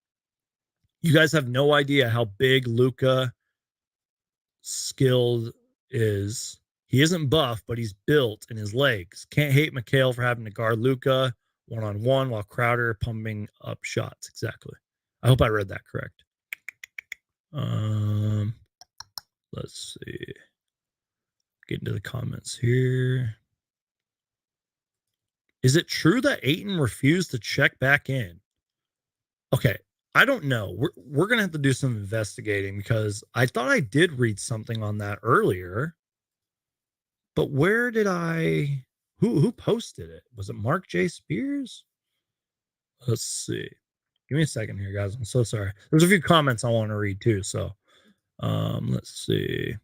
You guys have no idea how big Luka skilled is. He isn't buff, but he's built in his legs. Can't hate Mikhail for having to guard Luka one-on-one while Crowder pumping up shots. Exactly. I hope I read that correct. Let's see. Get into the comments here. Is it true that Ayton refused to check back in? Okay, I don't know. We're gonna have to do some investigating because I thought I did read something on that earlier. But where did I who posted it? Was it Mark J. Spears? Let's see. Give me a second here, guys. I'm so sorry. There's a few comments I want to read too. So let's see.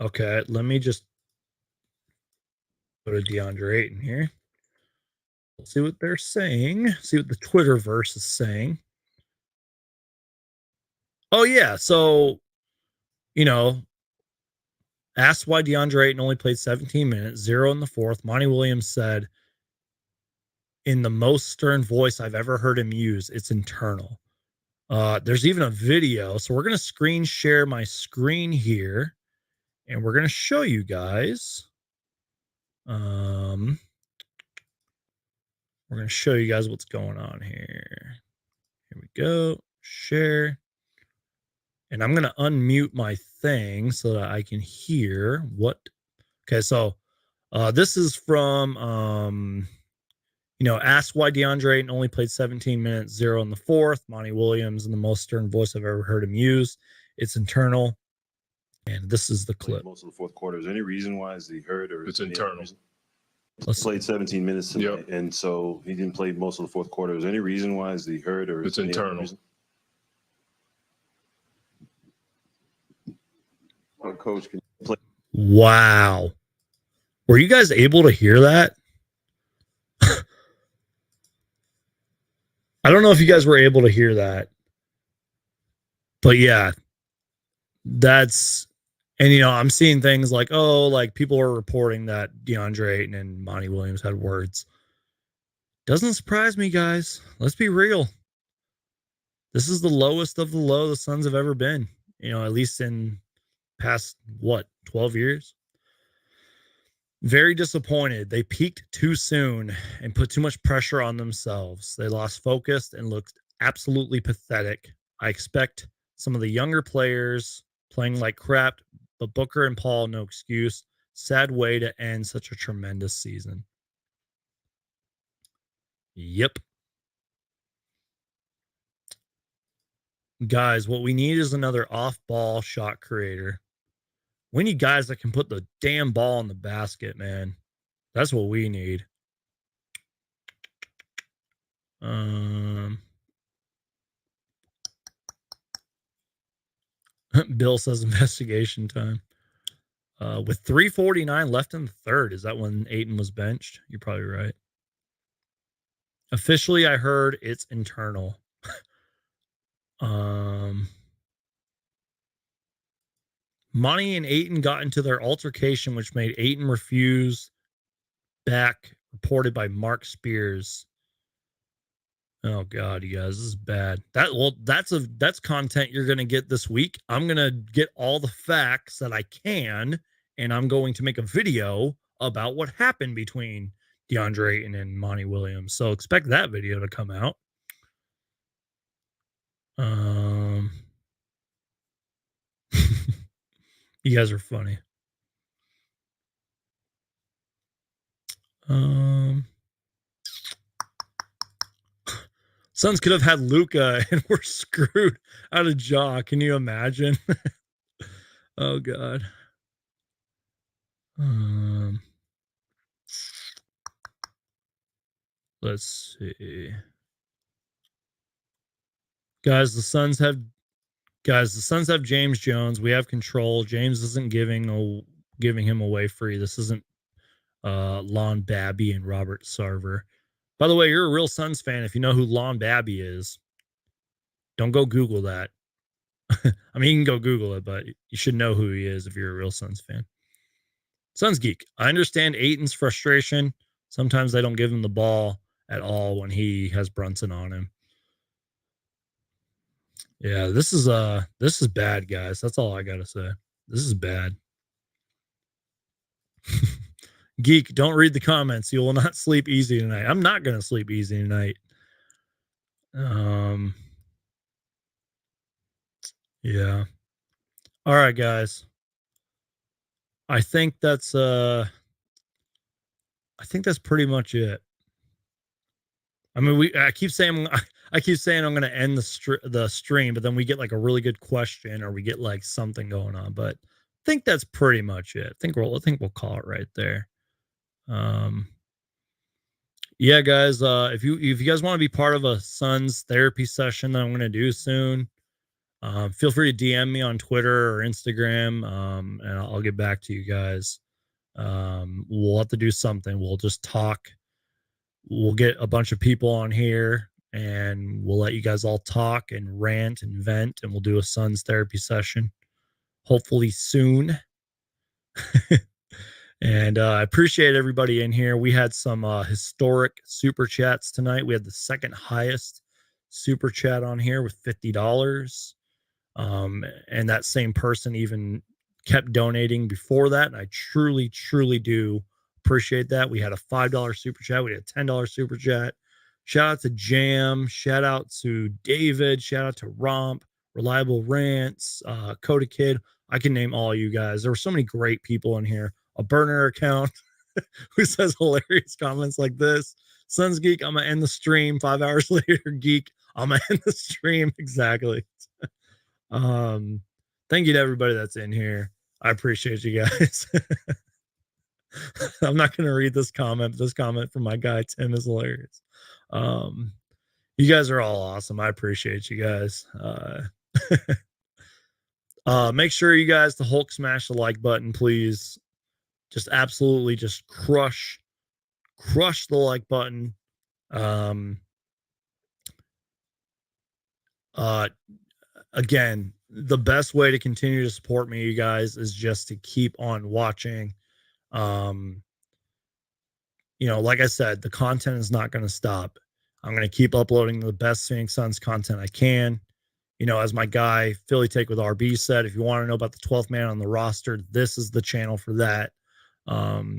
Okay, let me just go to DeAndre Ayton here. We'll see what they're saying. See what the Twitterverse is saying. Oh yeah, so asked why DeAndre Ayton only played 17 minutes, 0 in the fourth. Monty Williams said, in the most stern voice I've ever heard him use, it's internal. There's even a video, so we're gonna screen share my screen here, and we're gonna show you guys. We're gonna show you guys what's going on here. Here we go. Share. And I'm gonna unmute my thing so that I can hear what. Okay, so this is from asked why DeAndre Ayton only played 17 minutes, 0 in the fourth. Monty Williams in the most stern voice I've ever heard him use. It's internal. And this is the clip. Most of the fourth quarter. Is there any reason why? Is he hurt or it's internal? He played 17 minutes tonight, and so he didn't play most of the fourth quarter. Is there any reason why? Is he hurt or it's internal? Coach, can you play? Wow. Were you guys able to hear that? I don't know if you guys were able to hear that. But yeah, that's, and I'm seeing things like, people are reporting that DeAndre Ayton and Monty Williams had words. Doesn't surprise me, guys. Let's be real. This is the lowest of the low the Suns have ever been, at least in past, 12 years? Very disappointed. They peaked too soon and put too much pressure on themselves. They lost focus and looked absolutely pathetic. I expect some of the younger players playing like crap, but Booker and Paul, no excuse. Sad way to end such a tremendous season. Yep. Guys, what we need is another off-ball shot creator. We need guys that can put the damn ball in the basket, man. That's what we need. Bill says investigation time. With 3:49 left in the third, is that when Ayton was benched? You're probably right. Officially, I heard it's internal. Monty and Ayton got into their altercation, which made Ayton refuse back, reported by Mark Spears. Oh God, you guys, this is bad. That's content you're gonna get this week. I'm gonna get all the facts that I can, and I'm going to make a video about what happened between DeAndre Ayton and Monty Williams. So expect that video to come out. You guys are funny. Suns could have had Luka and we're screwed out of jaw. Can you imagine? Oh God. Let's see. Guys, the Suns have James Jones. We have control. James isn't giving him away free. This isn't Lon Babby and Robert Sarver. By the way, you're a real Suns fan if you know who Lon Babby is. Don't go Google that. I mean, you can go Google it, but you should know who he is if you're a real Suns fan. Suns Geek. I understand Ayton's frustration. Sometimes they don't give him the ball at all when he has Brunson on him. Yeah, this is bad, guys. That's all I gotta say. This is bad. Geek, don't read the comments. You will not sleep easy tonight. I'm not gonna sleep easy tonight. Yeah. All right, guys. I think that's pretty much it. I mean, I keep saying I'm going to end the stream, but then we get like a really good question or we get like something going on. But I think that's pretty much it. I think we'll call it right there. Yeah, guys. If you guys want to be part of a Suns therapy session that I'm going to do soon, feel free to DM me on Twitter or Instagram, and I'll get back to you guys. We'll have to do something. We'll just talk. We'll get a bunch of people on here and we'll let you guys all talk and rant and vent, and we'll do a Suns therapy session hopefully soon. And I appreciate everybody in here. We had some historic super chats tonight. We had the second highest super chat on here with $50. And that same person even kept donating before that. And I truly, truly do appreciate that. We had a $5 super chat. We had a $10 super chat. Shout out to Jam. Shout out to David. Shout out to Romp, Reliable Rants, Coda Kid. I can name all you guys. There were so many great people in here. A burner account who says hilarious comments like this. Suns Geek, I'm going to end the stream. 5 hours later, Geek, I'm going to end the stream. Exactly. Thank you to everybody that's in here. I appreciate you guys. I'm not going to read this comment. This comment from my guy Tim is hilarious. You guys are all awesome. I appreciate you guys. Make sure you guys to Hulk smash the like button, please. Just absolutely just crush the like button. Again, the best way to continue to support me, you guys, is just to keep on watching. Like I said, the content is not going to stop. I'm going to keep uploading the best Phoenix Suns content I can. As my guy Philly Take with RB said, if you want to know about the 12th man on the roster, this is the channel for that.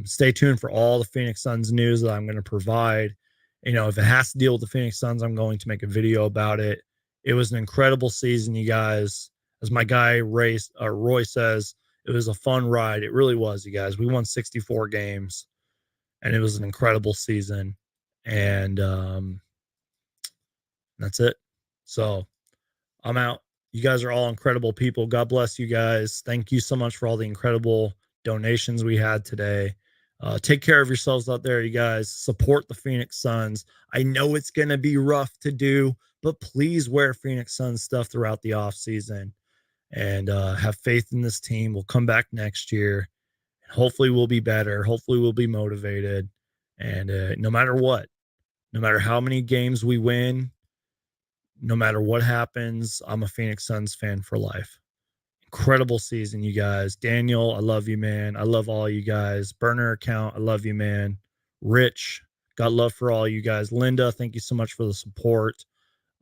Stay tuned for all the Phoenix Suns news that I'm going to provide. If it has to deal with the Phoenix Suns, I'm going to make a video about it. It was an incredible season, you guys. As my guy Roy says, it was a fun ride. It really was, you guys. We won 64 games, and it was an incredible season. And that's it. So I'm out. You guys are all incredible people. God bless you guys. Thank you so much for all the incredible donations we had today. Take care of yourselves out there, you guys. Support the Phoenix Suns. I know it's going to be rough to do, but please wear Phoenix Suns stuff throughout the off season, and have faith in this team. We'll come back next year. Hopefully we'll be better. Hopefully we'll be motivated. And no matter what, no matter how many games we win, no matter what happens, I'm a Phoenix Suns fan for life. Incredible season, you guys. Daniel, I love you, man. I love all you guys. Burner account, I love you, man. Rich, got love for all you guys. Linda, thank you so much for the support.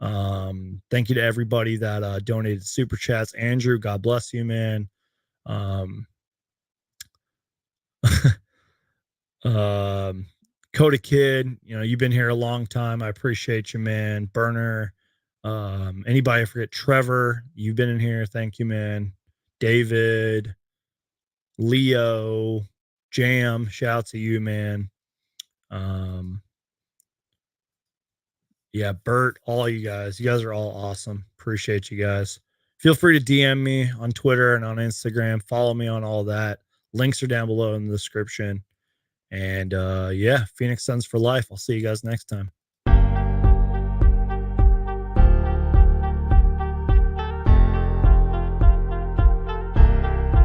Thank you to everybody that donated super chats. Andrew, God bless you, man. Coda Kid, you've been here a long time. I appreciate you, man. Burner, anybody I forget? Trevor, you've been in here. Thank you, man. David, Leo, Jam, shout out to you, man. Yeah, Bert, all you guys. You guys are all awesome. Appreciate you guys. Feel free to DM me on Twitter and on Instagram. Follow me on all that. Links are down below in the description. And yeah, Phoenix Suns for life. I'll see you guys next time.